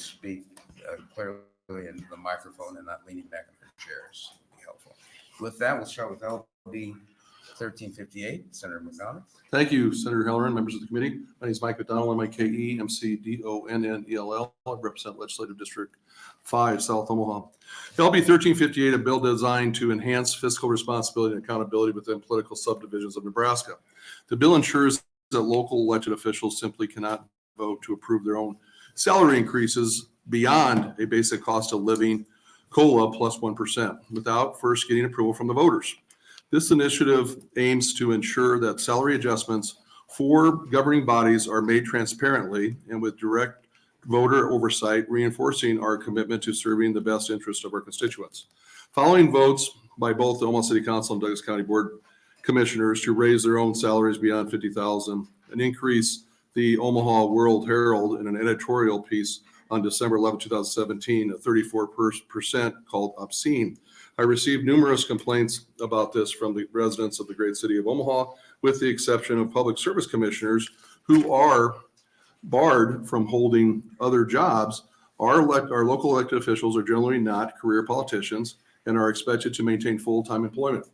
speak clearly into the microphone and not leaning back in their chairs. Would be helpful. With that, we'll start with LB 1358, Senator McDonnell. Thank you, Senator Halloran, members of the committee. My name is Mike McDonnell, McDonnell. I represent Legislative District 5, South Omaha. LB 1358, a bill designed to enhance fiscal responsibility and accountability within political subdivisions of Nebraska. The bill ensures that local elected officials simply cannot vote to approve their own salary increases beyond a basic cost of living COLA plus 1% without first getting approval from the voters. This initiative aims to ensure that salary adjustments for governing bodies are made transparently and with direct voter oversight, reinforcing our commitment to serving the best interest of our constituents. Following votes by both the Omaha City Council and Douglas County Board Commissioners to raise their own salaries beyond $50,000 and increase the Omaha World Herald in an editorial piece on December 11, 2017, at 34% called obscene. I received numerous complaints about this from the residents of the great city of Omaha, with the exception of public service commissioners who are barred from holding other jobs. Our local elected officials are generally not career politicians and are expected to maintain full-time employment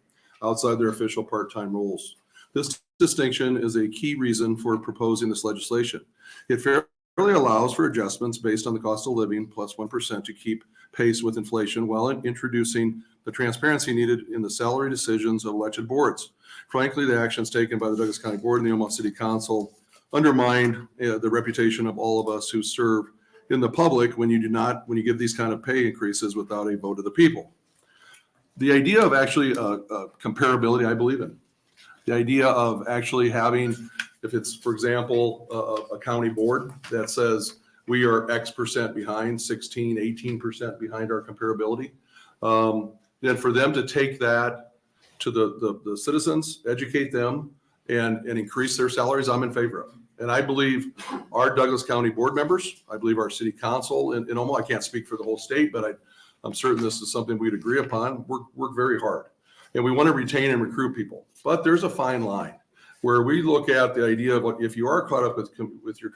outside their official part-time roles. This distinction is a key reason for proposing this legislation. It fairly allows for adjustments based on the cost of living plus 1% to keep pace with inflation while introducing the transparency needed in the salary decisions of elected boards. Frankly, the actions taken by the Douglas County Board and the Omaha City Council undermine the reputation of all of us who serve in the public when you give these kind of pay increases without a vote of the people. The idea of actually comparability, I believe in. The idea of actually having, if it's, for example, a county board that says we are X percent behind, 16, 18% behind our comparability, then for them to take that to the citizens, educate them, and increase their salaries, I'm in favor of. And I believe our Douglas County board members, I believe our city council in Omaha, I can't speak for the whole state, but I'm certain this is something we'd agree upon. Work very hard. And we want to retain and recruit people. But there's a fine line where we look at the idea of what, if you are caught up with your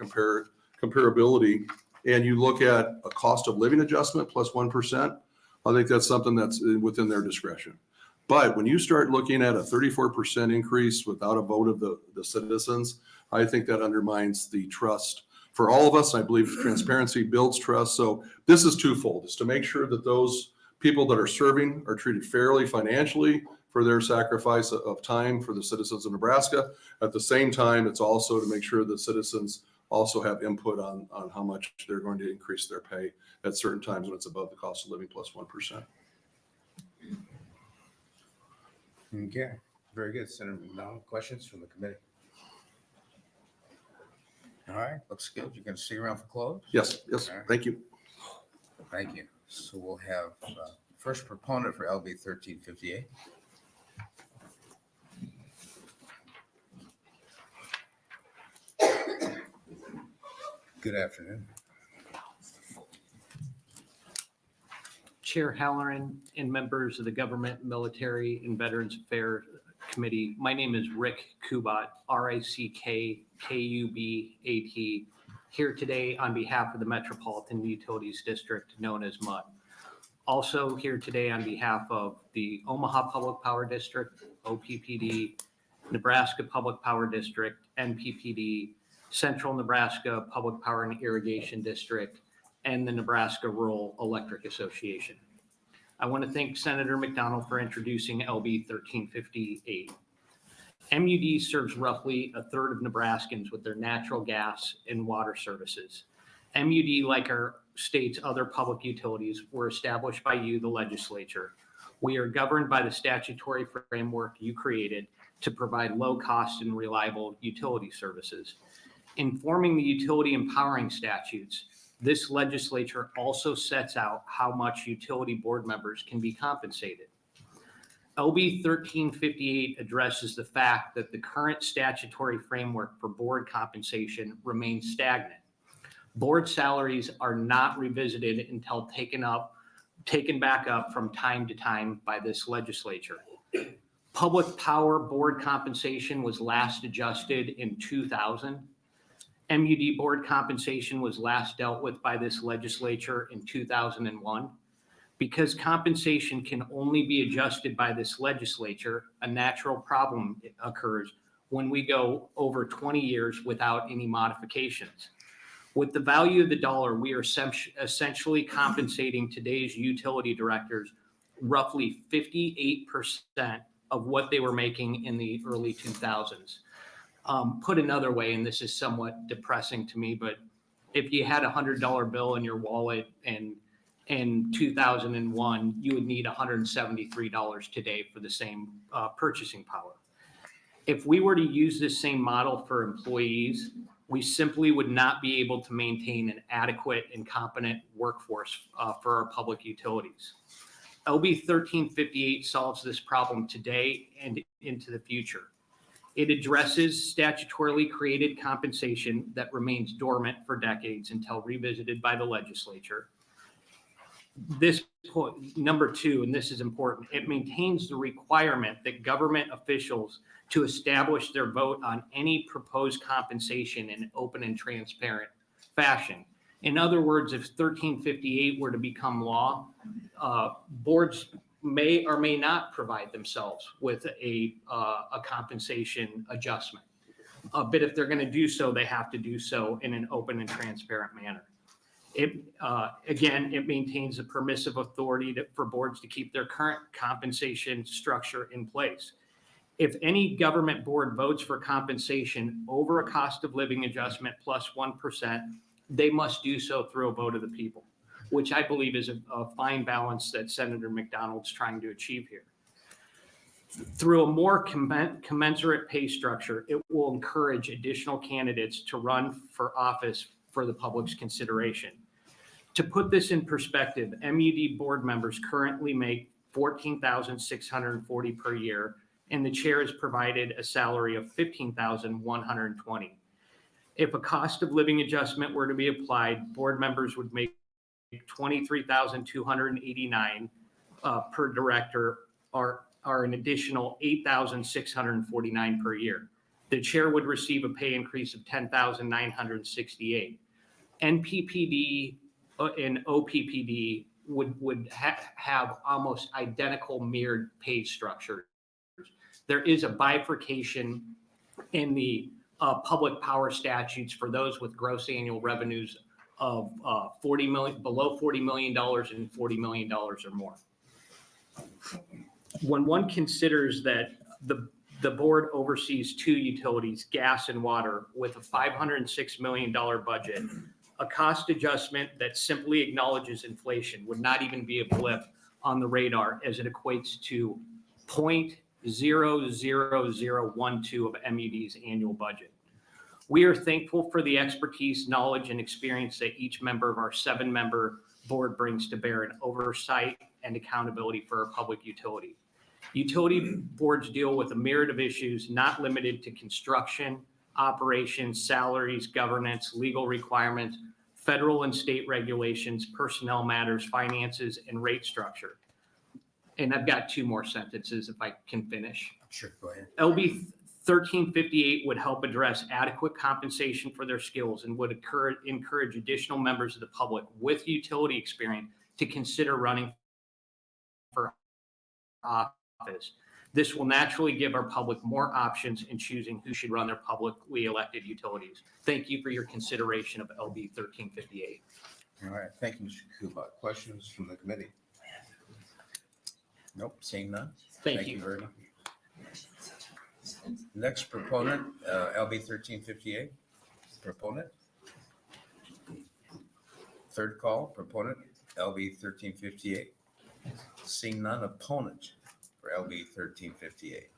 comparability and you look at a cost of living adjustment plus 1%, I think that's something that's within their discretion. But when you start looking at a 34% increase without a vote of the citizens, I think that undermines the trust for all of us. I believe transparency builds trust. So this is twofold. It's to make sure that those people that are serving are treated fairly financially for their sacrifice of time for the citizens of Nebraska. At the same time, it's also to make sure the citizens also have input on how much they're going to increase their pay at certain times when it's above the cost of living plus 1%. Okay, very good, Senator McDonnell. Questions from the committee? All right, looks good. You're going to stick around for close? Yes, Right. thank you. Thank you. So we'll have first proponent for LB 1358. Good afternoon. Chair Halloran and members of the Government, Military, and Veterans Affairs Committee. My name is Rick Kubat, RICKKUBAT, here today on behalf of the Metropolitan Utilities District, known as MUD. Also here today on behalf of the Omaha Public Power District, OPPD, Nebraska Public Power District, NPPD, Central Nebraska Public Power and Irrigation District, and the Nebraska Rural Electric Association. I want to thank Senator McDonnell for introducing LB 1358. MUD serves roughly a third of Nebraskans with their natural gas and water services. MUD, like our state's other public utilities, were established by you, the legislature. We are governed by the statutory framework you created to provide low cost and reliable utility services. In forming the utility empowering statutes, this legislature also sets out how much utility board members can be compensated. LB 1358 addresses the fact that the current statutory framework for board compensation remains stagnant. Board salaries are not revisited until taken back up from time to time by this legislature. Public power board compensation was last adjusted in 2000. MUD board compensation was last dealt with by this legislature in 2001. Because compensation can only be adjusted by this legislature, a natural problem occurs when we go over 20 years without any modifications. With the value of the dollar, we are essentially compensating today's utility directors roughly 58% of what they were making in the early 2000s. Put another way, and this is somewhat depressing to me, but if you had a $100 bill in your wallet and in 2001, you would need $173 today for the same purchasing power. If we were to use this same model for employees, we simply would not be able to maintain an adequate and competent workforce for our public utilities. LB 1358 solves this problem today and into the future. It addresses statutorily created compensation that remains dormant for decades until revisited by the legislature. This point, number two, and this is important, it maintains the requirement that government officials to establish their vote on any proposed compensation in open and transparent fashion. In other words, if 1358 were to become law, boards may or may not provide themselves with a compensation adjustment. But if they're going to do so, they have to do so in an open and transparent manner. Again, it maintains a permissive authority for boards to keep their current compensation structure in place. If any government board votes for compensation over a cost of living adjustment plus 1%, they must do so through a vote of the people, which I believe is a fine balance that Senator McDonnell's trying to achieve here. Through a more commensurate pay structure, it will encourage additional candidates to run for office for the public's consideration. To put this in perspective, MUD board members currently make $14,640 per year, and the chair is provided a salary of $15,120. If a cost of living adjustment were to be applied, board members would make $23,289 per director, are an additional $8,649 per year. The chair would receive a pay increase of $10,968. NPPD and OPPD would have almost identical mirrored pay structures. There is a bifurcation in the public power statutes for those with gross annual revenues of below $40 million and $40 million or more. When one considers that the board oversees two utilities, gas and water, with a $506 million budget, a cost adjustment that simply acknowledges inflation would not even be a blip on the radar, as it equates to 0.00012 of MUD's annual budget. We are thankful for the expertise, knowledge, and experience that each member of our 7-member board brings to bear in oversight and accountability for our public utility. Utility boards deal with a myriad of issues not limited to construction, operations, salaries, governance, legal requirements, federal and state regulations, personnel matters, finances, and rate structure. And I've got 2 more sentences if I can finish. Sure, go ahead. LB 1358 would help address adequate compensation for their skills and would encourage additional members of the public with utility experience to consider running for office. This will naturally give our public more options in choosing who should run their publicly elected utilities. Thank you for your consideration of LB 1358. All right, thank you, Mr. Kuba. Questions from the committee? Nope, seeing none. Thank you very much. Next proponent, LB 1358. Proponent. Third call, proponent, LB 1358. Seeing none, opponent for LB 1358.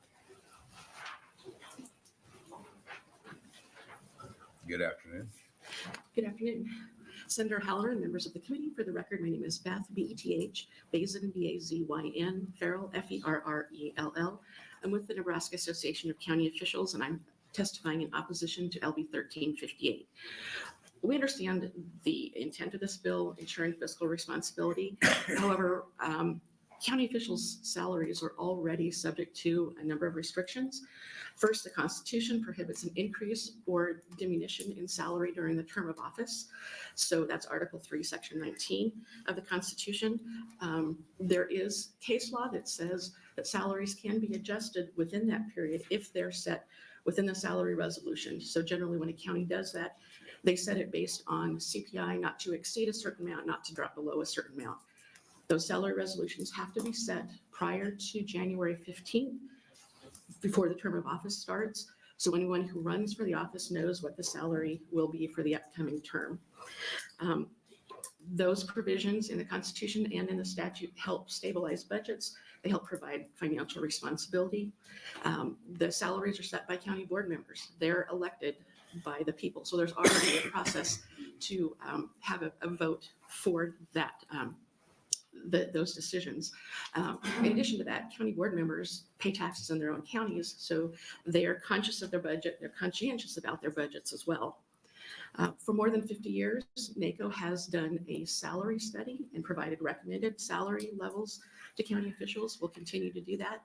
Good afternoon. Good afternoon. Senator Haller and members of the committee. For the record, my name is Beth, B-E-T-H, Bazin, B-A-Z-Y-N, Farrell, F-E-R-R-E-L-L. I'm with the Nebraska Association of County Officials, and I'm testifying in opposition to LB 1358. We understand the intent of this bill, ensuring fiscal responsibility. However, County officials' salaries are already subject to a number of restrictions. First, the Constitution prohibits an increase or diminution in salary during the term of office. So that's Article 3, Section 19 of the Constitution. There is case law that says that salaries can be adjusted within that period if they're set within the salary resolution. So generally, when a county does that, they set it based on CPI, not to exceed a certain amount, not to drop below a certain amount. Those salary resolutions have to be set prior to January 15th, before the term of office starts. So anyone who runs for the office knows what the salary will be for the upcoming term. Those provisions in the Constitution and in the statute help stabilize budgets. They help provide financial responsibility. The salaries are set by county board members. They're elected by the people. So there's already a process to have a vote for that, those decisions. In addition to that, county board members pay taxes in their own counties, so they are conscious of their budget. They're conscientious about their budgets as well. For more than 50 years, NACO has done a salary study and provided recommended salary levels to county officials. We'll continue to do that.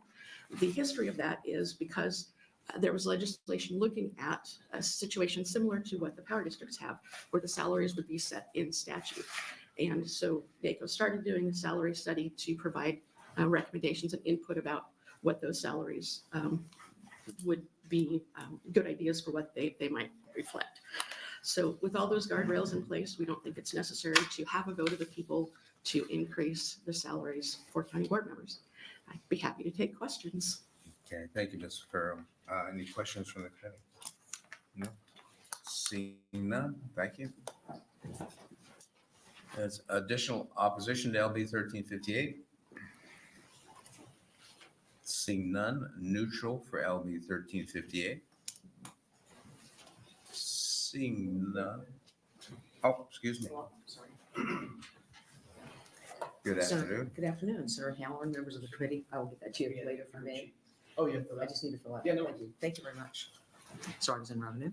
The history of that is because there was legislation looking at a situation similar to what the power districts have, where the salaries would be set in statute. And so NACO started doing a salary study to provide recommendations and input about what those salaries would be good ideas for what they might reflect. So with all those guardrails in place, we don't think it's necessary to have a vote of the people to increase the salaries for county board members. I'd be happy to take questions. Okay, thank you, Ms. Farrell. Any questions from the committee? No? Seeing none, thank you. There's additional opposition to LB 1358. Seeing none, neutral for LB 1358. Seeing none. Oh, excuse me. Good afternoon. Good afternoon, Sarah Halloran, members of the committee. I will get that to you later if I may. Oh, yeah. I just need to fill out. Yeah, no Thank you. Thank you very much. Sorry, I was in revenue.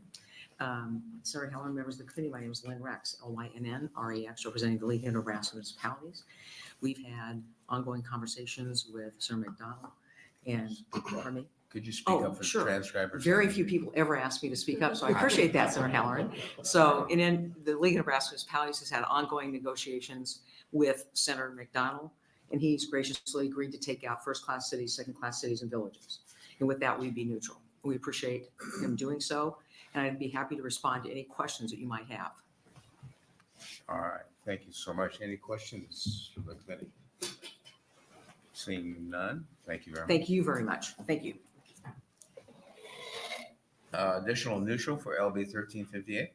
Sarah Halloran, members of the committee. My name is Lynn Rex, L-Y-N-N-R-E-X, representing the League of Nebraska Municipalities. We've had ongoing conversations with Senator McDonnell and, pardon me, Could you speak Oh, up for the sure. transcribers? very few people ever ask me to speak up, so I appreciate that, Senator Halloran. So, and then the League of Nebraska Municipalities has had ongoing negotiations with Senator McDonnell, and he's graciously agreed to take out first-class cities, second-class cities, and villages. And with that, we'd be neutral. We appreciate him doing so, and I'd be happy to respond to any questions that you might have. All right, thank you so much. Any questions from the committee? Seeing none, thank you very much. Thank you very much. Thank you. Additional neutral for LB 1358.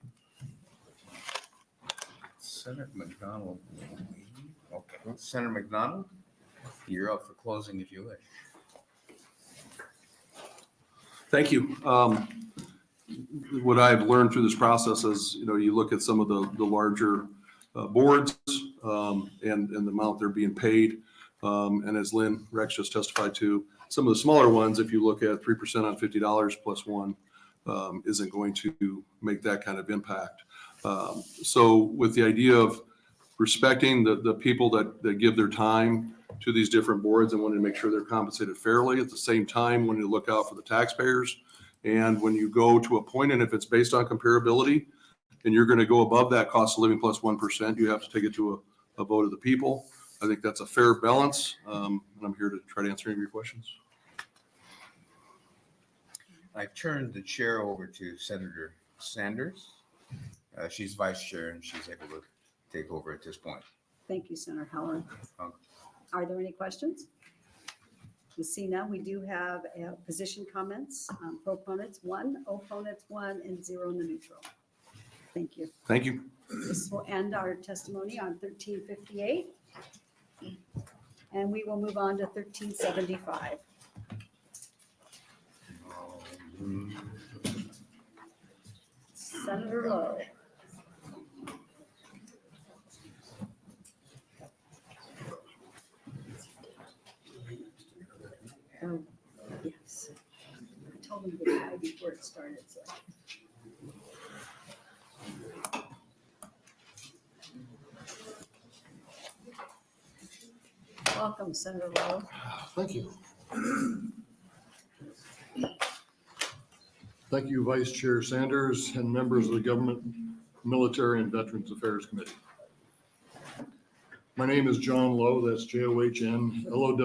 Senator McDonald. Okay, Senator McDonald, you're up for closing if you wish. Thank you. What I've learned through this process is, you look at some of the larger boards and the amount they're being paid. And as Lynn Rex just testified to, some of the smaller ones, if you look at 3% on $50 plus one, isn't going to make that kind of impact. So with the idea of respecting the people that give their time to these different boards and wanting to make sure they're compensated fairly, at the same time, when you look out for the taxpayers, and when you go to a point, and if it's based on comparability, and you're going to go above that cost of living plus 1%, you have to take it to a vote of the people. I think that's a fair balance, and I'm here to try to answer any of your questions. I turned the chair over to Senator Sanders. She's vice chair and she's able to take over at this point. Thank you, Senator Halloran. Okay. Are there any questions? We see now we do have position comments. Proponents 1, opponents 1, and 0 in the neutral. Thank you. Thank you. This will end our testimony on 1358. And we will move on to 1375. Senator Lowe. Yes. I told him to die before it started. So. Welcome, Senator Lowe. Thank you. Thank you, Vice Chair Sanders and members of the Government, Military, and Veterans Affairs Committee. My name is John Lowe, that's John Lowe,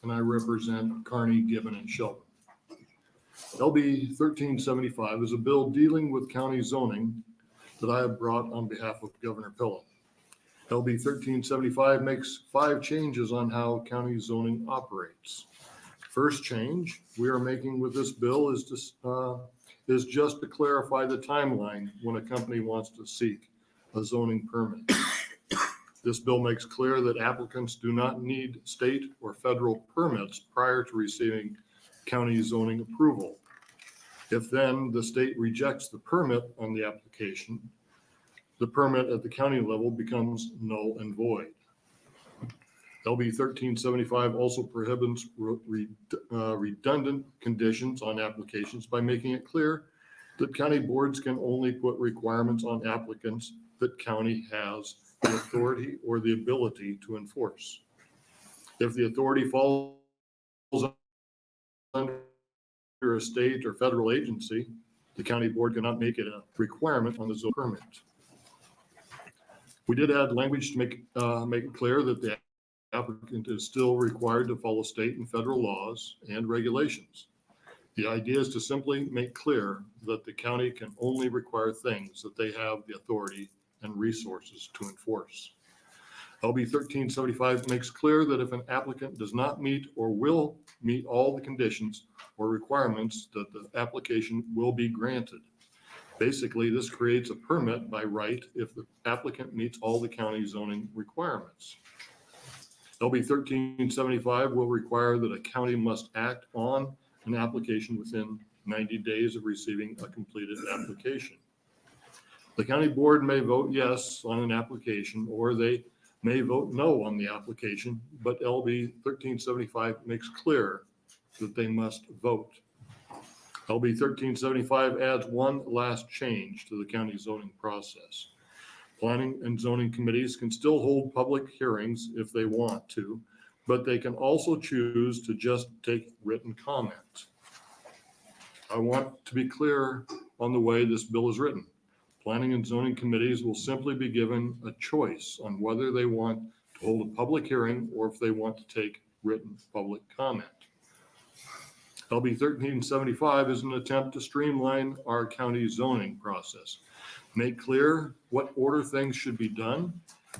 and I represent Kearney, Gibbon, and Shelton. LB 1375 is a bill dealing with county zoning that I have brought on behalf of Governor Pillen. LB 1375 makes 5 changes on how county zoning operates. First change we are making with this bill is just to clarify the timeline when a company wants to seek a zoning permit. This bill makes clear that applicants do not need state or federal permits prior to receiving county zoning approval. If then the state rejects the permit on the application, the permit at the county level becomes null and void. LB 1375 also prohibits redundant conditions on applications by making it clear that county boards can only put requirements on applicants that county has the authority or the ability to enforce. If the authority falls under a state or federal agency, the county board cannot make it a requirement on the zoning permit. We did add language to make it clear that the applicant is still required to follow state and federal laws and regulations. The idea is to simply make clear that the county can only require things that they have the authority and resources to enforce. LB 1375 makes clear that if an applicant does not meet or will meet all the conditions or requirements, that the application will be granted. Basically, this creates a permit by right if the applicant meets all the county zoning requirements. LB 1375 will require that a county must act on an application within 90 days of receiving a completed application. The county board may vote yes on an application, or they may vote no on the application, but LB 1375 makes clear that they must vote. LB 1375 adds one last change to the county zoning process. Planning and zoning committees can still hold public hearings if they want to, but they can also choose to just take written comment. I want to be clear on the way this bill is written. Planning and zoning committees will simply be given a choice on whether they want to hold a public hearing or if they want to take written public comment. LB 1375 is an attempt to streamline our county zoning process, make clear what order things should be done,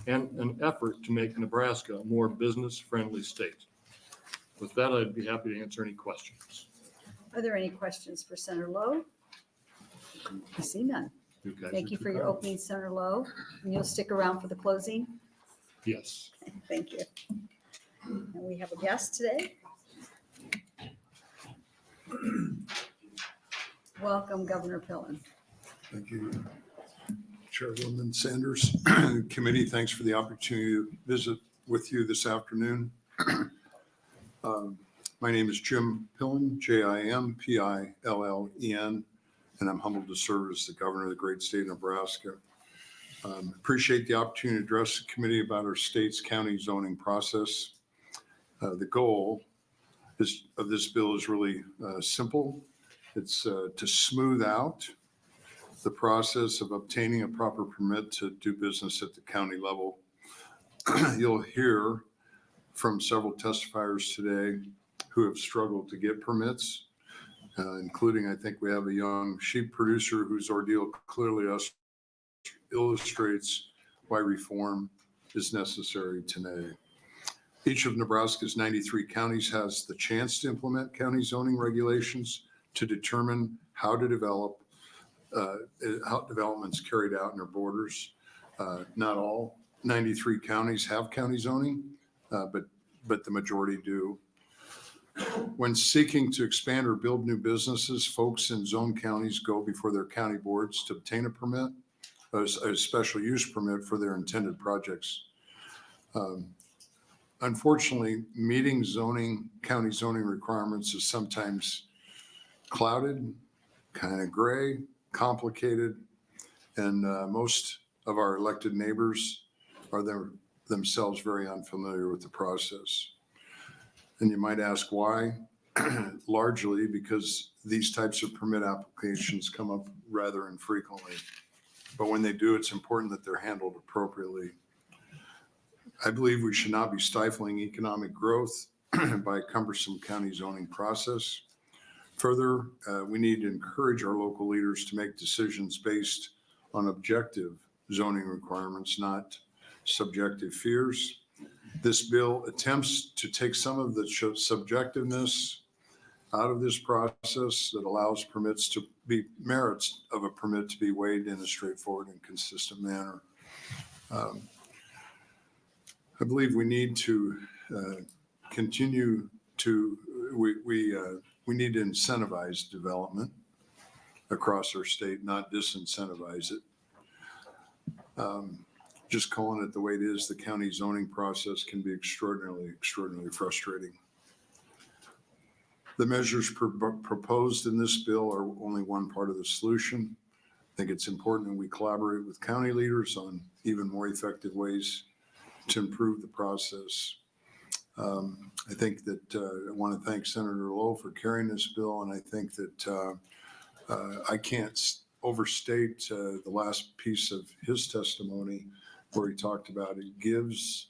and an effort to make Nebraska a more business-friendly state. With that, I'd be happy to answer any questions. Are there any questions for Senator Lowe? I see none. Thank you for your opening, Senator Lowe. And you'll stick around for the closing? Yes. Thank you. And we have a guest today. Welcome, Governor Pillen. Thank you, Chairwoman Sanders. Committee, thanks for the opportunity to visit with you this afternoon. My name is Jim Pillen, Jimpillen, and I'm humbled to serve as the governor of the great state of Nebraska. Appreciate the opportunity to address the committee about our state's county zoning process. The goal of this bill is really simple. It's to smooth out the process of obtaining a proper permit to do business at the county level. You'll hear from several testifiers today who have struggled to get permits, including, I think we have a young sheep producer whose ordeal clearly illustrates why reform is necessary today. Each of Nebraska's 93 counties has the chance to implement county zoning regulations to determine how to develop, how development's carried out in their borders. Not all 93 counties have county zoning, but the majority do. When seeking to expand or build new businesses, folks in zone counties go before their county boards to obtain a permit, a special use permit for their intended projects. Unfortunately, meeting county zoning requirements is sometimes clouded, kind of gray, complicated, and most of our elected neighbors are themselves very unfamiliar with the process. And you might ask why? Largely because these types of permit applications come up rather infrequently. But when they do, it's important that they're handled appropriately. I believe we should not be stifling economic growth by a cumbersome county zoning process. Further, we need to encourage our local leaders to make decisions based on objective zoning requirements, not subjective fears. This bill attempts to take some of the subjectiveness out of this process that allows merits of a permit to be weighed in a straightforward and consistent manner. I believe we need to continue to, we need to incentivize development across our state, not disincentivize it. Just calling it the way it is, the county zoning process can be extraordinarily frustrating. The measures proposed in this bill are only one part of the solution. I think it's important that we collaborate with county leaders on even more effective ways to improve the process. I think that I want to thank Senator Lowe for carrying this bill, and I think that I can't overstate the last piece of his testimony where he talked about it gives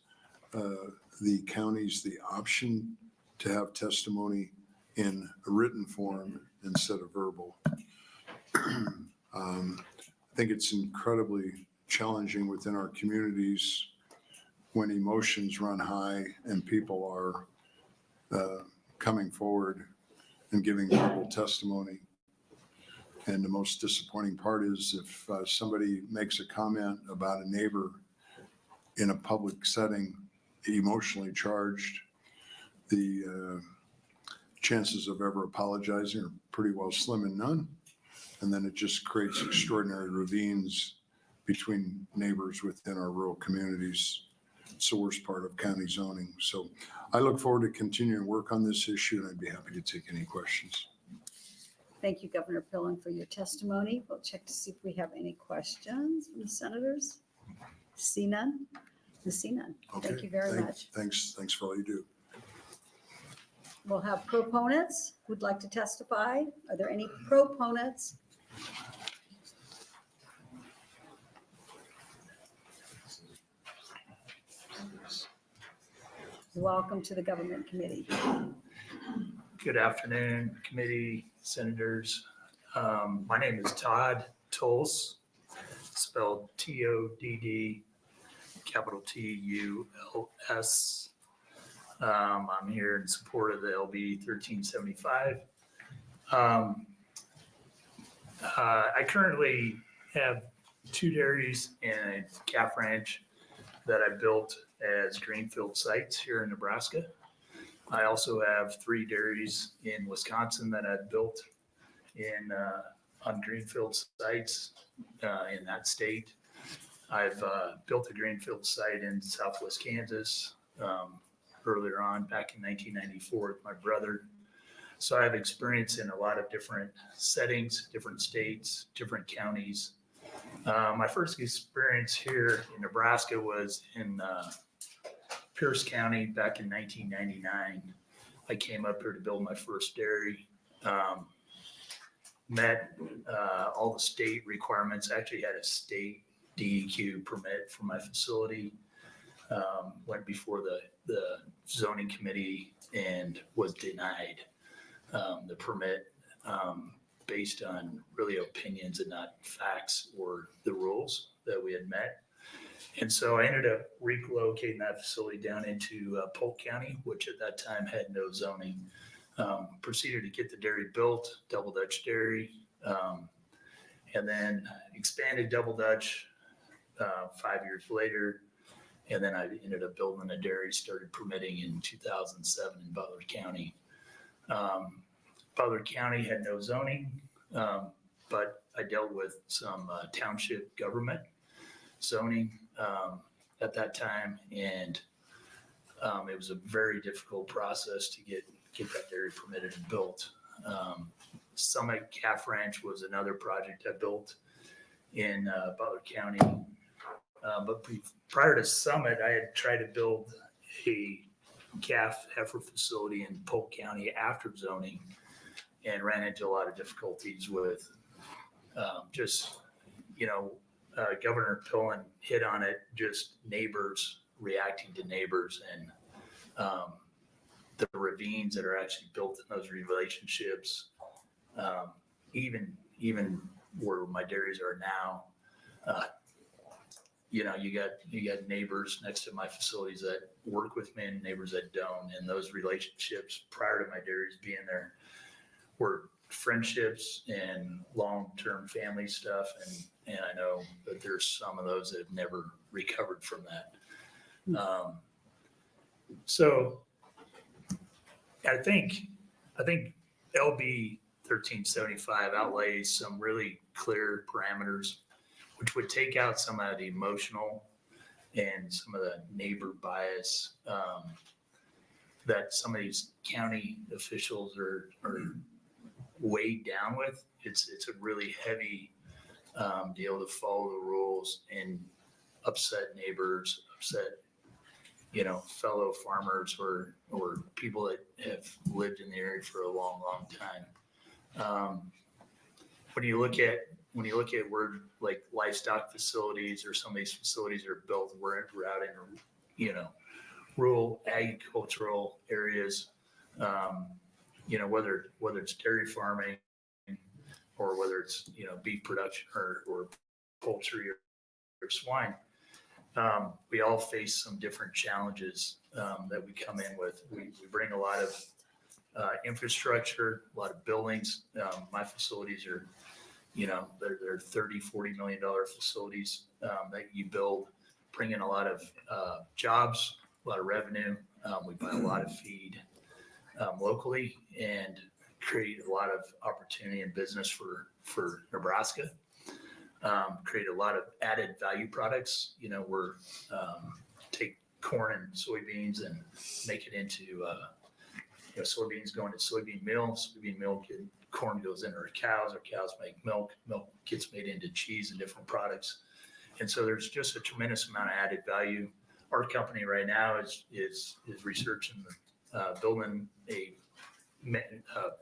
the counties the option to have testimony in a written form instead of verbal. I think it's incredibly challenging within our communities when emotions run high and people are coming forward and giving verbal testimony. And the most disappointing part is if somebody makes a comment about a neighbor in a public setting, emotionally charged, the chances of ever apologizing are pretty well slim and none. And then it just creates extraordinary ravines between neighbors within our rural communities. It's the worst part of county zoning. So I look forward to continuing to work on this issue, and I'd be happy to take any questions. Thank you, Governor Pillen, for your testimony. We'll check to see if we have any questions from the senators. See none? See none. Okay, Thank you very much. Thanks for all you do. We'll have proponents who'd like to testify. Are there any proponents? Welcome to the Government Committee. Good afternoon, committee, senators. My name is Todd Tulls, spelled Todd, capital Tuls. I'm here in support of the LB 1375. I currently have 2 dairies and a calf ranch that I built as greenfield sites here in Nebraska. I also have 3 dairies in Wisconsin that I built on greenfield sites in that state. I've built a greenfield site in Southwest Kansas earlier on back in 1994 with my brother. So I have experience in a lot of different settings, different states, different counties. My first experience here in Nebraska was in Pierce County back in 1999. I came up here to build my first dairy, met all the state requirements. I actually had a state DEQ permit for my facility, went before the zoning committee and was denied the permit based on really opinions and not facts or the rules that we had met. And so I ended up relocating that facility down into Polk County, which at that time had no zoning. Proceeded to get the dairy built, Double Dutch Dairy, and then expanded Double Dutch 5 years later. And then I ended up building a dairy, started permitting in 2007 in Butler County. Butler County had no zoning, but I dealt with some township government zoning at that time, and it was a very difficult process to get that dairy permitted and built. Summit Calf Ranch was another project I built in Butler County. But prior to Summit, I had tried to build a calf heifer facility in Polk County after zoning and ran into a lot of difficulties with Governor Pillen hit on it, just neighbors reacting to neighbors and the ravines that are actually built in those relationships, even where my dairies are now. You got neighbors next to my facilities that work with me and neighbors that don't. And those relationships prior to my dairies being there were friendships and long-term family stuff. And I know that there's some of those that have never recovered from that. So I think LB 1375 outlays some really clear parameters, which would take out some of the emotional and some of the neighbor bias that some of these county officials are weighed down with. It's a really heavy deal to follow the rules and upset neighbors, upset fellow farmers or people that have lived in the area for a long time. When you look at where like livestock facilities or some of these facilities are built, we're out in rural agricultural areas, whether it's dairy farming or whether it's beef production or poultry or swine. We all face some different challenges that we come in with. We bring a lot of infrastructure, a lot of buildings. My facilities are, they're $30, $40 million facilities that you build, bring in a lot of jobs, a lot of revenue. We buy a lot of feed locally and create a lot of opportunity and business for Nebraska. Create a lot of added value products. We're take corn and soybeans and make it into soybeans going to soybean meal. Soybean milk and corn goes into our cows. Our cows make milk. Milk gets made into cheese and different products. And so there's just a tremendous amount of added value. Our company right now is researching building a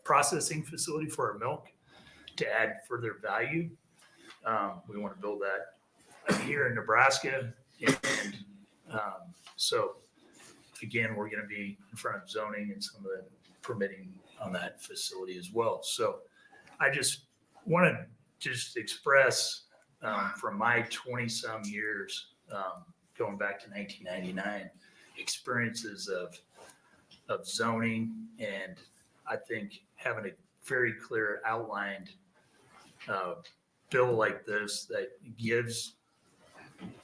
processing facility for our milk to add further value. We want to build that here in Nebraska. And so again, we're going to be in front of zoning and some of the permitting on that facility as well. So I just want to express from my 20 some years, going back to 1999, experiences of zoning. And I think having a very clear outlined bill like this that gives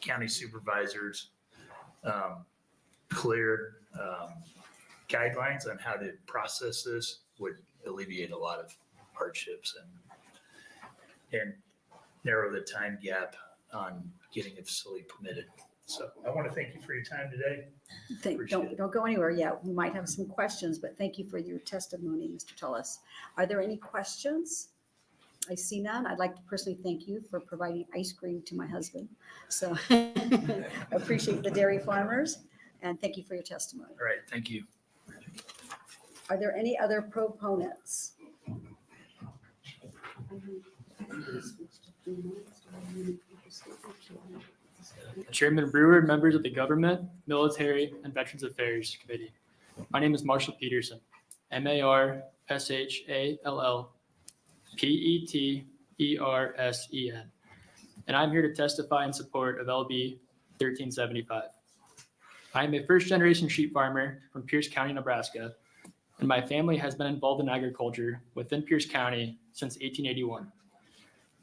county supervisors clear guidelines on how to process this would alleviate a lot of hardships and narrow the time gap on getting a facility permitted. So I want to thank you for your time today. Don't go anywhere yet. We might have some questions, but thank you for your testimony, Mr. Tullis. Are there any questions? I see none. I'd like to personally thank you for providing ice cream to my husband. So I appreciate the dairy farmers and thank you for your testimony. All right, thank you. Are there any other proponents? Chairman Brewer, members of the Government, Military, and Veterans Affairs Committee. My name is Marshall Peterson, MARSHALLPETERSEN, and I'm here to testify in support of LB 1375. I am a first-generation sheep farmer from Pierce County, Nebraska, and my family has been involved in agriculture within Pierce County since 1881.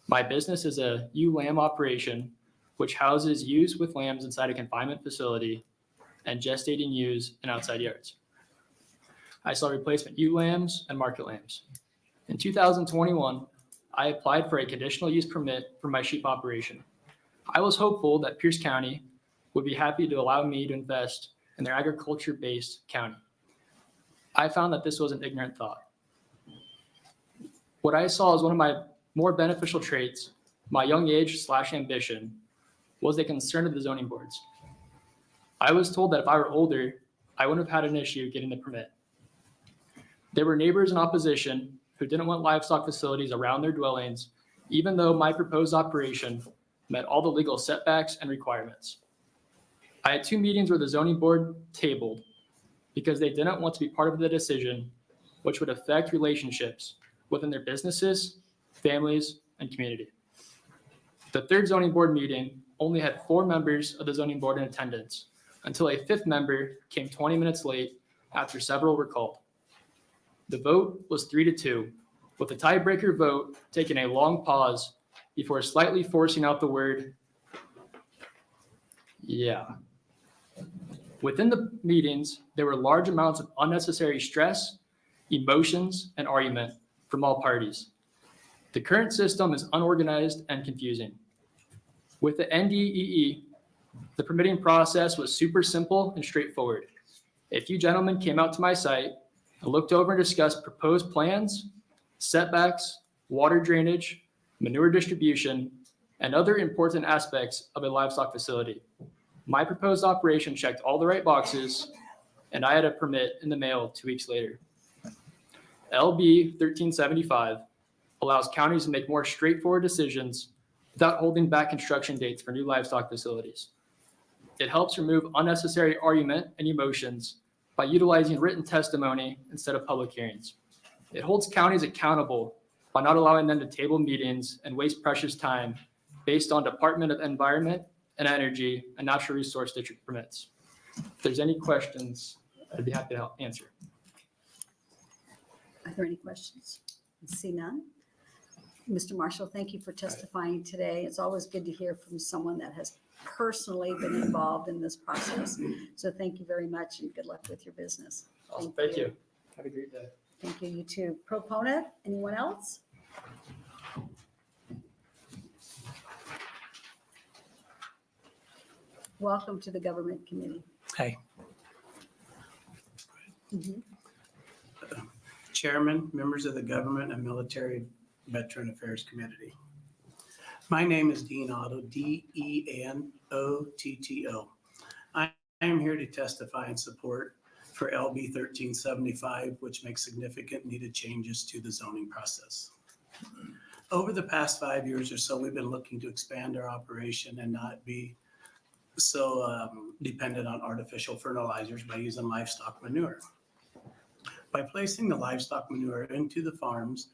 My business is a ewe lamb operation, which houses ewes with lambs inside a confinement facility and gestating ewes in outside yards. I sell replacement ewe lambs and market lambs. In 2021, I applied for a conditional use permit for my sheep operation. I was hopeful that Pierce County would be happy to allow me to invest in their agriculture-based county. I found that this was an ignorant thought. What I saw as one of my more beneficial traits, my young age / ambition, was a concern of the zoning boards. I was told that if I were older, I wouldn't have had an issue getting the permit. There were neighbors in opposition who didn't want livestock facilities around their dwellings, even though my proposed operation met all the legal setbacks and requirements. I had 2 meetings where the zoning board tabled because they didn't want to be part of the decision, which would affect relationships within their businesses, families, and community. The 3rd zoning board meeting only had 4 members of the zoning board in attendance until a 5th member came 20 minutes late after several were called. The vote was 3-2, with the tiebreaker vote taking a long pause before slightly forcing out the word, yeah. Within the meetings, there were large amounts of unnecessary stress, emotions, and argument from all parties. The current system is unorganized and confusing. With the NDEE, the permitting process was super simple and straightforward. A few gentlemen came out to my site and looked over and discussed proposed plans, setbacks, water drainage, manure distribution, and other important aspects of a livestock facility. My proposed operation checked all the right boxes, and I had a permit in the mail 2 weeks later. LB 1375 allows counties to make more straightforward decisions without holding back construction dates for new livestock facilities. It helps remove unnecessary argument and emotions by utilizing written testimony instead of public hearings. It holds counties accountable by not allowing them to table meetings and waste precious time based on Department of Environment and Energy and Natural Resource District permits. If there's any questions, I'd be happy to help answer. Are there any questions? I see none. Mr. Marshall, thank you for testifying today. It's always good to hear from someone that has personally been involved in this process. So thank you very much and good luck with your business. Awesome. Thank you. Have a great day. Thank you, you too. Proponent, anyone else? Welcome to the Government Committee. Hey, Mhm. Chairman, members of the Government and Military Veteran Affairs Committee. My name is Dean Otto, D-E-N-O-T-T-O. I am here to testify in support for LB 1375, which makes significant needed changes to the zoning process. Over the past 5 years or so, we've been looking to expand our operation and not be so dependent on artificial fertilizers by using livestock manure. By placing the livestock manure into the farm's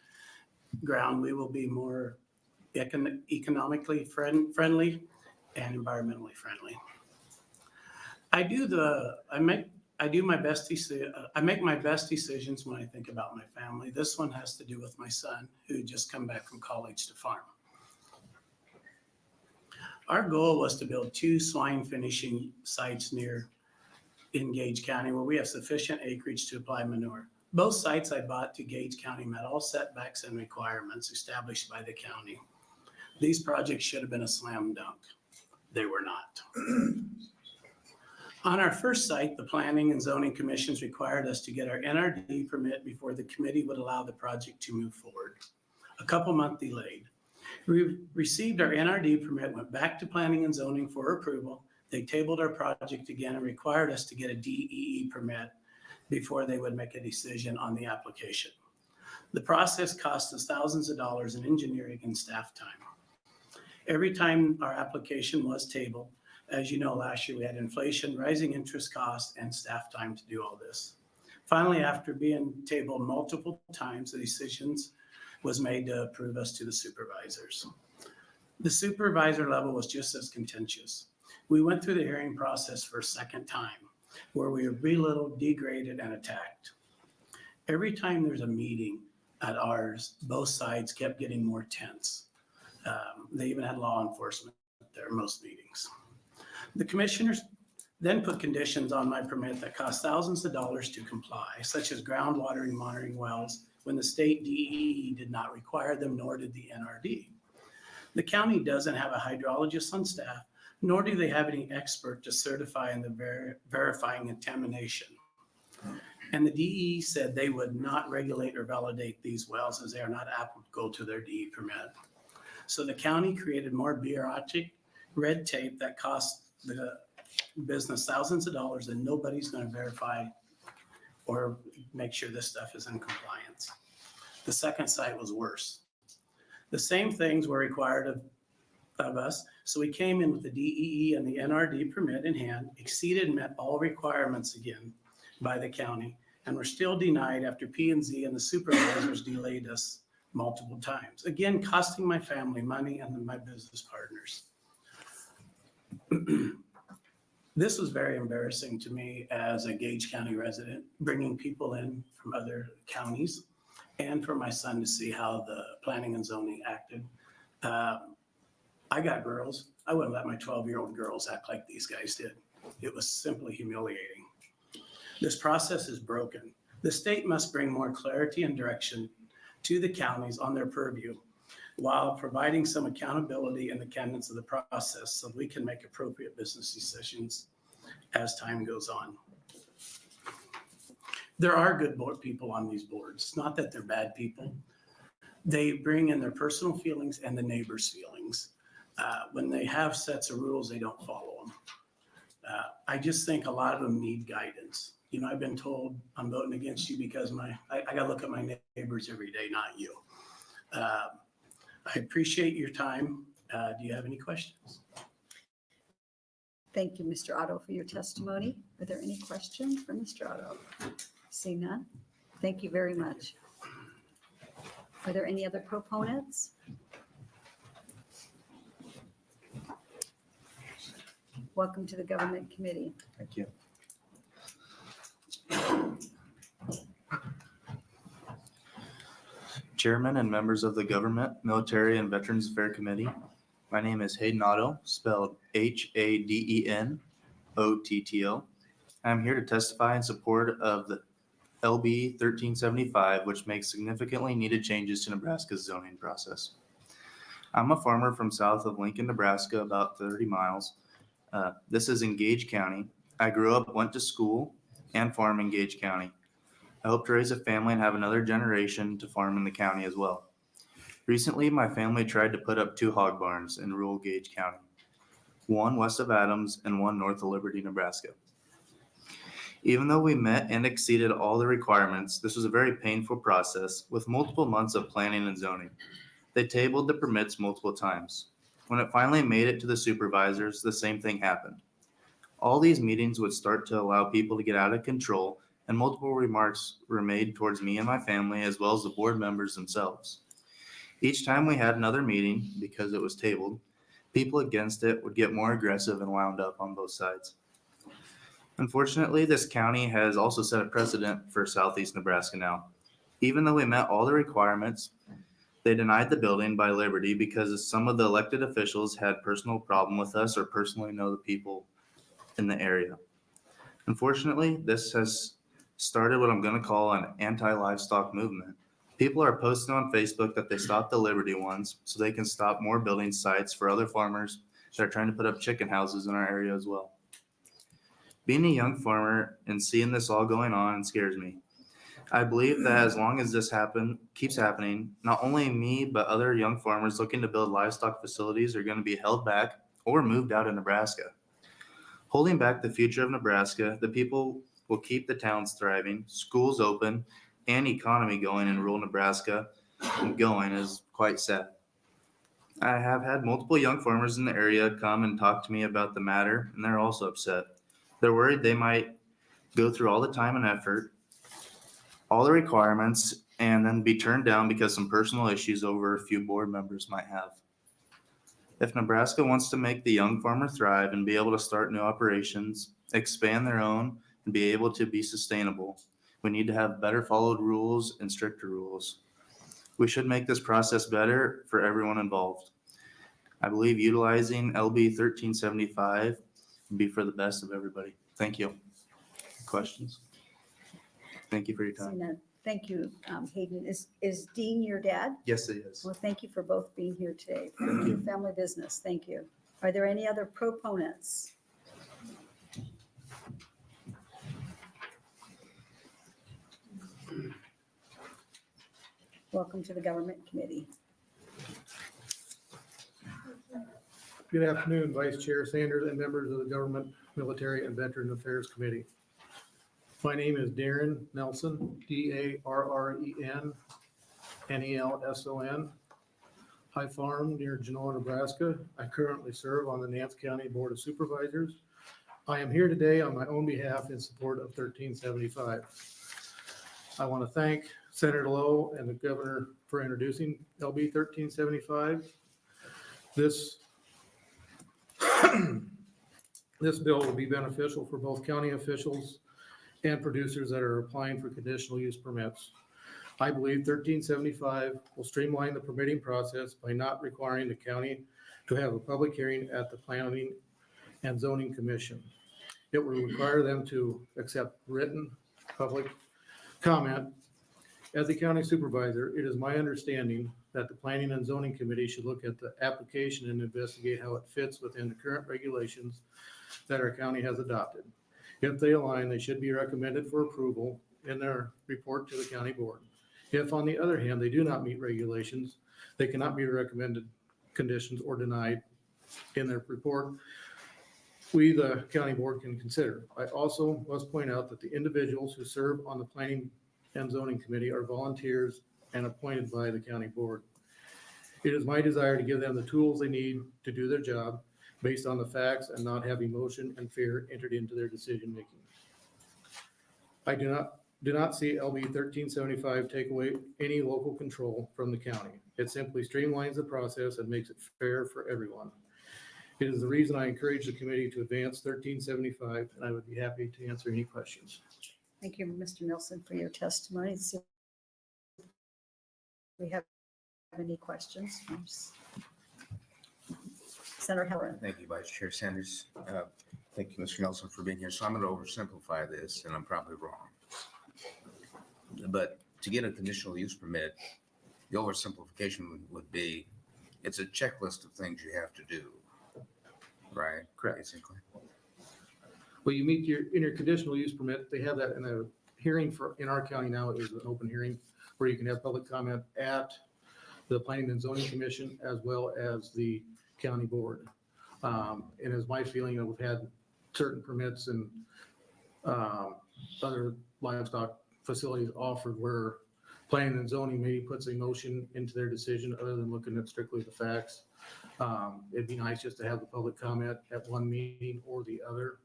ground, we will be more economically friendly and environmentally friendly. I make my best decisions when I think about my family. This one has to do with my son, who just come back from college to farm. Our goal was to build 2 swine finishing sites in Gage County where we have sufficient acreage to apply manure. Both sites I bought to Gage County met all setbacks and requirements established by the county. These projects should have been a slam dunk. They were not. On our first site, the Planning and Zoning Commissions required us to get our NRD permit before the committee would allow the project to move forward. A couple months delayed. We received our NRD permit, went back to Planning and Zoning for approval. They tabled our project again and required us to get a DEE permit before they would make a decision on the application. The process cost us thousands of dollars in engineering and staff time. Every time our application was tabled, as you know, last year we had inflation, rising interest costs, and staff time to do all this. Finally, after being tabled multiple times, the decisions was made to approve us to the supervisors. The supervisor level was just as contentious. We went through the hearing process for a second time, where we were belittled, degraded, and attacked. Every time there's a meeting at ours, both sides kept getting more tense. They even had law enforcement there most meetings. The commissioners then put conditions on my permit that cost thousands of dollars to comply, such as groundwater and monitoring wells, when the state DEE did not require them, nor did the NRD. The county doesn't have a hydrologist on staff, nor do they have any expert to certify in the verifying contamination. And the DEE said they would not regulate or validate these wells as they are not applicable to their DE permit. So the county created more bureaucratic red tape that costs the business thousands of dollars and nobody's going to verify or make sure this stuff is in compliance. The second site was worse. The same things were required of us. So we came in with the DEE and the NRD permit in hand, exceeded and met all requirements again by the county, and were still denied after P&Z and the supervisors delayed us multiple times. Again, costing my family money and my business partners. This was very embarrassing to me as a Gage County resident, bringing people in from other counties and for my son to see how the planning and zoning acted. I got girls. I wouldn't let my 12-year-old girls act like these guys did. It was simply humiliating. This process is broken. The state must bring more clarity and direction to the counties on their purview while providing some accountability in the cadence of the process so we can make appropriate business decisions as time goes on. There are good board people on these boards. It's not that they're bad people. They bring in their personal feelings and the neighbors' feelings. When they have sets of rules, they don't follow them. I just think a lot of them need guidance. You know, I've been told I'm voting against you because I got to look at my neighbors every day, not you. I appreciate your time. Do you have any questions? Thank you, Mr. Otto, for your testimony. Are there any questions for Mr. Otto? See none? Thank you very much. Are there any other proponents? Welcome to the Government Committee. Thank you. Chairman and members of the Government, Military, and Veterans Affairs Committee. My name is Hayden Otto, spelled Hadenotto. I'm here to testify in support of the LB 1375, which makes significantly needed changes to Nebraska's zoning process. I'm a farmer from south of Lincoln, Nebraska, about 30 miles. This is in Gage County. I grew up, went to school, and farm in Gage County. I hope to raise a family and have another generation to farm in the county as well. Recently, my family tried to put up 2 hog barns in rural Gage County, one west of Adams and one north of Liberty, Nebraska. Even though we met and exceeded all the requirements, this was a very painful process with multiple months of planning and zoning. They tabled the permits multiple times. When it finally made it to the supervisors, the same thing happened. All these meetings would start to allow people to get out of control, and multiple remarks were made towards me and my family, as well as the board members themselves. Each time we had another meeting, because it was tabled, people against it would get more aggressive and wound up on both sides. Unfortunately, this county has also set a precedent for Southeast Nebraska now. Even though we met all the requirements, they denied the building by Liberty because some of the elected officials had personal problem with us or personally know the people in the area. Unfortunately, this has started what I'm going to call an anti-livestock movement. People are posting on Facebook that they stopped the Liberty ones so they can stop more building sites for other farmers that are trying to put up chicken houses in our area as well. Being a young farmer and seeing this all going on scares me. I believe that as long as this keeps happening, not only me, but other young farmers looking to build livestock facilities are going to be held back or moved out of Nebraska. Holding back the future of Nebraska, the people will keep the towns thriving, schools open, and economy going in rural Nebraska going is quite sad. I have had multiple young farmers in the area come and talk to me about the matter, and they're also upset. They're worried they might go through all the time and effort, all the requirements, and then be turned down because some personal issues over a few board members might have. If Nebraska wants to make the young farmer thrive and be able to start new operations, expand their own, and be able to be sustainable, we need to have better followed rules and stricter rules. We should make this process better for everyone involved. I believe utilizing LB 1375 would be for the best of everybody. Thank you. Questions? Thank you for your time. Seeing none. Thank you, Hayden. Is Dean your dad? Yes, it is. Well, thank you for both being here today. For your family business. Thank you. Are there any other proponents? Welcome to the Government Committee. Good afternoon, Vice Chair Sanders and members of the Government, Military, and Veteran Affairs Committee. My name is Darren Nelson, D-A-R-R-E-N, N-E-L-S-O-N. I farm near Genoa, Nebraska. I currently serve on the Nance County Board of Supervisors. I am here today on my own behalf in support of 1375. I want to thank Senator Lowe and the governor for introducing LB 1375. This bill will be beneficial for both county officials and producers that are applying for conditional use permits. I believe 1375 will streamline the permitting process by not requiring the county to have a public hearing at the Planning and Zoning Commission. It will require them to accept written public comment. As a county supervisor, it is my understanding that the Planning and Zoning Committee should look at the application and investigate how it fits within the current regulations that our county has adopted. If they align, they should be recommended for approval in their report to the county board. If, on the other hand, they do not meet regulations, they cannot be recommended conditions or denied in their report. We, the county board, can consider. I also must point out that the individuals who serve on the Planning and Zoning Committee are volunteers and appointed by the county board. It is my desire to give them the tools they need to do their job based on the facts and not have emotion and fear entered into their decision-making. I do not see LB 1375 take away any local control from the county. It simply streamlines the process and makes it fair for everyone. It is the reason I encourage the committee to advance 1375, and I would be happy to answer any questions. Thank you, Mr. Nelson, for your testimony. Let's see if we have any questions. Senator Heller. Thank you, Vice Chair Sanders. Thank you, Mr. Nelson, for being here. So I'm going to oversimplify this, and I'm probably wrong. But to get a conditional use permit, the oversimplification would be, it's a checklist of things you have to do, right? Correct. Basically. Well, you meet in your conditional use permit, they have that in a hearing in our county now is an open hearing where you can have public comment at the Planning and Zoning Commission as well as the county board. And it's my feeling that we've had certain permits and other livestock facilities offered where Planning and Zoning maybe puts a motion into their decision other than looking at strictly the facts. It'd be nice just to have the public comment at one meeting or the other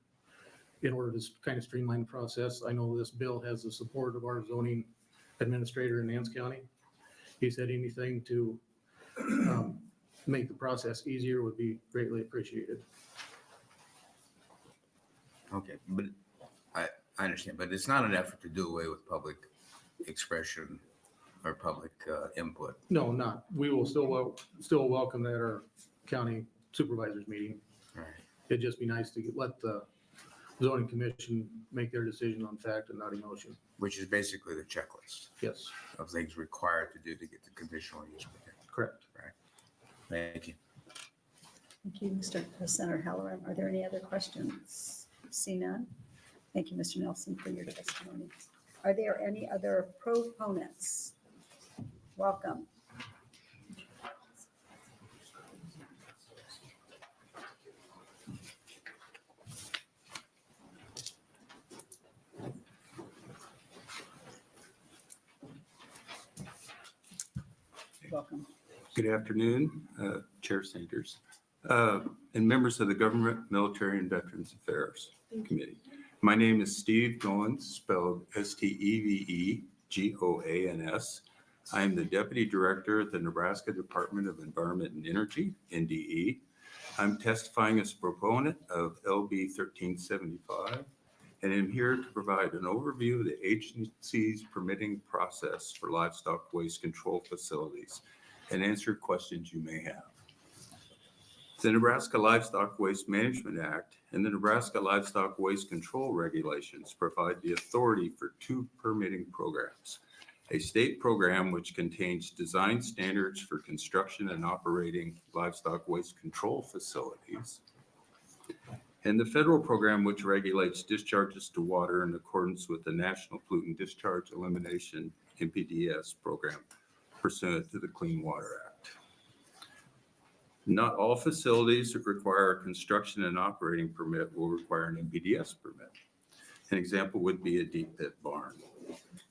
in order to kind of streamline the process. I know this bill has the support of our zoning administrator in Nance County. He said anything to make the process easier would be greatly appreciated. Okay, but I understand, but it's not an effort to do away with public expression or public input. No, not. We will still welcome that at our county supervisors meeting. Right. It'd just be nice to let the zoning commission make their decision on fact and not emotion. Which is basically the checklist Yes, of things required to do to get the conditional use permit. correct. Thank you. Thank you, Mr. Senator Halloran. Are there any other questions? See none. Thank you, Mr. Nelson, for your testimony. Are there any other proponents? Welcome. Welcome. Good afternoon, Chair Sanders, and members of the Government, Military, and Veterans Affairs Committee. My name is Steve Goins, spelled Stevegoans. I am the Deputy Director at the Nebraska Department of Environment and Energy, NDE. I'm testifying as a proponent of LB 1375, and I'm here to provide an overview of the agency's permitting process for livestock waste control facilities and answer questions you may have. The Nebraska Livestock Waste Management Act and the Nebraska Livestock Waste Control Regulations provide the authority for two permitting programs. A state program which contains design standards for construction and operating livestock waste control facilities, and the federal program which regulates discharges to water in accordance with the National Pollutant Discharge Elimination NPDES program pursuant to the Clean Water Act. Not all facilities that require a construction and operating permit will require an NPDES permit. An example would be a deep pit barn.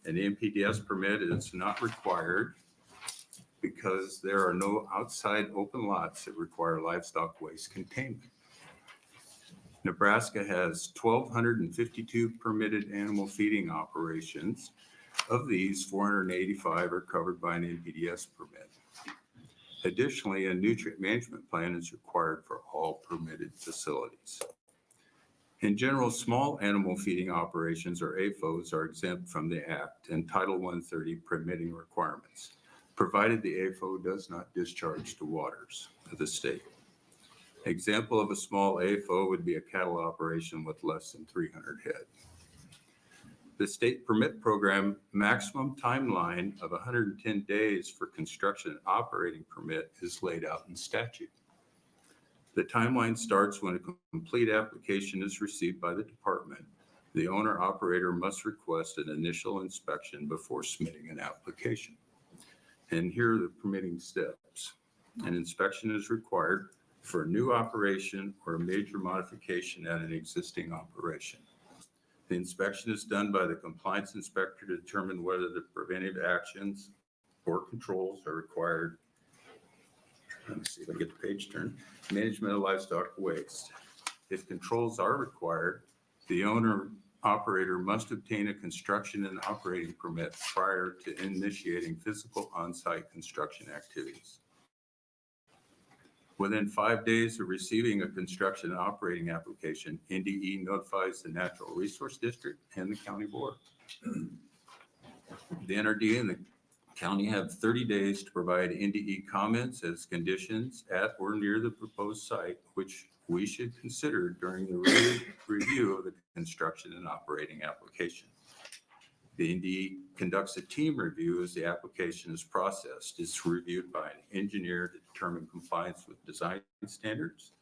An NPDES permit is not required because there are no outside open lots that require livestock waste containment. Nebraska has 1,252 permitted animal feeding operations. Of these, 485 are covered by an NPDES permit. Additionally, a nutrient management plan is required for all permitted facilities. In general, small animal feeding operations, or AFOs, are exempt from the Act and Title 130 permitting requirements, provided the AFO does not discharge to waters of the state. Example of a small AFO would be a cattle operation with less than 300 head. The state permit program maximum timeline of 110 days for construction and operating permit is laid out in statute. The timeline starts when a complete application is received by the department. The owner operator must request an initial inspection before submitting an application. And here are the permitting steps. An inspection is required for a new operation or a major modification at an existing operation. The inspection is done by the compliance inspector to determine whether the preventive actions or controls are required. Let me see if I get the page turned. Management of livestock waste. If controls are required, the owner operator must obtain a construction and operating permit prior to initiating physical on-site construction activities. Within 5 days of receiving a construction and operating application, NDE notifies the Natural Resource District and the county board. The NRD and the county have 30 days to provide NDE comments as conditions at or near the proposed site, which we should consider during the review of the construction and operating application. The NDE conducts a team review as the application is processed. It's reviewed by an engineer to determine compliance with design standards,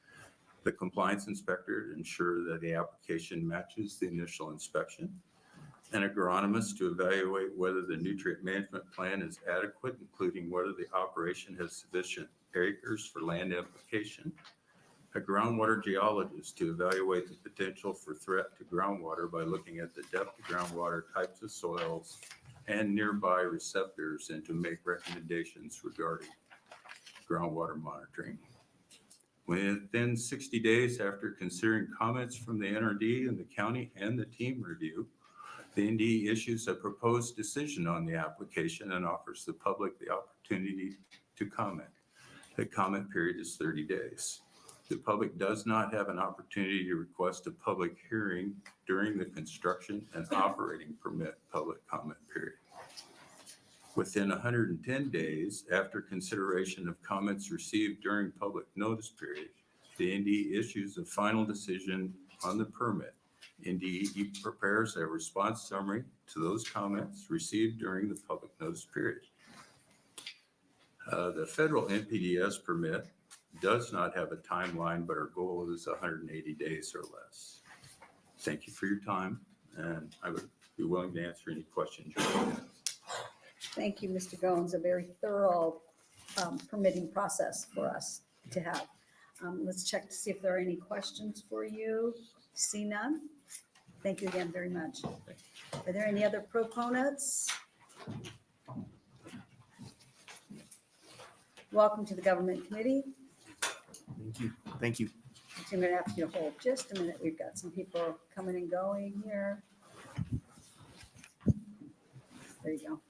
the compliance inspector to ensure that the application matches the initial inspection, an agronomist to evaluate whether the nutrient management plan is adequate, including whether the operation has sufficient acres for land application, a groundwater geologist to evaluate the potential for threat to groundwater by looking at the depth of groundwater, types of soils, and nearby receptors, and to make recommendations regarding groundwater monitoring. Within 60 days after considering comments from the NRD and the county and the team review, the ND issues a proposed decision on the application and offers the public the opportunity to comment. The comment period is 30 days. The public does not have an opportunity to request a public hearing during the construction and operating permit public comment period. Within 110 days after consideration of comments received during public notice period, the NDE issues a final decision on the permit. NDE prepares a response summary to those comments received during the public notice period. The federal NPDES permit does not have a timeline, but our goal is 180 days or less. Thank you for your time, and I would be willing to answer any questions you have. Thank you, Mr. Goins, a very thorough permitting process for us to have. Let's check to see if there are any questions for you. See none? Thank you again very much. Are there any other proponents? Welcome to the Government Committee. Thank you. Thank you. I'm going to ask you to hold just a minute. We've got some people coming and going here. There you go.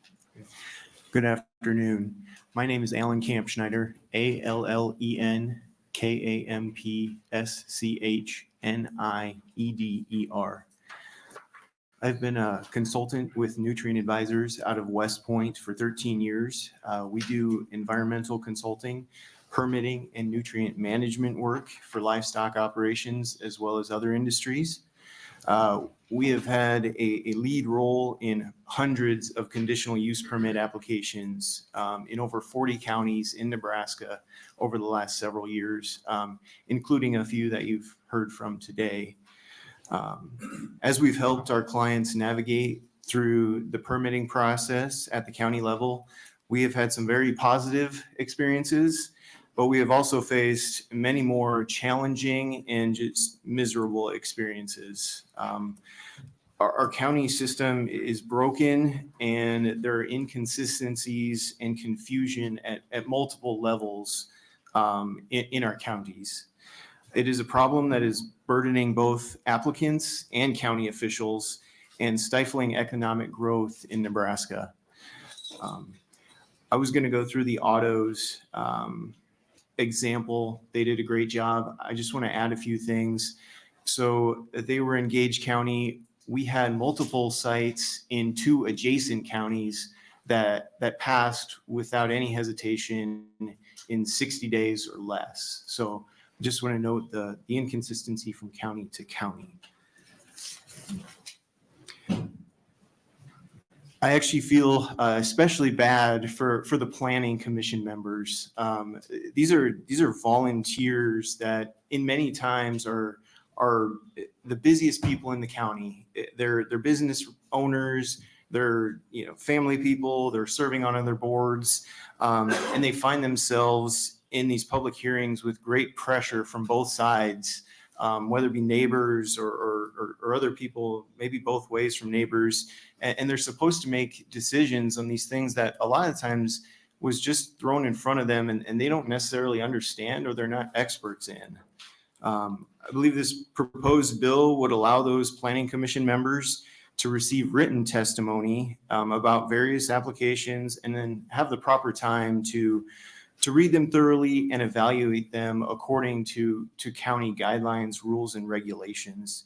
Good afternoon. My name is Alan Kampschneider, ALLENKAMPSCHNIEDER. I've been a consultant with Nutrient Advisors out of West Point for 13 years. We do environmental consulting, permitting, and nutrient management work for livestock operations as well as other industries. We have had a lead role in hundreds of conditional use permit applications in over 40 counties in Nebraska over the last several years, including a few that you've heard from today. As we've helped our clients navigate through the permitting process at the county level, we have had some very positive experiences, but we have also faced many more challenging and just miserable experiences. Our county system is broken, and there are inconsistencies and confusion at multiple levels in our counties. It is a problem that is burdening both applicants and county officials and stifling economic growth in Nebraska. I was going to go through the autos example. They did a great job. I just want to add a few things. So they were in Gage County. We had multiple sites in 2 adjacent counties that passed without any hesitation in 60 days or less. So just want to note the inconsistency from county to county. I actually feel especially bad for the planning commission members. These are volunteers that in many times are the busiest people in the county. They're business owners, they're family people, they're serving on other boards, and they find themselves in these public hearings with great pressure from both sides, whether it be neighbors or other people, maybe both ways from neighbors. And they're supposed to make decisions on these things that a lot of times was just thrown in front of them and they don't necessarily understand or they're not experts in. I believe this proposed bill would allow those planning commission members to receive written testimony about various applications and then have the proper time to read them thoroughly and evaluate them according to county guidelines, rules, and regulations.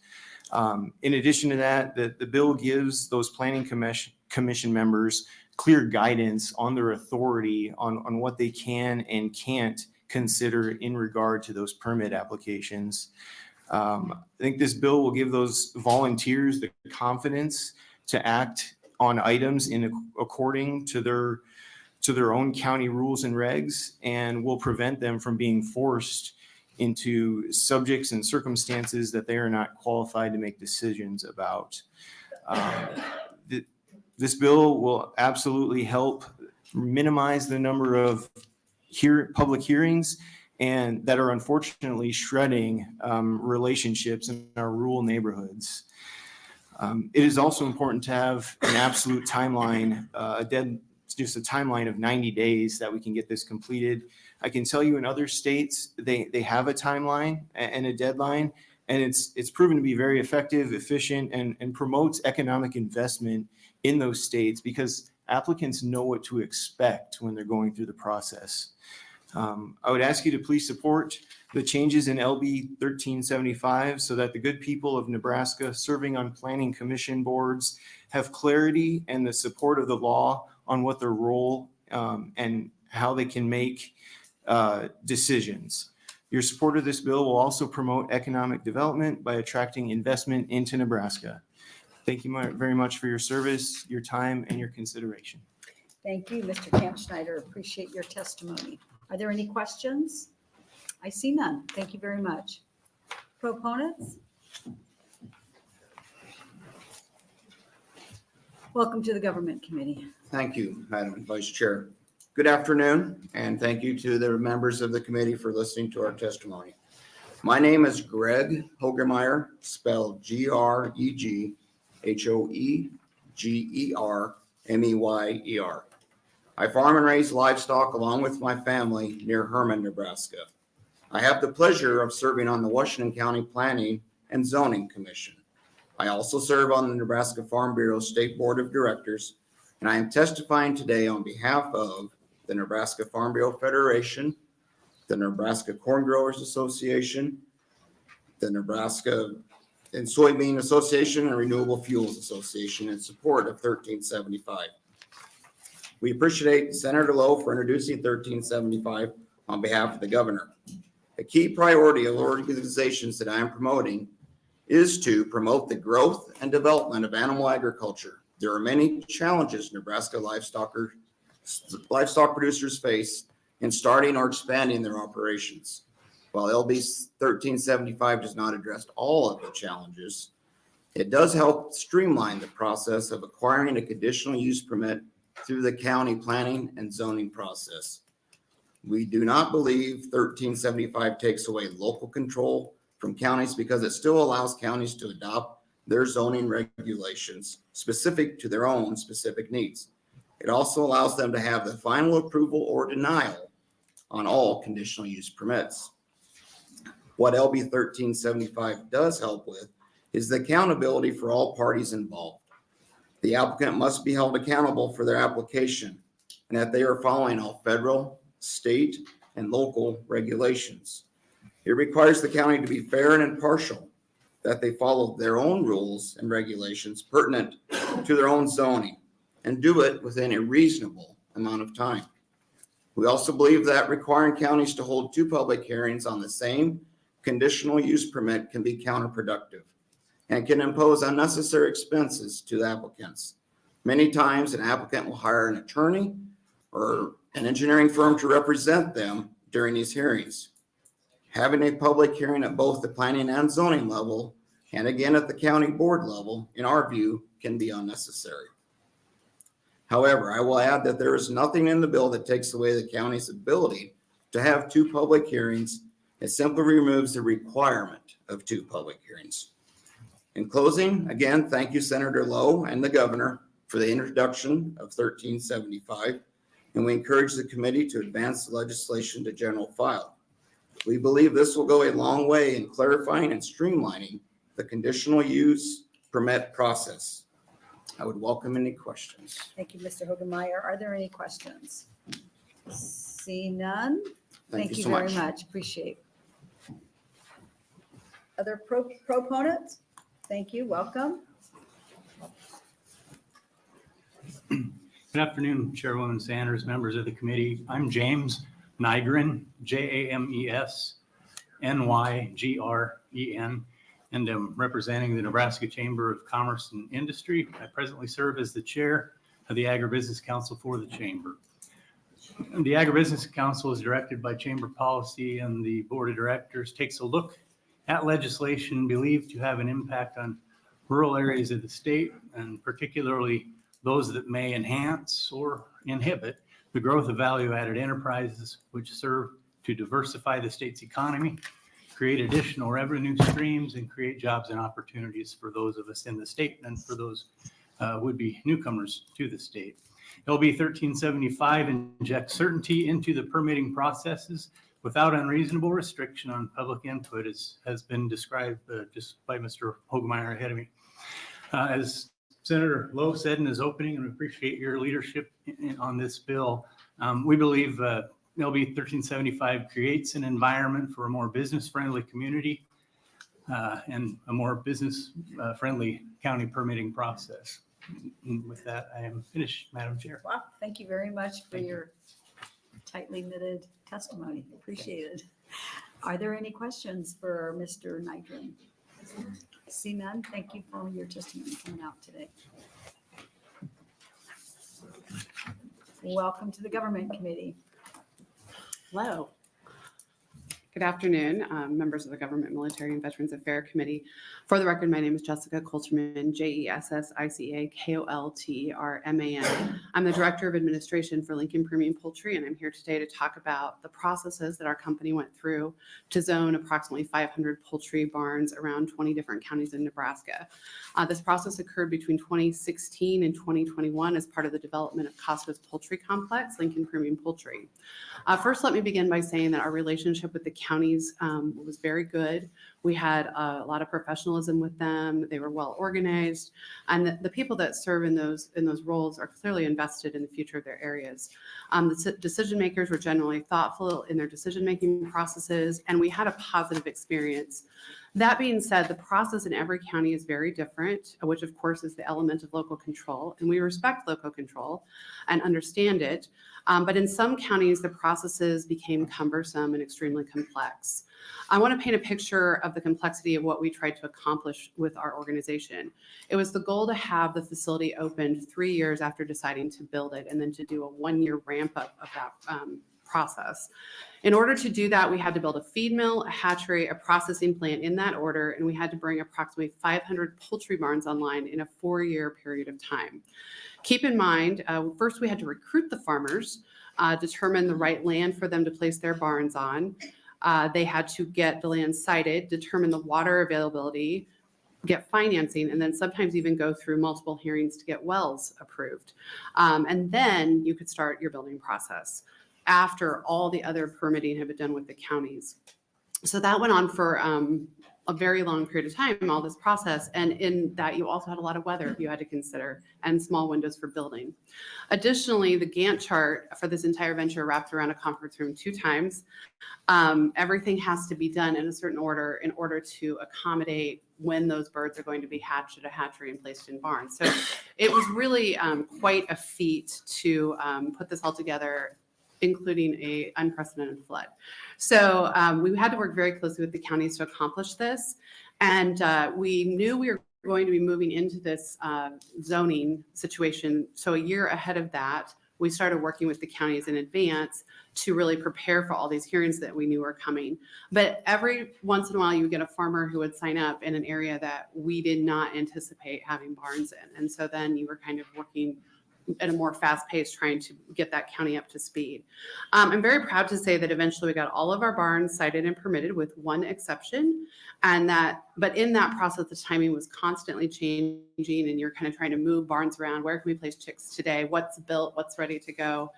In addition to that, the bill gives those planning commission members clear guidance on their authority on what they can and can't consider in regard to those permit applications. I think this bill will give those volunteers the confidence to act on items according to their own county rules and regs, and will prevent them from being forced into subjects and circumstances that they are not qualified to make decisions about. This bill will absolutely help minimize the number of public hearings and that are unfortunately shredding relationships in our rural neighborhoods. It is also important to have an absolute timeline, just a timeline of 90 days that we can get this completed. I can tell you in other states, they have a timeline and a deadline, and it's proven to be very effective, efficient, and promotes economic investment in those states because applicants know what to expect when they're going through the process. I would ask you to please support the changes in LB 1375 so that the good people of Nebraska serving on planning commission boards have clarity and the support of the law on what their role and how they can make decisions. Your support of this bill will also promote economic development by attracting investment into Nebraska. Thank you very much for your service, your time, and your consideration. Thank you, Mr. Kampschneider. Appreciate your testimony. Are there any questions? I see none. Thank you very much. Proponents? Welcome to the Government Committee. Thank you, Madam Vice Chair. Good afternoon, and thank you to the members of the committee for listening to our testimony. My name is Greg Hogermeyer, spelled Greggermeyer. I farm and raise livestock along with my family near Herman, Nebraska. I have the pleasure of serving on the Washington County Planning and Zoning Commission. I also serve on the Nebraska Farm Bureau State Board of Directors, and I am testifying today on behalf of the Nebraska Farm Bureau Federation, the Nebraska Corn Growers Association, the Nebraska and Soybean Association, and Renewable Fuels Association in support of 1375. We appreciate Senator Lowe for introducing 1375 on behalf of the governor. A key priority of organizations that I am promoting is to promote the growth and development of animal agriculture. There are many challenges Nebraska livestock producers face in starting or expanding their operations. While LB 1375 does not address all of the challenges, it does help streamline the process of acquiring a conditional use permit through the county planning and zoning process. We do not believe 1375 takes away local control from counties because it still allows counties to adopt their zoning regulations specific to their own specific needs. It also allows them to have the final approval or denial on all conditional use permits. What LB 1375 does help with is the accountability for all parties involved. The applicant must be held accountable for their application and that they are following all federal, state, and local regulations. It requires the county to be fair and impartial, that they follow their own rules and regulations pertinent to their own zoning and do it within a reasonable amount of time. We also believe that requiring counties to hold 2 public hearings on the same conditional use permit can be counterproductive and can impose unnecessary expenses to the applicants. Many times an applicant will hire an attorney or an engineering firm to represent them during these hearings. Having a public hearing at both the planning and zoning level, and again at the county board level, in our view, can be unnecessary. However, I will add that there is nothing in the bill that takes away the county's ability to have 2 public hearings. It simply removes the requirement of 2 public hearings. In closing, again, thank you, Senator Lowe and the governor for the introduction of 1375, and we encourage the committee to advance the legislation to general file. We believe this will go a long way in clarifying and streamlining the conditional use permit process. I would welcome any questions. Thank you, Mr. Hogemeyer. Are there any questions? See none? Thank you so very much. Appreciate. Other proponents? Thank you. Welcome. Good afternoon, Chairwoman Sanders, members of the committee. I'm James Nygren, James Nygren, and I'm representing the Nebraska Chamber of Commerce and Industry. I presently serve as the chair of the Agribusiness Council for the Chamber. The Agribusiness Council is directed by Chamber policy, and the Board of Directors takes a look at legislation believed to have an impact on rural areas of the state, and particularly those that may enhance or inhibit the growth of value-added enterprises which serve to diversify the state's economy, create additional revenue streams, and create jobs and opportunities for those of us in the state and for those would-be newcomers to the state. LB 1375 injects certainty into the permitting processes without unreasonable restriction on public input, as has been described just by Mr. Hogemeyer ahead of me. As Senator Lowe said in his opening, and we appreciate your leadership on this bill, we believe LB 1375 creates an environment for a more business-friendly community and a more business-friendly county permitting process. And with that, I am finished, Madam Chair. Wow, thank you very much for your tightly knitted testimony. Appreciate it. Are there any questions for Mr. Nygren? See none. Thank you for your testimony coming out today. Welcome to the Government Committee. Hello. Good afternoon, members of the Government, Military, and Veterans Affairs Committee. For the record, my name is Jessica Kolterman, JESSICA KOLTRMAN. I'm the Director of Administration for Lincoln Premium Poultry, and I'm here today to talk about the processes that our company went through to zone approximately 500 poultry barns around 20 different counties in Nebraska. This process occurred between 2016 and 2021 as part of the development of Costco's poultry complex, Lincoln Premium Poultry. First, let me begin by saying that our relationship with the counties was very good. We had a lot of professionalism with them. They were well organized, and the people that serve in those roles are clearly invested in the future of their areas. The decision makers were generally thoughtful in their decision-making processes, and we had a positive experience. That being said, the process in every county is very different, which of course is the element of local control, and we respect local control and understand it. But in some counties, the processes became cumbersome and extremely complex. I want to paint a picture of the complexity of what we tried to accomplish with our organization. It was the goal to have the facility opened 3 years after deciding to build it, and then to do a 1-year ramp up of that process. In order to do that, we had to build a feed mill, a hatchery, a processing plant in that order, and we had to bring approximately 500 poultry barns online in a 4-year period of time. Keep in mind, first we had to recruit the farmers, determine the right land for them to place their barns on. They had to get the land sited, determine the water availability, get financing, and then sometimes even go through multiple hearings to get wells approved. And then you could start your building process after all the other permitting had been done with the counties. So that went on for a very long period of time, all this process. And in that, you also had a lot of weather you had to consider and small windows for building. Additionally, the Gantt chart for this entire venture wrapped around a conference room 2 times. Everything has to be done in a certain order in order to accommodate when those birds are going to be hatched at a hatchery and placed in barns. So it was really quite a feat to put this all together, including a unprecedented flood. So we had to work very closely with the counties to accomplish this. And we knew we were going to be moving into this zoning situation. So a year ahead of that, we started working with the counties in advance to really prepare for all these hearings that we knew were coming. But every once in a while, you would get a farmer who would sign up in an area that we did not anticipate having barns in. And so then you were kind of working at a more fast pace trying to get that county up to speed. I'm very proud to say that eventually we got all of our barns sited and permitted with one exception. But in that process, the timing was constantly changing and you're kind of trying to move barns around. Where can we place chicks today? What's built? What's ready to go?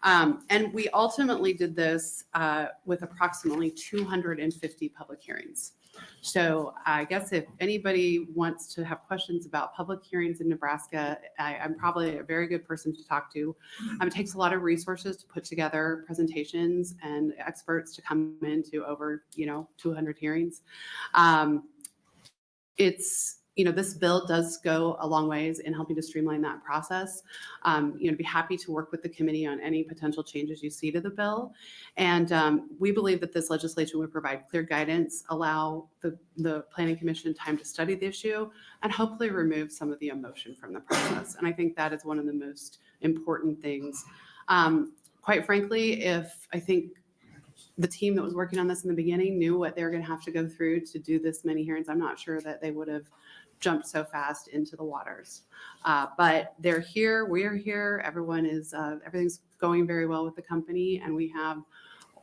And we ultimately did this with approximately 250 public hearings. So I guess if anybody wants to have questions about public hearings in Nebraska, I'm probably a very good person to talk to. It takes a lot of resources to put together presentations and experts to come into over, 200 hearings. This bill does go a long ways in helping to streamline that process. Be happy to work with the committee on any potential changes you see to the bill. And we believe that this legislation would provide clear guidance, allow the Planning Commission time to study the issue, and hopefully remove some of the emotion from the process. And I think that is one of the most important things. Quite frankly, I think the team that was working on this in the beginning knew what they were going to have to go through to do this many hearings, I'm not sure that they would have jumped so fast into the waters. But they're here, we're here, everything's going very well with the company, and we have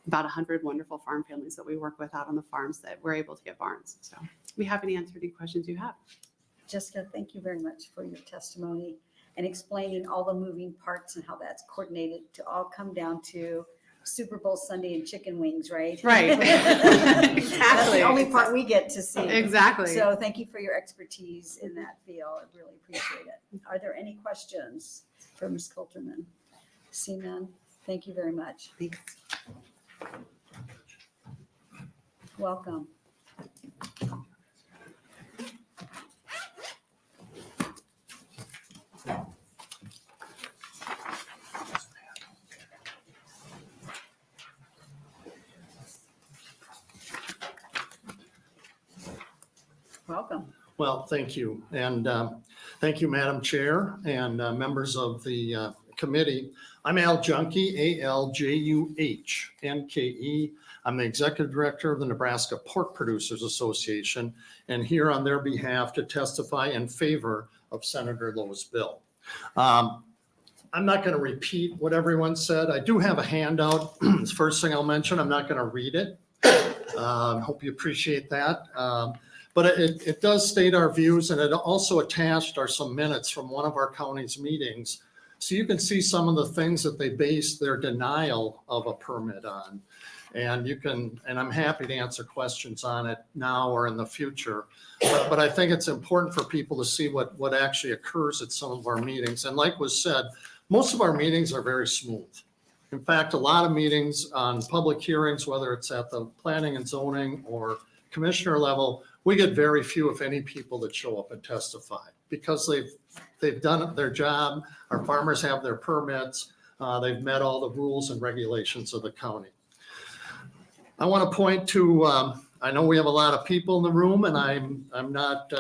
about 100 wonderful farm families that we work with out on the farms that we're able to get barns. So we happy to answer any questions you have. Jessica, thank you very much for your testimony and explaining all the moving parts and how that's coordinated to all come down to Super Bowl Sunday and chicken wings, right? Right. Exactly. That's the only part we get to see. Exactly. So thank you for your expertise in that field. I really appreciate it. Are there any questions for Ms. Coulterman? See none. Thank you very much. Welcome. Welcome. Well, thank you. And thank you, Madam Chair and members of the committee. I'm Al Junke, ALJUHNKE. I'm the Executive Director of the Nebraska Pork Producers Association, and here on their behalf to testify in favor of Senator Lowe's bill. I'm not going to repeat what everyone said. I do have a handout. It's the first thing I'll mention. I'm not going to read it. Hope you appreciate that. But it does state our views, and it also attached are some minutes from one of our county's meetings. So you can see some of the things that they based their denial of a permit on. And I'm happy to answer questions on it now or in the future. But I think it's important for people to see what actually occurs at some of our meetings. And like was said, most of our meetings are very smooth. In fact, a lot of meetings on public hearings, whether it's at the planning and zoning or commissioner level, we get very few, if any, people that show up and testify because they've done their job. Our farmers have their permits. They've met all the rules and regulations of the county. I want to point to, I know we have a lot of people in the room, and I'm not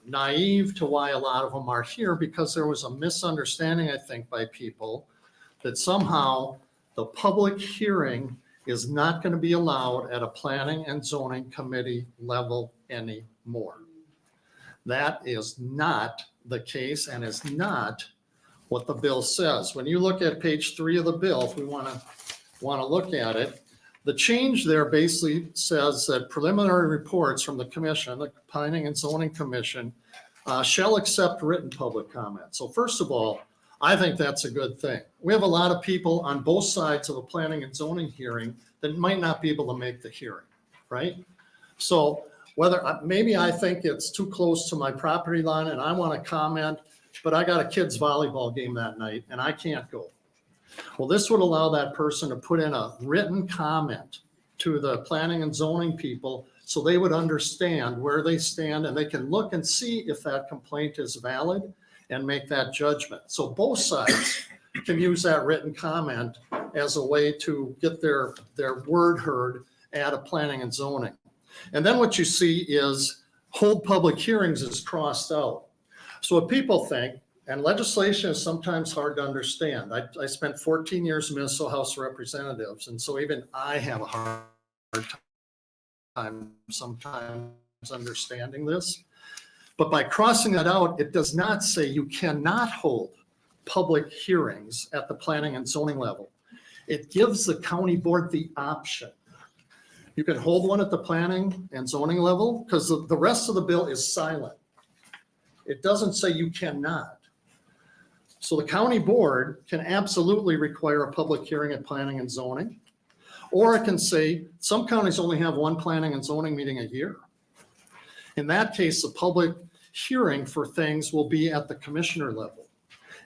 naive to why a lot of them are here, because there was a misunderstanding, I think, by people that somehow the public hearing is not going to be allowed at a planning and zoning committee level anymore. That is not the case and is not what the bill says. When you look at page 3 of the bill, if we want to look at it, the change there basically says that preliminary reports from the commission, the Planning and Zoning Commission, shall accept written public comment. So first of all, I think that's a good thing. We have a lot of people on both sides of a planning and zoning hearing that might not be able to make the hearing, right? So whether, maybe I think it's too close to my property line and I want to comment, but I got a kid's volleyball game that night and I can't go. Well, this would allow that person to put in a written comment to the planning and zoning people so they would understand where they stand and they can look and see if that complaint is valid and make that judgment. So both sides can use that written comment as a way to get their word heard at a planning and zoning. And then what you see is hold public hearings is crossed out. So what people think, and legislation is sometimes hard to understand. I spent 14 years in Minnesota House of Representatives, and so even I have a hard time sometimes understanding this. But by crossing that out, it does not say you cannot hold public hearings at the planning and zoning level. It gives the county board the option. You can hold one at the planning and zoning level because the rest of the bill is silent. It doesn't say you cannot. So the county board can absolutely require a public hearing at planning and zoning. Or it can say some counties only have one planning and zoning meeting a year. In that case, the public hearing for things will be at the commissioner level.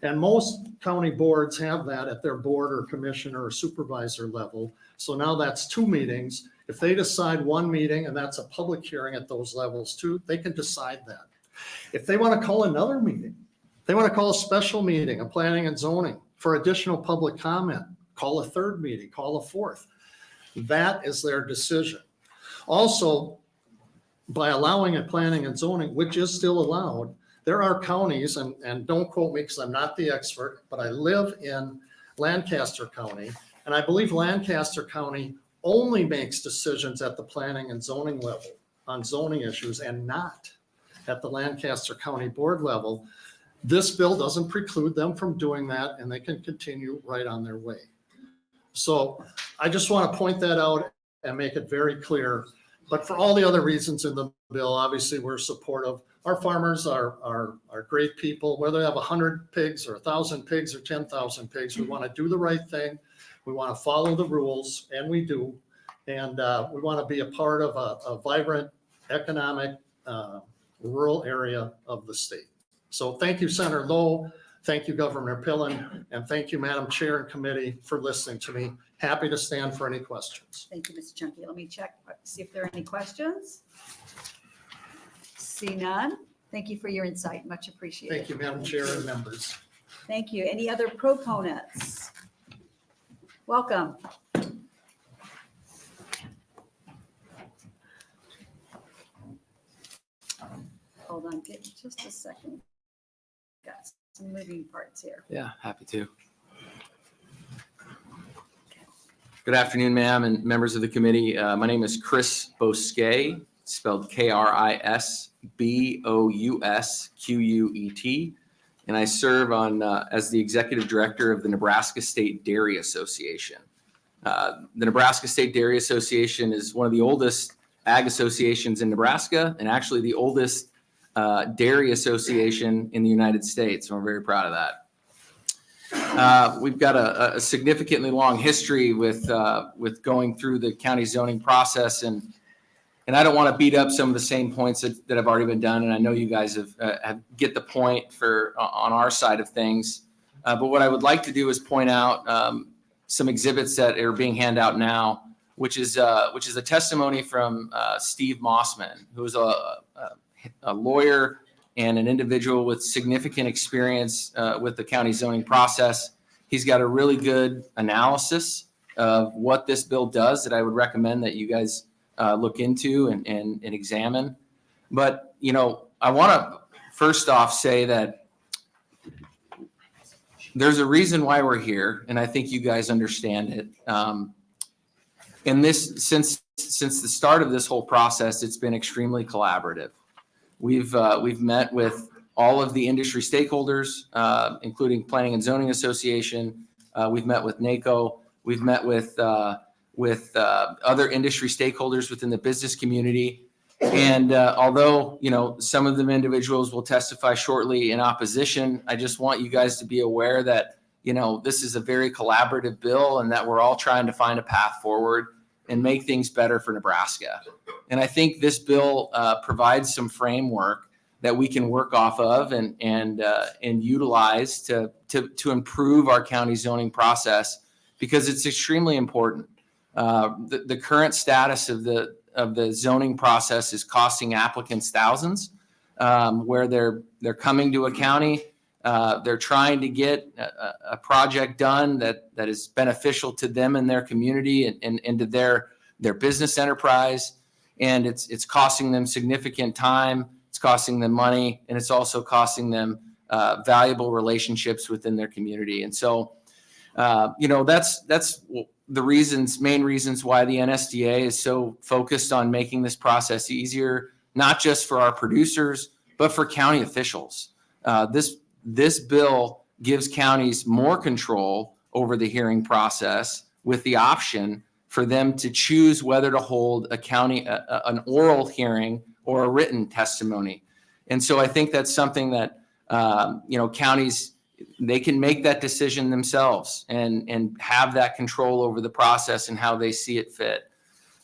And most county boards have that at their board or commissioner or supervisor level. So now that's 2 meetings. If they decide 1 meeting and that's a public hearing at those levels too, they can decide that. If they want to call another meeting, they want to call a special meeting, a planning and zoning for additional public comment, call a 3rd meeting, call a 4th. That is their decision. Also, by allowing a planning and zoning, which is still allowed, there are counties, and don't quote me because I'm not the expert, but I live in Lancaster County, and I believe Lancaster County only makes decisions at the planning and zoning level on zoning issues and not at the Lancaster County Board level. This bill doesn't preclude them from doing that, and they can continue right on their way. So I just want to point that out and make it very clear. But for all the other reasons in the bill, obviously we're supportive. Our farmers are great people, whether they have 100 pigs or 1,000 pigs or 10,000 pigs. We want to do the right thing. We want to follow the rules, and we do. And we want to be a part of a vibrant economic rural area of the state. So thank you, Senator Lowe. Thank you, Governor Pillen. And thank you, Madam Chair and Committee, for listening to me. Happy to stand for any questions. Thank you, Mr. Chunky. Let me check, see if there are any questions. See none. Thank you for your insight. Much appreciated. Thank you, Madam Chair and members. Thank you. Any other proponents? Welcome. Hold on, get just a second. Got some moving parts here. Yeah, happy to. Good afternoon, ma'am, and members of the committee. My name is Chris Bosquet, spelled Krisbousquet, and I serve on as the executive director of the Nebraska State Dairy Association. The Nebraska State Dairy Association is one of the oldest ag associations in Nebraska, and actually the oldest dairy association in the United States. So we're very proud of that. We've got a significantly long history with going through the county zoning process, and I don't want to beat up some of the same points that have already been done, and I know you guys have get the point for on our side of things. But what I would like to do is point out some exhibits that are being handed out now, which is a testimony from Steve Mossman, who is a lawyer and an individual with significant experience with the county zoning process. He's got a really good analysis of what this bill does that I would recommend that you guys look into and examine. But, you know, I want to first off say that there's a reason why we're here, and I think you guys understand it. And this, since the start of this whole process, it's been extremely collaborative. We've met with all of the industry stakeholders, including Planning and Zoning Association. We've met with NACO. We've met with other industry stakeholders within the business community. And although, some of them individuals will testify shortly in opposition, I just want you guys to be aware that, this is a very collaborative bill and that we're all trying to find a path forward and make things better for Nebraska. And I think this bill provides some framework that we can work off of and utilize to improve our county zoning process, because it's extremely important. The current status of the zoning process is costing applicants thousands, where they're coming to a county, they're trying to get a project done that is beneficial to them and their community and to their business enterprise, and it's costing them significant time, it's costing them money, and it's also costing them valuable relationships within their community. And so, that's the main reasons why the NSDA is so focused on making this process easier, not just for our producers, but for county officials. This bill gives counties more control over the hearing process, with the option for them to choose whether to hold an oral hearing or a written testimony. And so I think that's something that, counties, they can make that decision themselves and have that control over the process and how they see it fit.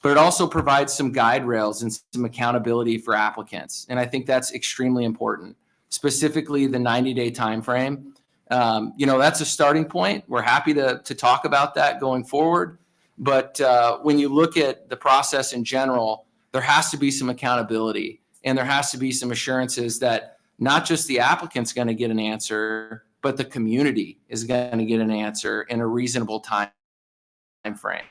But it also provides some guide rails and some accountability for applicants. And I think that's extremely important, specifically the 90-day timeframe. That's a starting point. We're happy to talk about that going forward. But when you look at the process in general, there has to be some accountability, and there has to be some assurances that not just the applicant's going to get an answer, but the community is going to get an answer in a reasonable time frame.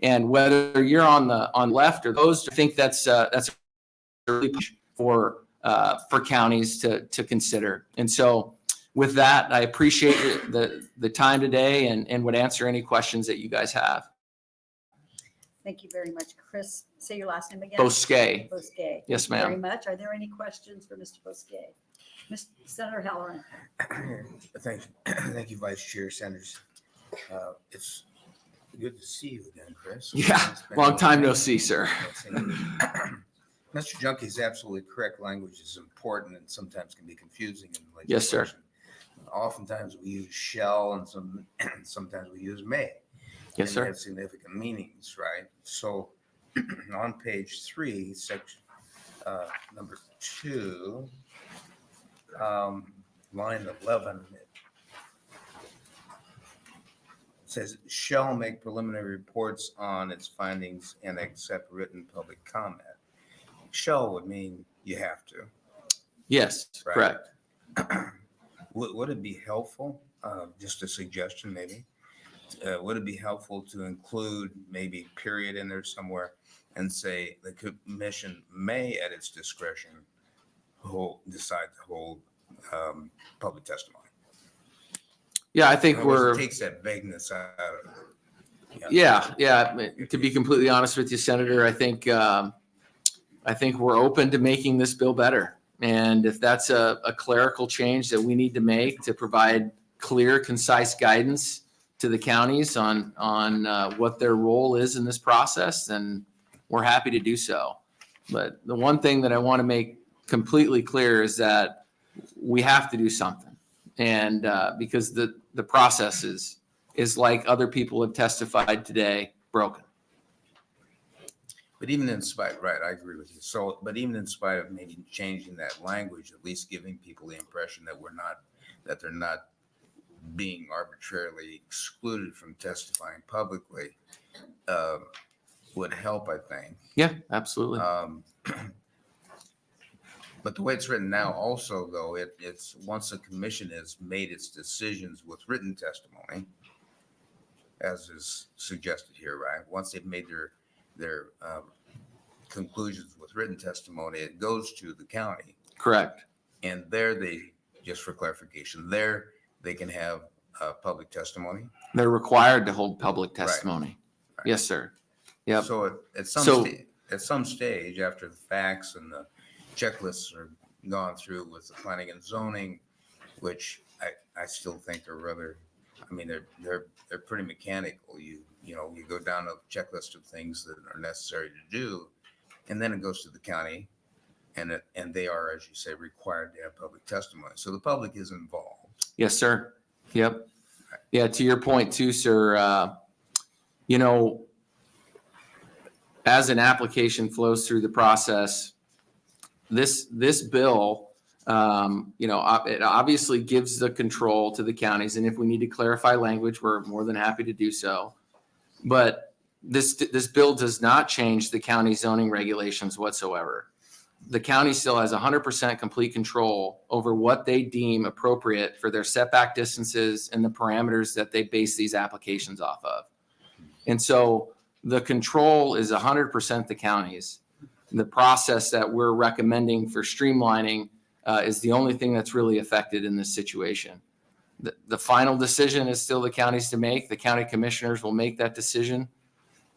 And whether you're on the left or those, I think that's really for counties to consider. And so with that, I appreciate the time today and would answer any questions that you guys have. Thank you very much, Chris. Say your last name again. Bosquet. Bosquet. Yes, Thank you very ma'am. much. Are there any questions for Mr. Bosquet? Senator Halloran. Thank you, Vice Chair Sanders. It's good to see you again, Chris. Yeah, long time no see, sir. Mr. Junkie is absolutely correct. Language is important and sometimes can be confusing in legislation. Yes, sir. Oftentimes we use shall and sometimes we use may. Yes, and sir. they have significant meanings, right? So on page 3, section number 2, line 11, it says shall make preliminary reports on its findings and accept written public comment. Shall would mean you have to. Yes, Right. correct. Would it be helpful, just a suggestion maybe, would it be helpful to include maybe period in there somewhere and say the commission may at its discretion decide to hold public testimony? Yeah, I think It takes that vagueness out of it. Yeah. To be completely honest with you, Senator, I think we're open to making this bill better. And if that's a clerical change that we need to make to provide clear, concise guidance to the counties on what their role is in this process, then we're happy to do so. But the one thing that I want to make completely clear is that we have to do something. And because the process is like other people have testified today, broken. But even in spite, right, I agree with you. So, but even in spite of maybe changing that language, at least giving people the impression that they're not being arbitrarily excluded from testifying publicly, would help, I think. Yeah, absolutely. But the way it's written now also, though, it's once the commission has made its decisions with written testimony, as is suggested here, right? Once they've made their conclusions with written testimony, it goes to the county. Correct. And there just for clarification, there they can have public testimony. They're required to hold public testimony. Right. Yes, sir. Yep. So at some stage, after the facts and checklists are gone through with the planning and zoning, which I still think are rather, I mean, they're pretty mechanical. You go down a checklist of things that are necessary to do, and then it goes to the county, and they are, as you say, required to have public testimony. So the public is involved. Yes, sir. Yep. Yeah, to your point too, sir, as an application flows through the process, this bill, it obviously gives the control to the counties. And if we need to clarify language, we're more than happy to do so. But this bill does not change the county zoning regulations whatsoever. The county still has 100% complete control over what they deem appropriate for their setback distances and the parameters that they base these applications off of. And so the control is 100% the county's. The process that we're recommending for streamlining is the only thing that's really affected in this situation. The final decision is still the county's to make. The county commissioners will make that decision.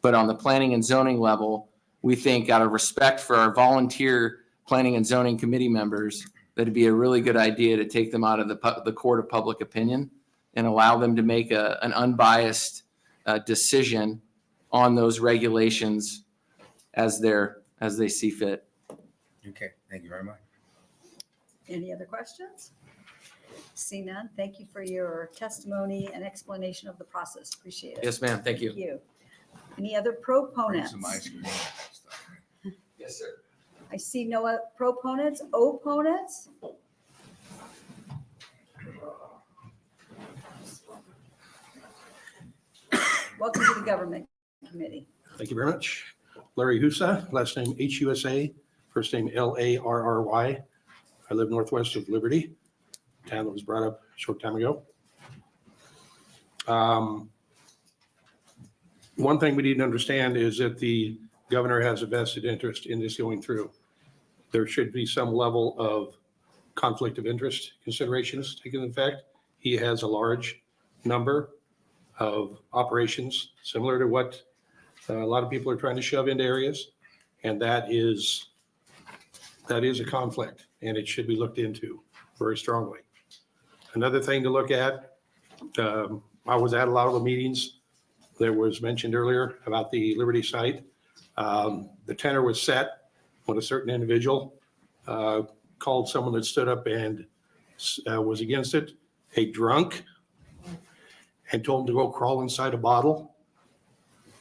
But on the planning and zoning level, we think out of respect for our volunteer planning and zoning committee members, that it'd be a really good idea to take them out of the court of public opinion and allow them to make an unbiased decision on those regulations as they see fit. Okay, thank you very much. Any other questions? See none. Thank you for your testimony and explanation of the process. Appreciate it. Yes, ma'am. Thank you. Thank you. Any other Bring proponents? some ice cream and stuff. Yes, sir. I see no proponents. Opponents? Welcome to the Government Committee. Thank you very much. Larry Husa, last name Husa, first name Larry. I live northwest of Liberty, town that was brought up a short time ago. One thing we need to understand is that the governor has a vested interest in this going through. There should be some level of conflict of interest considerations taken into effect. He has a large number of operations similar to what a lot of people are trying to shove into areas. And that is a conflict, and it should be looked into very strongly. Another thing to look at, I was at a lot of the meetings that was mentioned earlier about the Liberty site. The tenor was set when a certain individual called someone that stood up and was against it a drunk and told him to go crawl inside a bottle.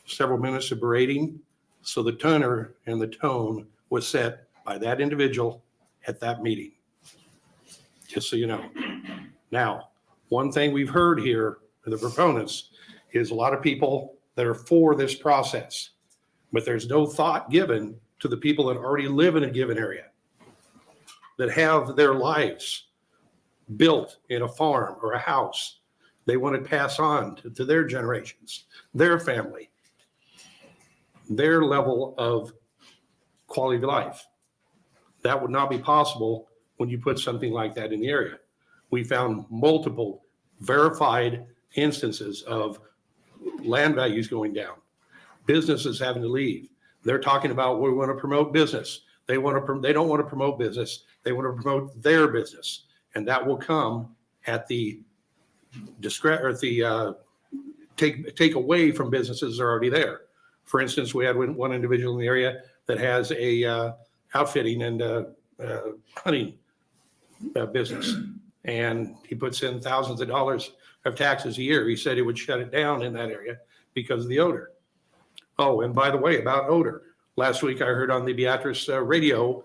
Several minutes of berating. So the tenor and the tone was set by that individual at that meeting. Just so you know. Now, one thing we've heard here for the proponents is a lot of people that are for this process, but there's no thought given to the people that already live in a given area, that have their lives built in a farm or a house. They want to pass on to their generations, their family, their level of quality of life. That would not be possible when you put something like that in the area. We found multiple verified instances of land values going down, businesses having to leave. They're talking about, we want to promote business. They don't want to promote business. They want to promote their business. And that will come at the take away from businesses that are already there. For instance, we had one individual in the area that has a outfitting and hunting business, and he puts in thousands of dollars of taxes a year. He said he would shut it down in that area because of the odor. Oh, and by the way, about odor, last week I heard on the Beatrice radio,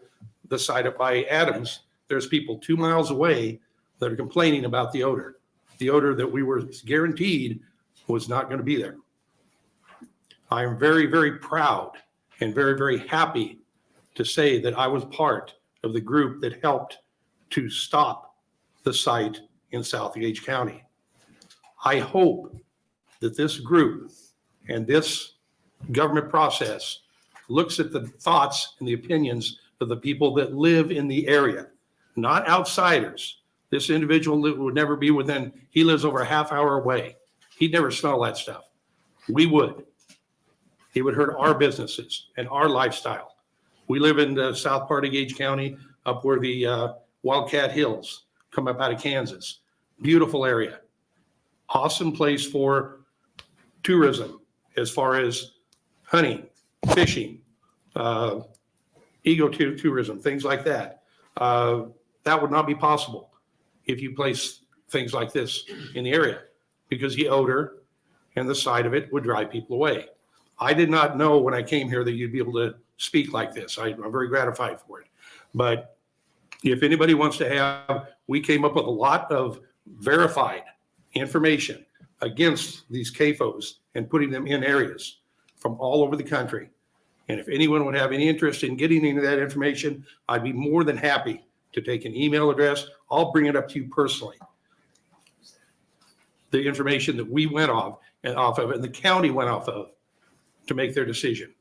the site up by Adams, there's people 2 miles away that are complaining about the odor that we were guaranteed was not going to be there. I am very, very proud and very, very happy to say that I was part of the group that helped to stop the site in South Gage County. I hope that this group and this government process looks at the thoughts and the opinions of the people that live in the area, not outsiders. This individual would never be within, he lives over a half hour away. He'd never smell that stuff. We would. It would hurt our businesses and our lifestyle. We live in the south part of Gage County, up where the Wildcat Hills come up out of Kansas. Beautiful area. Awesome place for tourism as far as hunting, fishing, tourism, things like that. That would not be possible if you place things like this in the area, because the odor and the sight of it would drive people away. I did not know when I came here that you'd be able to speak like this. I'm very gratified for it. But if anybody wants to have, we came up with a lot of verified information against these CAFOs and putting them in areas from all over the country. And if anyone would have any interest in getting into that information, I'd be more than happy to take an email address. I'll bring it up to you personally. The information that we went off of and the county went off of to make their decision.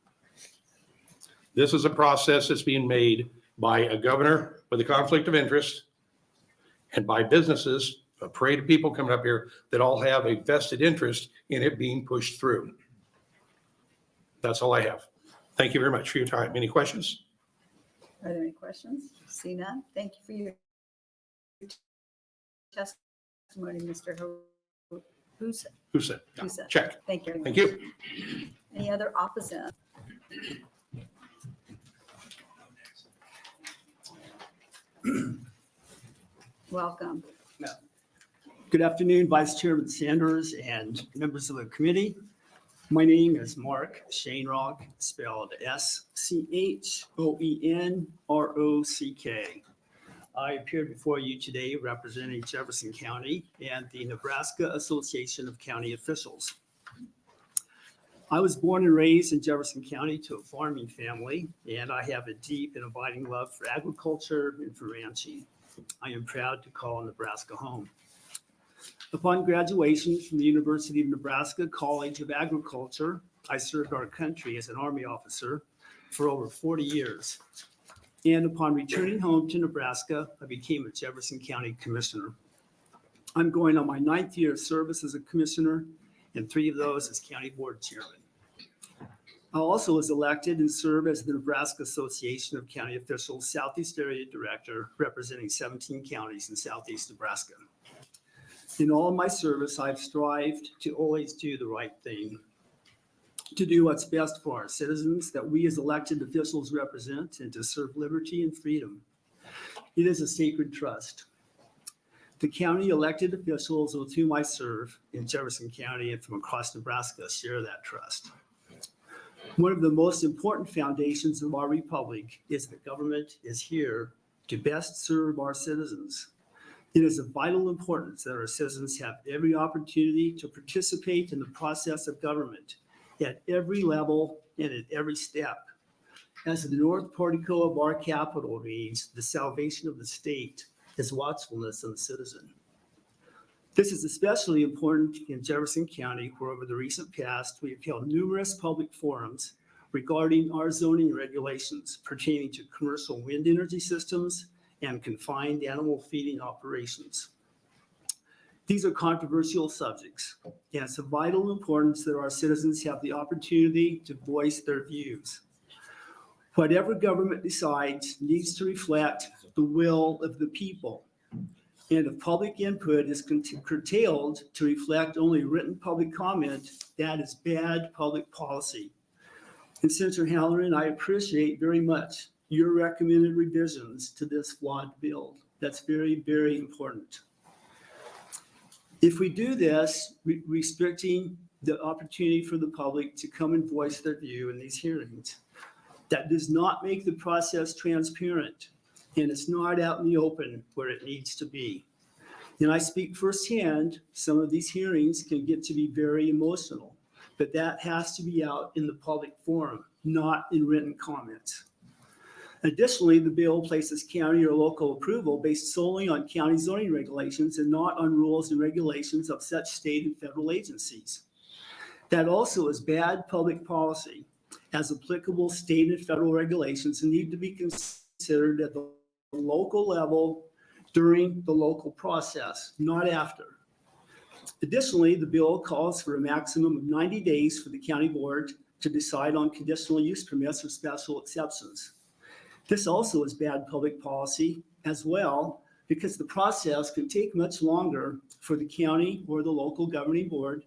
This is a process that's being made by a governor with a conflict of interest and by businesses, a parade of people coming up here that all have a vested interest in it being pushed through. That's all I have. Thank you very much for your time. Any questions? Are there any questions? See none. Thank you for your testimony, Mr. Husa. Who said? Husa. Check. Thank you very much. Thank you. Any other opposite? Welcome. Good afternoon, Vice Chairman Sanders and members of the committee. My name is Mark Shainrock, spelled Schoenrock. I appeared before you today representing Jefferson County and the Nebraska Association of County Officials. I was born and raised in Jefferson County to a farming family, and I have a deep and abiding love for agriculture and for ranching. I am proud to call Nebraska home. Upon graduation from the University of Nebraska College of Agriculture, I served our country as an Army officer for over 40 years. And upon returning home to Nebraska, I became a Jefferson County Commissioner. I'm going on my 9th year of service as a commissioner, and 3 of those as County Board Chairman. I also was elected and serve as the Nebraska Association of County Officials Southeast Area Director, representing 17 counties in Southeast Nebraska. In all of my service, I've strived to always do the right thing, to do what's best for our citizens that we as elected officials represent, and to serve liberty and freedom. It is a sacred trust. The county elected officials with whom I serve in Jefferson County and from across Nebraska share that trust. One of the most important foundations of our republic is that government is here to best serve our citizens. It is of vital importance that our citizens have every opportunity to participate in the process of government at every level and at every step. As the north portico of our capital reads, the salvation of the state is watchfulness of the citizen. This is especially important in Jefferson County, where over the recent past, we have held numerous public forums regarding our zoning regulations pertaining to commercial wind energy systems and confined animal feeding operations. These are controversial subjects, and it's of vital importance that our citizens have the opportunity to voice their views. Whatever government decides needs to reflect the will of the people. And if public input is curtailed to reflect only written public comment, that is bad public policy. And Senator Halloran, I appreciate very much your recommended revisions to this flawed bill. That's very, very important. If we do this, restricting the opportunity for the public to come and voice their view in these hearings, that does not make the process transparent, and it's not out in the open where it needs to be. And I speak firsthand, some of these hearings can get to be very emotional, but that has to be out in the public forum, not in written comments. Additionally, the bill places county or local approval based solely on county zoning regulations and not on rules and regulations of such state and federal agencies. That also is bad public policy, as applicable state and federal regulations need to be considered at the local level during the local process, not after. Additionally, the bill calls for a maximum of 90 days for the county board to decide on conditional use permits or special exceptions. This also is bad public policy as well, because the process can take much longer for the county or the local governing board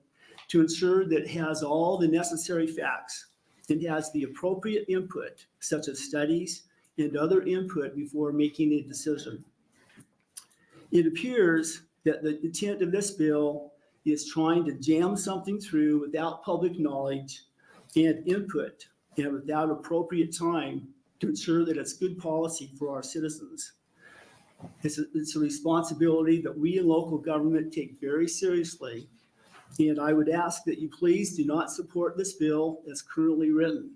to ensure that it has all the necessary facts and has the appropriate input, such as studies and other input before making a decision. It appears that the intent of this bill is trying to jam something through without public knowledge and input and without appropriate time to ensure that it's good policy for our citizens. It's a responsibility that we in local government take very seriously. And I would ask that you please do not support this bill as currently written.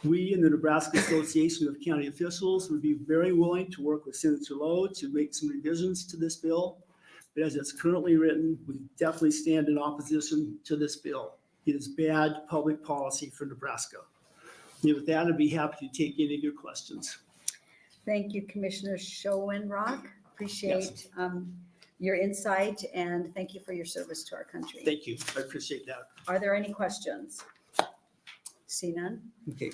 We in the Nebraska Association of County Officials would be very willing to work with Senator Lowe to make some revisions to this bill. But as it's currently written, we definitely stand in opposition to this bill. It is bad public policy for Nebraska. And with that, I'd be happy to take any of your questions. Thank you, Commissioner Schoenrock. Appreciate your insight and thank you for your service to our country. Thank you. I appreciate that. Are there any questions? See none? Okay.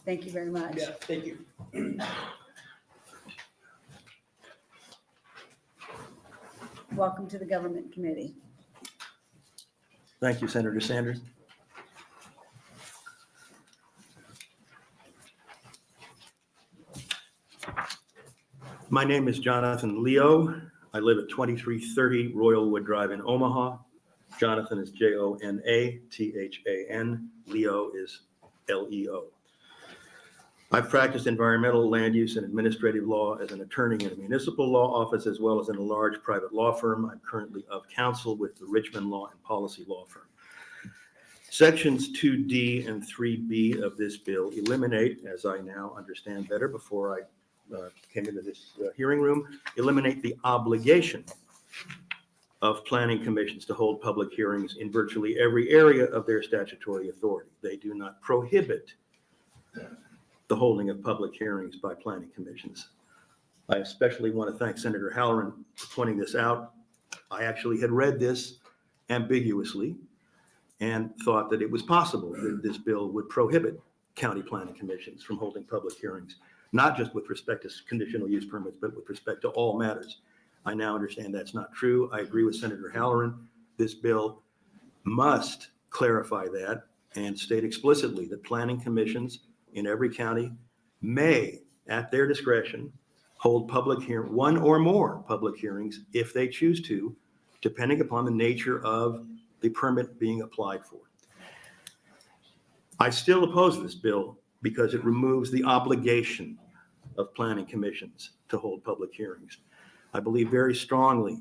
Thank you very much. Yeah, thank you. Welcome to the Government Committee. Thank you, Senator Sanders. My name is Jonathan Leo. I live at 2330 Royalwood Drive in Omaha. Jonathan is Jonathan. Leo is Leo. I've practiced environmental, land use, and administrative law as an attorney in a municipal law office as well as in a large private law firm. I'm currently of counsel with the Richmond Law and Policy Law Firm. Sections 2D and 3B of this bill eliminate, as I now understand better before I came into this hearing room, eliminate the obligation of planning commissions to hold public hearings in virtually every area of their statutory authority. They do not prohibit the holding of public hearings by planning commissions. I especially want to thank Senator Halloran for pointing this out. I actually had read this ambiguously and thought that it was possible that this bill would prohibit county planning commissions from holding public hearings, not just with respect to conditional use permits, but with respect to all matters. I now understand that's not true. I agree with Senator Halloran. This bill must clarify that and state explicitly that planning commissions in every county may, at their discretion, hold one or more public hearings if they choose to, depending upon the nature of the permit being applied for. I still oppose this bill because it removes the obligation of planning commissions to hold public hearings. I believe very strongly,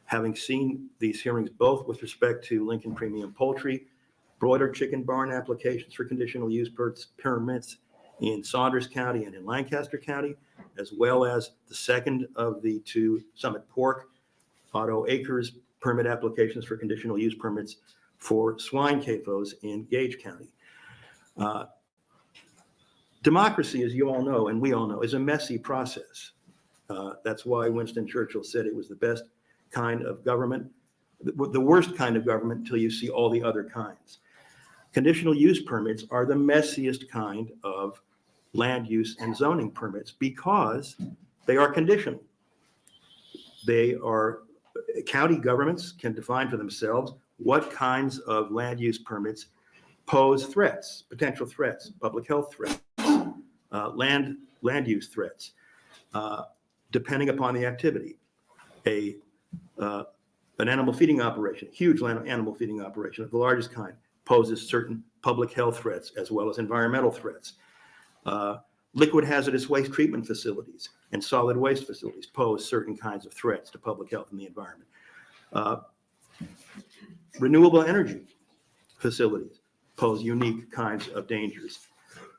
having seen these hearings both with respect to Lincoln Premium Poultry, broiler chicken barn applications for conditional use permits in Saunders County and in Lancaster County, as well as the second of the two Summit Pork Otto Acres permit applications for conditional use permits for swine CAFOs in Gage County. Democracy, as you all know, and we all know, is a messy process. That's why Winston Churchill said it was the best kind of government, the worst kind of government until you see all the other kinds. Conditional use permits are the messiest kind of land use and zoning permits because they are conditional. County governments can define for themselves what kinds of land use permits pose threats, potential threats, public health threats, land use threats, depending upon the activity. An animal feeding operation, huge animal feeding operation of the largest kind, poses certain public health threats as well as environmental threats. Liquid hazardous waste treatment facilities and solid waste facilities pose certain kinds of threats to public health and the environment. Renewable energy facilities pose unique kinds of dangers.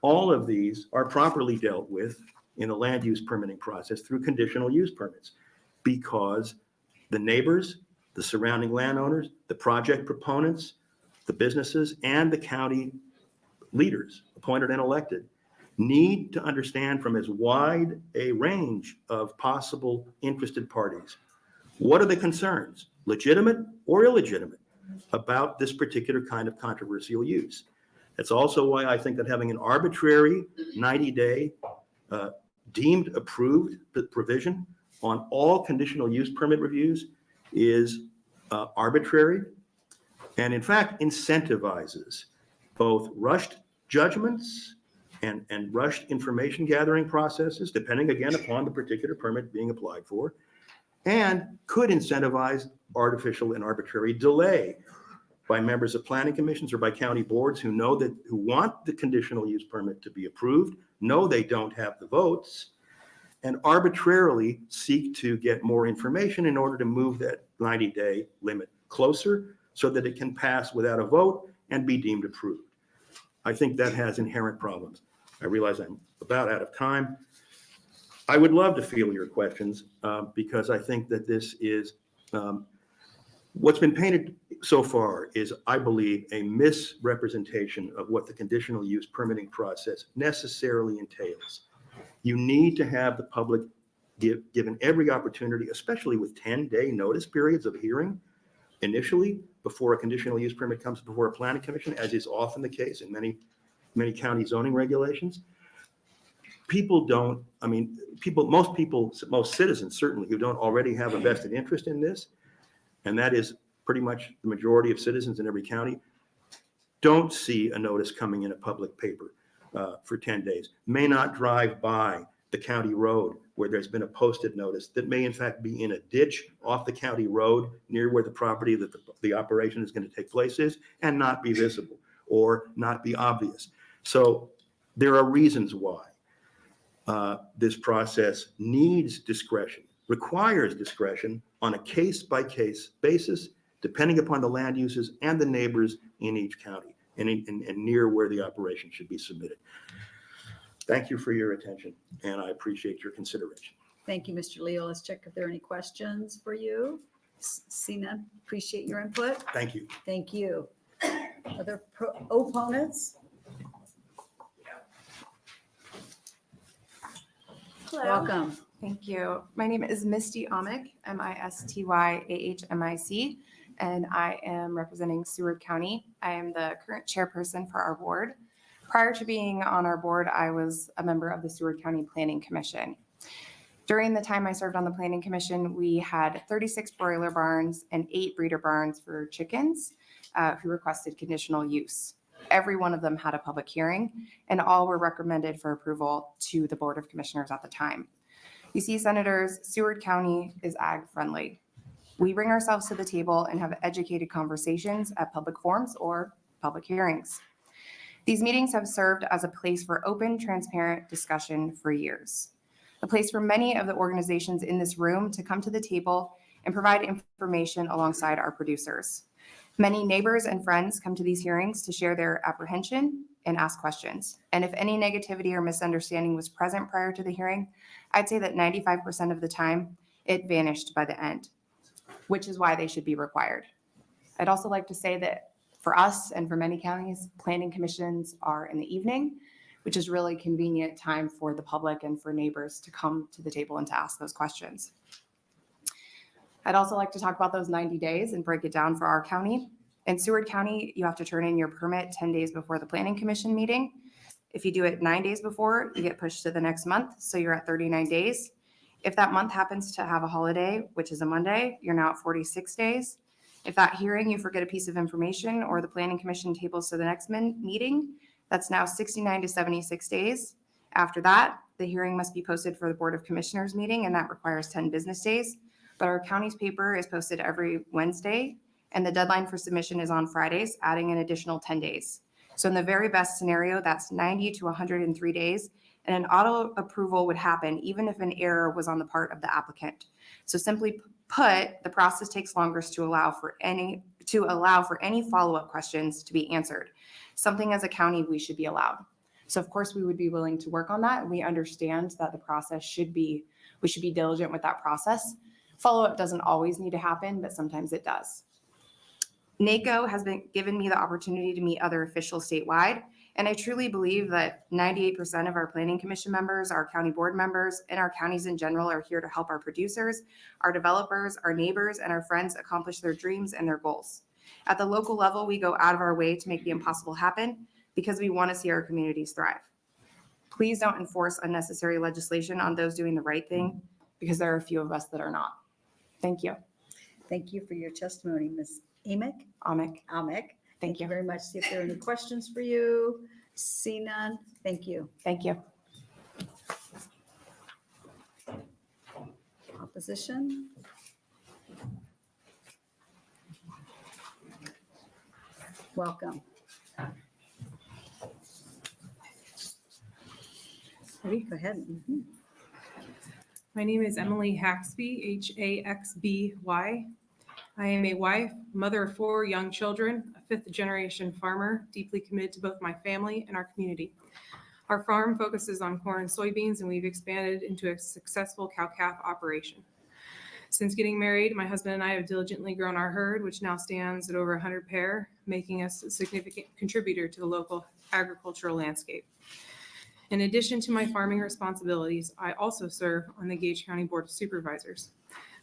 All of these are properly dealt with in a land use permitting process through conditional use permits because the neighbors, the surrounding landowners, the project proponents, the businesses, and the county leaders, appointed and elected, need to understand from as wide a range of possible interested parties what are the concerns, legitimate or illegitimate, about this particular kind of controversial use. That's also why I think that having an arbitrary 90-day deemed approved provision on all conditional use permit reviews is arbitrary and in fact incentivizes both rushed judgments and rushed information gathering processes, depending again upon the particular permit being applied for, and could incentivize artificial and arbitrary delay by members of planning commissions or by county boards who want the conditional use permit to be approved, know they don't have the votes, and arbitrarily seek to get more information in order to move that 90-day limit closer so that it can pass without a vote and be deemed approved. I think that has inherent problems. I realize I'm about out of time. I would love to field your questions because I think that this is, what's been painted so far is, I believe, a misrepresentation of what the conditional use permitting process necessarily entails. You need to have the public given every opportunity, especially with 10-day notice periods of hearing initially before a conditional use permit comes before a planning commission, as is often the case in many county zoning regulations. Most citizens certainly who don't already have a vested interest in this, and that is pretty much the majority of citizens in every county, don't see a notice coming in a public paper for 10 days, may not drive by the county road where there's been a posted notice that may in fact be in a ditch off the county road near where the property that the operation is going to take place is, and not be visible or not be obvious. So there are reasons why this process needs discretion, requires discretion on a case-by-case basis, depending upon the land uses and the neighbors in each county and near where the operation should be submitted. Thank you for your attention, and I appreciate your consideration. Thank you, Mr. Leo. Let's check if there are any questions for you. See none. Appreciate your input. Thank you. Thank you. Other opponents? Hello. Welcome. Thank you. My name is Misty Amick, MISTYAHMIC, and I am representing Seward County. I am the current chairperson for our board. Prior to being on our board, I was a member of the Seward County Planning Commission. During the time I served on the Planning Commission, we had 36 broiler barns and 8 breeder barns for chickens who requested conditional use. Every one of them had a public hearing, and all were recommended for approval to the Board of Commissioners at the time. You see, Senators, Seward County is ag friendly. We bring ourselves to the table and have educated conversations at public forums or public hearings. These meetings have served as a place for open, transparent discussion for years. A place for many of the organizations in this room to come to the table and provide information alongside our producers. Many neighbors and friends come to these hearings to share their apprehension and ask questions. And if any negativity or misunderstanding was present prior to the hearing, I'd say that 95% of the time it vanished by the end, which is why they should be required. I'd also like to say that for us and for many counties, planning commissions are in the evening, which is really convenient time for the public and for neighbors to come to the table and to ask those questions. I'd also like to talk about those 90 days and break it down for our county. In Seward County, you have to turn in your permit 10 days before the planning commission meeting. If you do it 9 days before, you get pushed to the next month, so you're at 39 days. If that month happens to have a holiday, which is a Monday, you're now at 46 days. If that hearing, you forget a piece of information or the planning commission tables to the next meeting, that's now 69 to 76 days. After that, the hearing must be posted for the Board of Commissioners meeting, and that requires 10 business days. But our county's paper is posted every Wednesday, and the deadline for submission is on Fridays, adding an additional 10 days. So in the very best scenario, that's 90 to 103 days, and an auto approval would happen even if an error was on the part of the applicant. So simply put, the process takes longer to allow for any follow-up questions to be answered, something as a county we should be allowed. So of course we would be willing to work on that, and we understand that the process we should be diligent with that process. Follow-up doesn't always need to happen, but sometimes it does. NACO has been given me the opportunity to meet other officials statewide, and I truly believe that 98% of our planning commission members, our county board members, and our counties in general are here to help our producers, our developers, our neighbors, and our friends accomplish their dreams and their goals. At the local level, we go out of our way to make the impossible happen because we want to see our communities thrive. Please don't enforce unnecessary legislation on those doing the right thing, because there are a few of us that are not. Thank you. Thank you for your testimony, Ms. Amick. Amick. Thank you very much. See if there are any questions for you. See none. Thank you. Thank you. Opposition? Welcome. Ready? Go ahead. Mhm. My name is Emily Haxby, Haxby. I am a wife, mother of 4 young children, a 5th-generation farmer, deeply committed to both my family and our community. Our farm focuses on corn and soybeans, and we've expanded into a successful cow-calf operation. Since getting married, my husband and I have diligently grown our herd, which now stands at over 100 pair, making us a significant contributor to the local agricultural landscape. In addition to my farming responsibilities, I also serve on the Gage County Board of Supervisors,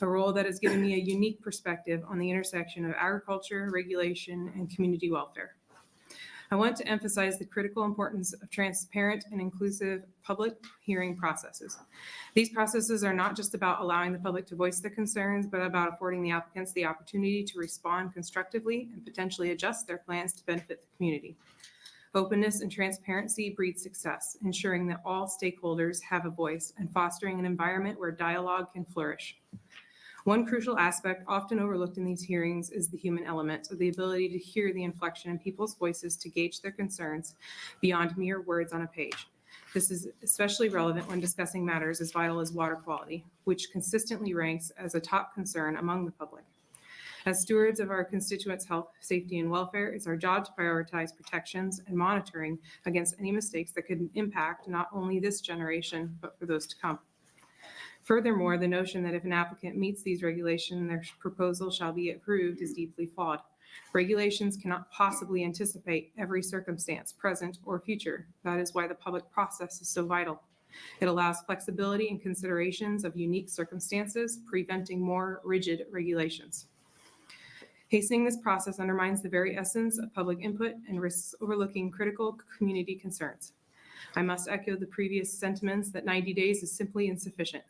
a role that has given me a unique perspective on the intersection of agriculture, regulation, and community welfare. I want to emphasize the critical importance of transparent and inclusive public hearing processes. These processes are not just about allowing the public to voice their concerns, but about affording the applicants the opportunity to respond constructively and potentially adjust their plans to benefit the community. Openness and transparency breed success, ensuring that all stakeholders have a voice and fostering an environment where dialogue can flourish. One crucial aspect often overlooked in these hearings is the human element of the ability to hear the inflection in people's voices to gauge their concerns beyond mere words on a page. This is especially relevant when discussing matters as vital as water quality, which consistently ranks as a top concern among the public. As stewards of our constituents' health, safety, and welfare, it's our job to prioritize protections and monitoring against any mistakes that could impact not only this generation, but for those to come. Furthermore, the notion that if an applicant meets these regulations, their proposal shall be approved is deeply flawed. Regulations cannot possibly anticipate every circumstance, present or future. That is why the public process is so vital. It allows flexibility and considerations of unique circumstances, preventing more rigid regulations. Hastening this process undermines the very essence of public input and risks overlooking critical community concerns. I must echo the previous sentiments that 90 days is simply insufficient.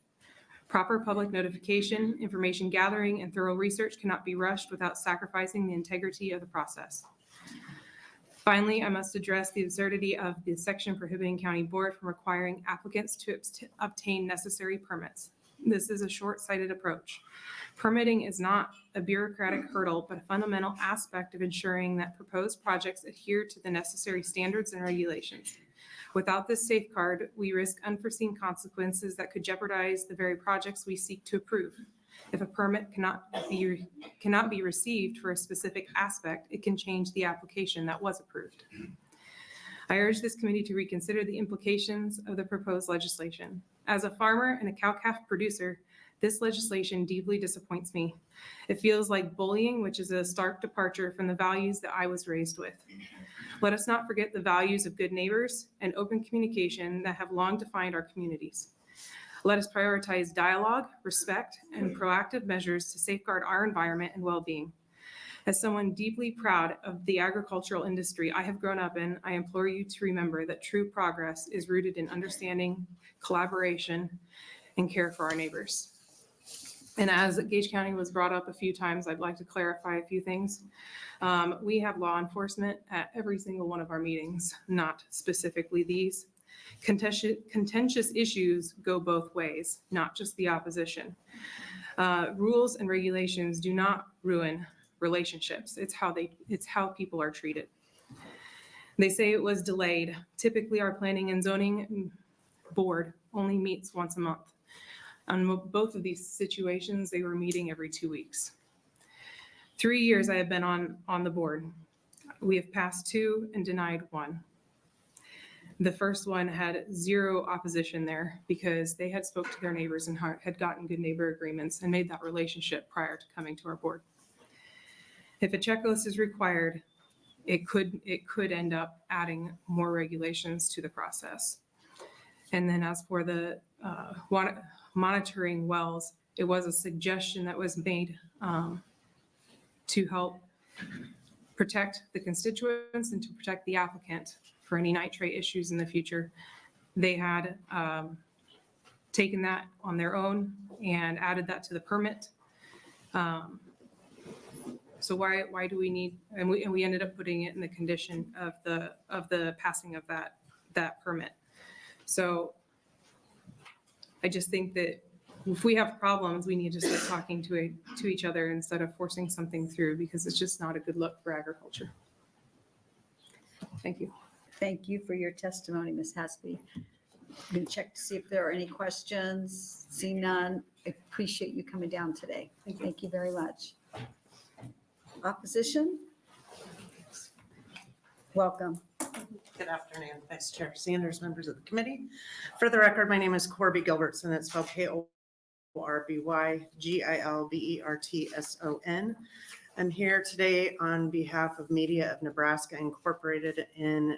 Proper public notification, information gathering, and thorough research cannot be rushed without sacrificing the integrity of the process. Finally, I must address the absurdity of the section prohibiting county board from requiring applicants to obtain necessary permits. This is a short-sighted approach. Permitting is not a bureaucratic hurdle, but a fundamental aspect of ensuring that proposed projects adhere to the necessary standards and regulations. Without this safeguard, we risk unforeseen consequences that could jeopardize the very projects we seek to approve. If a permit cannot be received for a specific aspect, it can change the application that was approved. I urge this committee to reconsider the implications of the proposed legislation. As a farmer and a cow-calf producer, this legislation deeply disappoints me. It feels like bullying, which is a stark departure from the values that I was raised with. Let us not forget the values of good neighbors and open communication that have long defined our communities. Let us prioritize dialogue, respect, and proactive measures to safeguard our environment and well-being. As someone deeply proud of the agricultural industry I have grown up in, I implore you to remember that true progress is rooted in understanding, collaboration, and care for our neighbors. And as Gage County was brought up a few times, I'd like to clarify a few things. We have law enforcement at every single one of our meetings, not specifically these. Contentious issues go both ways, not just the opposition. Rules and regulations do not ruin relationships. It's how people are treated. They say it was delayed. Typically, our planning and zoning board only meets once a month. On both of these situations, they were meeting every 2 weeks. 3 years I have been on the board. We have passed 2 and denied 1. The first one had 0 opposition there because they had spoke to their neighbors and had gotten good neighbor agreements and made that relationship prior to coming to our board. If a checklist is required, it could end up adding more regulations to the process. And then as for the monitoring wells, it was a suggestion that was made to help protect the constituents and to protect the applicant for any nitrate issues in the future. they had taken that on their own and added that to the permit. So why do we need, and we ended up putting it in the condition of the passing of that permit. So I just think that if we have problems, we need to start talking to each other instead of forcing something through, because it's just not a good look for agriculture. Thank you. Thank you for your testimony, Ms. Haspy. I'm going to check to see if there are any questions. See none. I appreciate you coming down today. Thank you very much. Opposition? Welcome. Good afternoon, Vice Chair Sanders, members of the committee. For the record, my name is Corby Gilbertson. It's spelled Korby Gilbertson. I'm here today on behalf of Media of Nebraska Incorporated in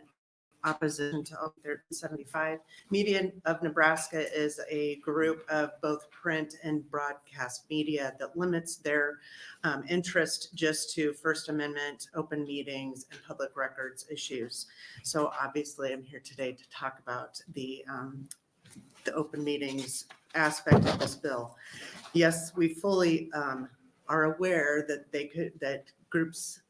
opposition to LB 1375. Media of Nebraska is a group of both print and broadcast media that limits their interest just to First Amendment, open meetings, and public records issues. So obviously I'm here today to talk about the open meetings aspect of this bill. Yes, we fully are aware that groups,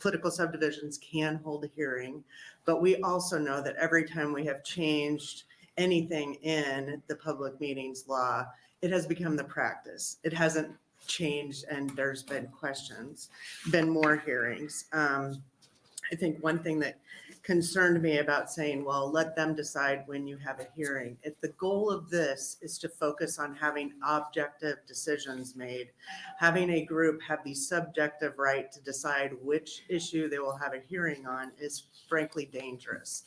political subdivisions can hold a hearing, but we also know that every time we have changed anything in the public meetings law, it has become the practice. It hasn't changed, and there's been questions, been more hearings. I think one thing that concerned me about saying, well, let them decide when you have a hearing. If the goal of this is to focus on having objective decisions made, having a group have the subjective right to decide which issue they will have a hearing on is frankly dangerous,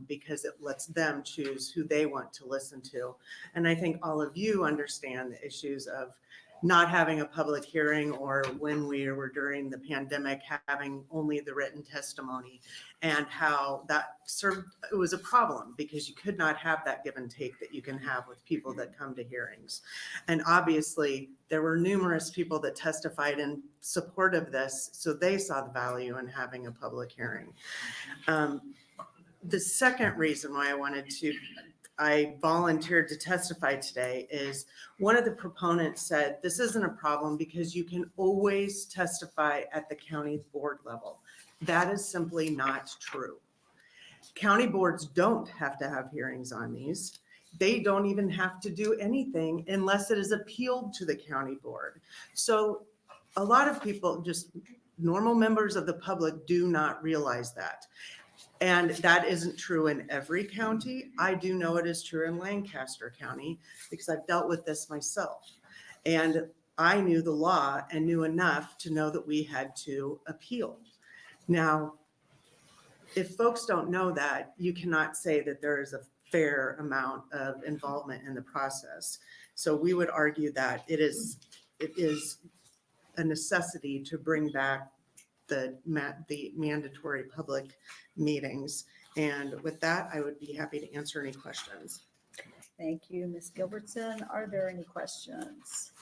because it lets them choose who they want to listen to. And I think all of you understand the issues of not having a public hearing, or when we were during the pandemic having only the written testimony, and how that served, it was a problem because you could not have that give and take that you can have with people that come to hearings. And obviously there were numerous people that testified in support of this, so they saw the value in having a public hearing. The second reason why I volunteered to testify today is one of the proponents said, this isn't a problem because you can always testify at the county board level. That is simply not true. County boards don't have to have hearings on these. They don't even have to do anything unless it is appealed to the county board. So a lot of people, just normal members of the public, do not realize that. And that isn't true in every county. I do know it is true in Lancaster County because I've dealt with this myself. And I knew the law and knew enough to know that we had to appeal. Now, if folks don't know that, you cannot say that there is a fair amount of involvement in the process. So we would argue that it is a necessity to bring back the mandatory public meetings. And with that, I would be happy to answer any questions. Thank you, Ms. Gilbertson. Are there any questions?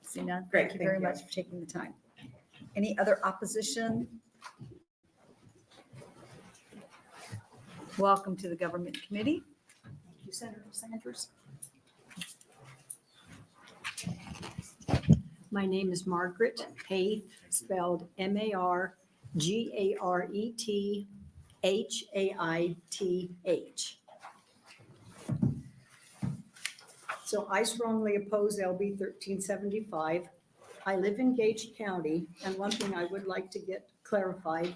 See none. Great, Thank you thank very you. much for taking the time. Any other opposition? Welcome to the Government Committee. You, Senator Sanders. My name is Margaret Haith, spelled MargaretHaith. So I strongly oppose LB 1375. I live in Gage County, and one thing I would like to get clarified,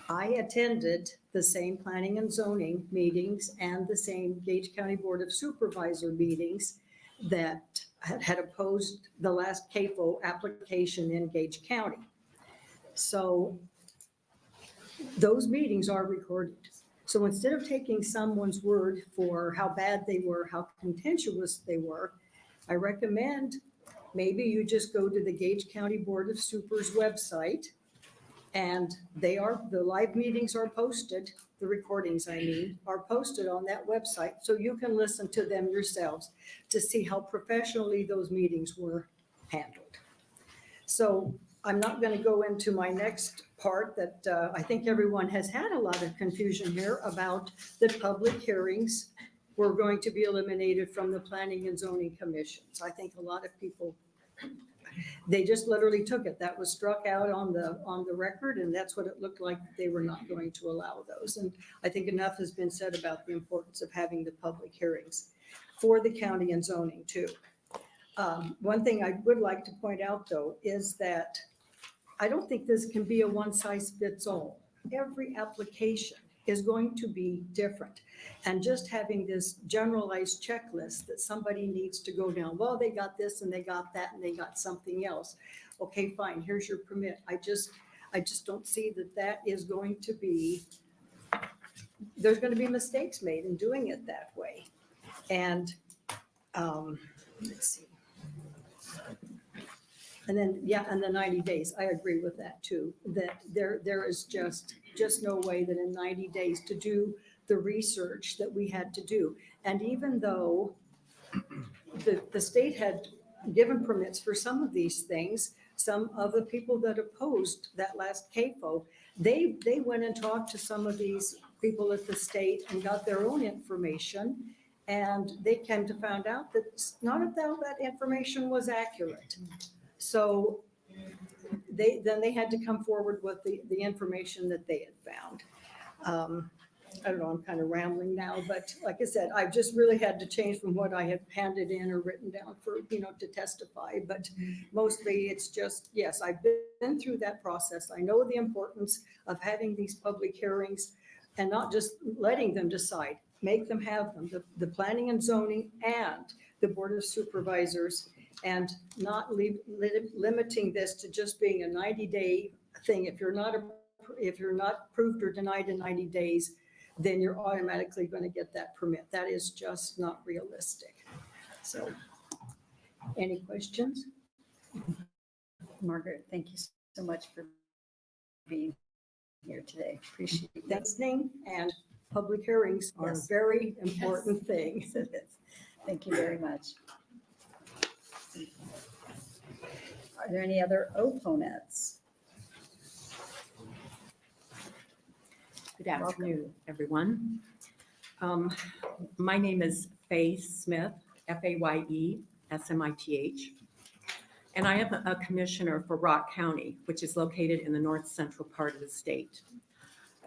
I attended the same planning and zoning meetings and the same Gage County Board of Supervisor meetings that had opposed the last CAFO application in Gage County. So those meetings are recorded. So instead of taking someone's word for how bad they were, how contentious they were, I recommend maybe you just go to the Gage County Board of Supers website, and the live meetings are posted, the recordings I mean, are posted on that website, so you can listen to them yourselves to see how professionally those meetings were handled. So I'm not going to go into my next part that I think everyone has had a lot of confusion here about the public hearings were going to be eliminated from the planning and zoning commissions. I think a lot of people, they just literally took it. That was struck out on the record, and that's what it looked like. They were not going to allow those. And I think enough has been said about the importance of having the public hearings for the county and zoning too. One thing I would like to point out though is that I don't think this can be a one size fits all. Every application is going to be different. And just having this generalized checklist that somebody needs to go down, well, they got this and they got that and they got something else. Okay, fine, here's your permit. I just don't see that that is going to be, there's going to be mistakes made in doing it that way. And let's see. And then, yeah, and the 90 days, I agree with that too, that there is just no way that in 90 days to do the research that we had to do. And even though the state had given permits for some of these things, some of the people that opposed that last CAFO, they went and talked to some of these people at the state and got their own information. And they came to find out that none of that information was accurate. So they had to come forward with the information that they had found. I don't know, I'm kind of rambling now, but like I said, I've just really had to change from what I had handed in or written down for, to testify. But mostly it's just, yes, I've been through that process. I know the importance of having these public hearings and not just letting them decide, make them have them, the planning and zoning and the board of supervisors, and not limiting this to just being a 90-day thing. If you're not approved or denied in 90 days, then you're automatically going to get that permit. That is just not realistic. So, any questions? Margaret, thank you so much for being here today. Appreciate it. Listening and public hearings are a very important thing. Thank you very much. Are there any other opponents? Good afternoon, everyone. My name is Faye Smith, Faye-Smith, and I am a commissioner for Rock County, which is located in the north central part of the state.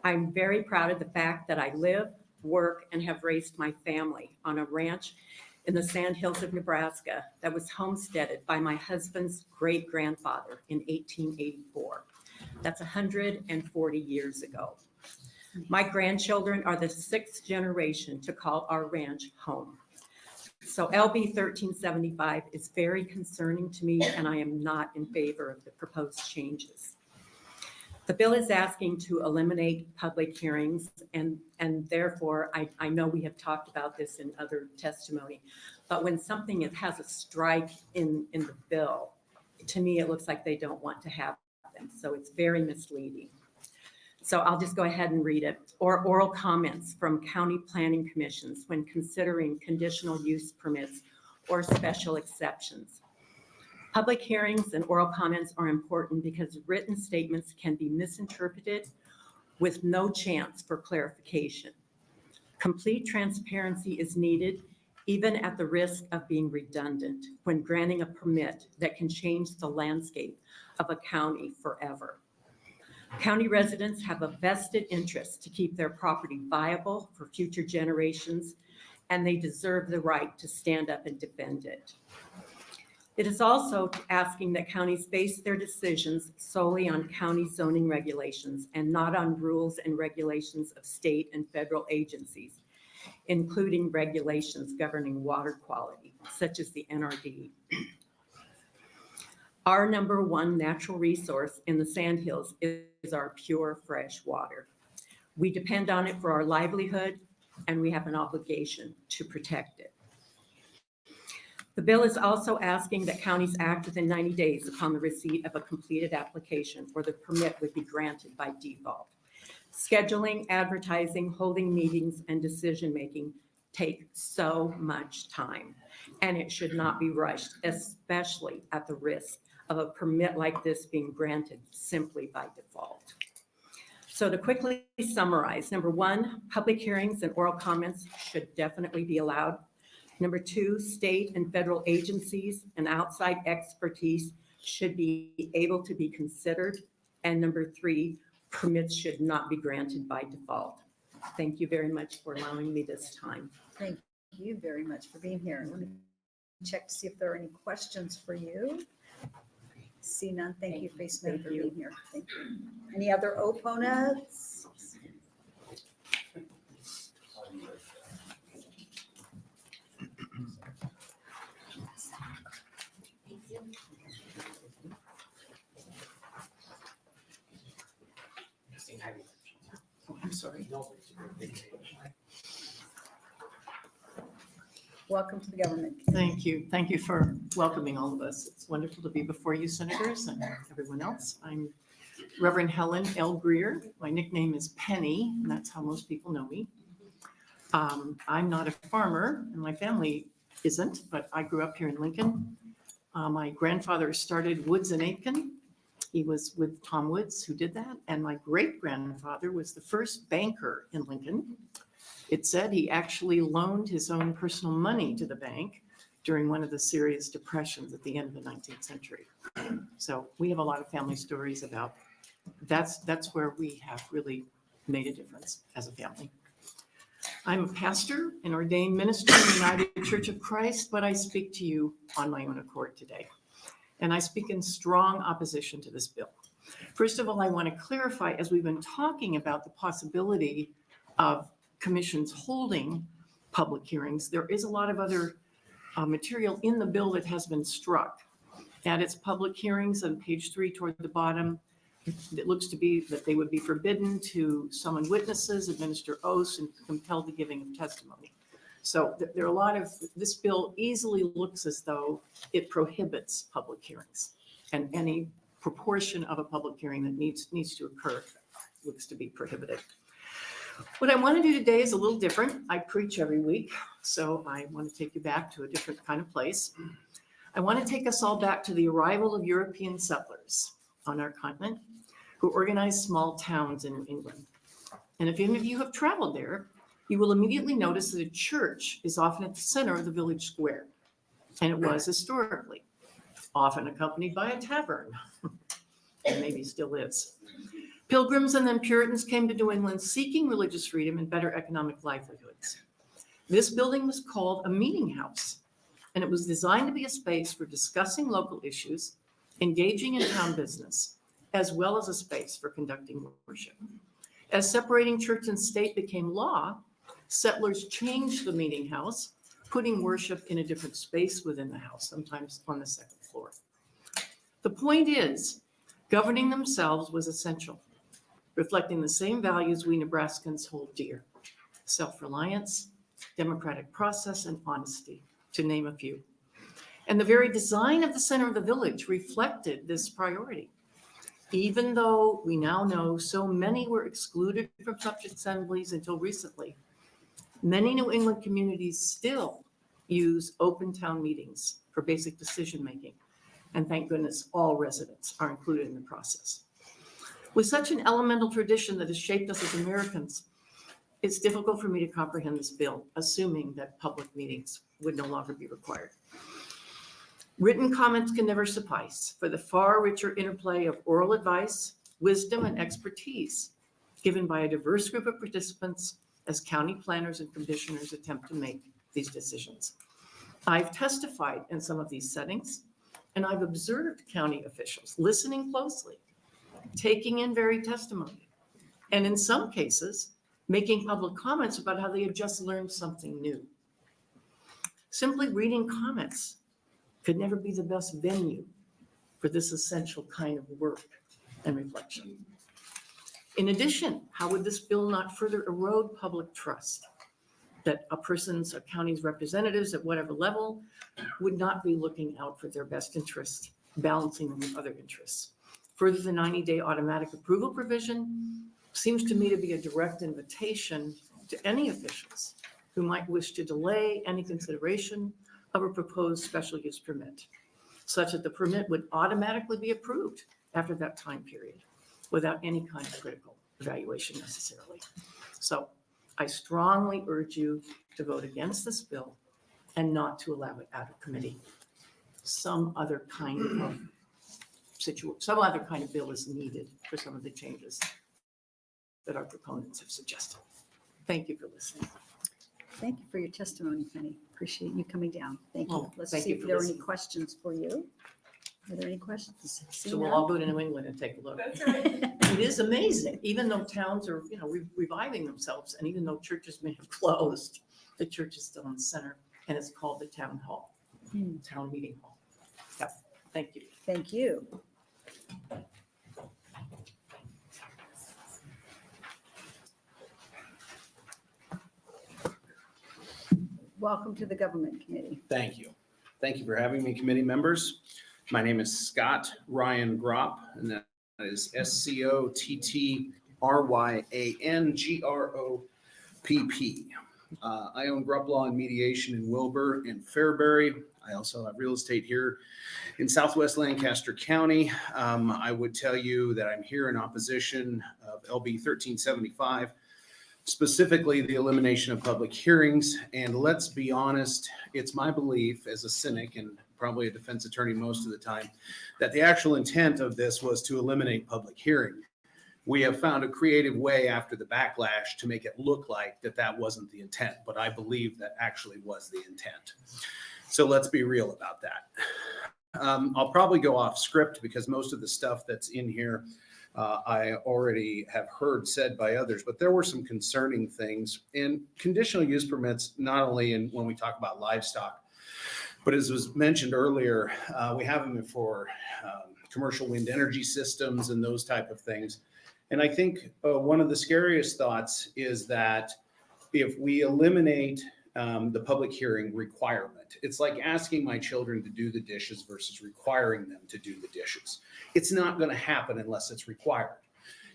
I'm very proud of the fact that I live, work, and have raised my family on a ranch in the Sandhills of Nebraska that was homesteaded by my husband's great-grandfather in 1884. That's 140 years ago. My grandchildren are the 6th generation to call our ranch home. So LB 1375 is very concerning to me, and I am not in favor of the proposed changes. The bill is asking to eliminate public hearings, and therefore, I know we have talked about this in other testimony, but when something has a strike in the bill, to me, it looks like they don't want to have them. So it's very misleading. So I'll just go ahead and read it. Or oral comments from county planning commissions when considering conditional use permits or special exceptions. Public hearings and oral comments are important because written statements can be misinterpreted with no chance for clarification. Complete transparency is needed, even at the risk of being redundant when granting a permit that can change the landscape of a county forever. County residents have a vested interest to keep their property viable for future generations, and they deserve the right to stand up and defend it. It is also asking that counties base their decisions solely on county zoning regulations and not on rules and regulations of state and federal agencies, including regulations governing water quality, such as the NRD. Our #1 natural resource in the Sandhills is our pure fresh water. We depend on it for our livelihood, and we have an obligation to protect it. The bill is also asking that counties act within 90 days upon the receipt of a completed application, or the permit would be granted by default. Scheduling, advertising, holding meetings, and decision-making take so much time, and it should not be rushed, especially at the risk of a permit like this being granted simply by default. So to quickly summarize, number one, public hearings and oral comments should definitely be allowed. Number two, state and federal agencies and outside expertise should be able to be considered. And number three, permits should not be granted by default. Thank you very much for allowing me this time. Thank you very much for being here. Let me check to see if there are any questions for you. See none. Thank you, Face Man, for being here. Thank you. Any other opponents? Oh, I'm sorry. Welcome to the government. Thank you. Thank you for welcoming all of us. It's wonderful to be before you, senators, and everyone else. I'm Reverend Helen L. Greer. My nickname is Penny, and that's how most people know me. I'm not a farmer, and my family isn't, but I grew up here in Lincoln. My grandfather started Woods and Aitken. He was with Tom Woods, who did that, and my great-grandfather was the first banker in Lincoln. It said he actually loaned his own personal money to the bank during one of the serious depressions at the end of the 19th century. So we have a lot of family stories about that's where we have really made a difference as a family. I'm a pastor and ordained minister in the United Church of Christ, but I speak to you on my own accord today. And I speak in strong opposition to this bill. First of all, I want to clarify, as we've been talking about the possibility of commissions holding public hearings, there is a lot of other material in the bill that has been struck. At its public hearings on page 3 toward the bottom, it looks to be that they would be forbidden to summon witnesses, administer oaths, and compel the giving of testimony. So there are a lot of, this bill easily looks as though it prohibits public hearings, and any proportion of a public hearing that needs to occur looks to be prohibited. What I want to do today is a little different. I preach every week, so I want to take you back to a different kind of place. I want to take us all back to the arrival of European settlers on our continent who organized small towns in New England. And if any of you have traveled there, you will immediately notice that a church is often at the center of the village square. And it was historically, often accompanied by a tavern, and maybe still is. Pilgrims and then Puritans came to New England seeking religious freedom and better economic livelihoods. This building was called a meeting house, and it was designed to be a space for discussing local issues, engaging in town business, as well as a space for conducting worship. As separating church and state became law, settlers changed the meeting house, putting worship in a different space within the house, sometimes on the second floor. The point is, governing themselves was essential, reflecting the same values we Nebraskans hold dear: self-reliance, democratic process, and honesty, to name a few. And the very design of the center of the village reflected this priority. Even though we now know so many were excluded from such assemblies until recently, many New England communities still use open town meetings for basic decision-making. And thank goodness all residents are included in the process. With such an elemental tradition that has shaped us as Americans, it's difficult for me to comprehend this bill, assuming that public meetings would no longer be required. Written comments can never suffice for the far richer interplay of oral advice, wisdom, and expertise given by a diverse group of participants as county planners and commissioners attempt to make these decisions. I've testified in some of these settings, and I've observed county officials listening closely, taking in varied testimony, and in some cases, making public comments about how they had just learned something new. Simply reading comments could never be the best venue for this essential kind of work and reflection. In addition, how would this bill not further erode public trust that a county's representatives at whatever level would not be looking out for their best interest, balancing them with other interests? Further, the 90-day automatic approval provision seems to me to be a direct invitation to any officials who might wish to delay any consideration of a proposed special use permit. such that the permit would automatically be approved after that time period without any kind of critical evaluation necessarily. So I strongly urge you to vote against this bill and not to allow it out of committee. Some other kind of some other kind of bill is needed for some of the changes that our proponents have suggested. Thank you for listening. Thank you for your testimony, Penny. Appreciate you coming down. Thank you. Oh, Let's thank see you if for there are any listening. questions for you. Are there any questions? So we'll all go to New England and take a look. That's right. It is amazing, even though towns are, reviving themselves, and even though churches may have closed, the church is still in the center, and it's called the town hall, town meeting hall. Yeah, thank you. Thank you. Welcome to the Government Committee. Thank you. Thank you for having me, committee members. My name is Scott Ryan Gropp, and that is SCOTTRYANGROPP. I own Grupp Law and Mediation in Wilbur and Fairbury. I also have real estate here in Southwest Lancaster County. I would tell you that I'm here in opposition of LB 1375, specifically the elimination of public hearings. And let's be honest, it's my belief as a cynic and probably a defense attorney most of the time, that the actual intent of this was to eliminate public hearing. We have found a creative way after the backlash to make it look like that wasn't the intent, but I believe that actually was the intent. So let's be real about that. I'll probably go off script because most of the stuff that's in here I already have heard said by others, but there were some concerning things in conditional use permits, not only when we talk about livestock, but as was mentioned earlier, we have them for commercial wind energy systems and those type of things. And I think one of the scariest thoughts is that if we eliminate the public hearing requirement, it's like asking my children to do the dishes versus requiring them to do the dishes. It's not going to happen unless it's required.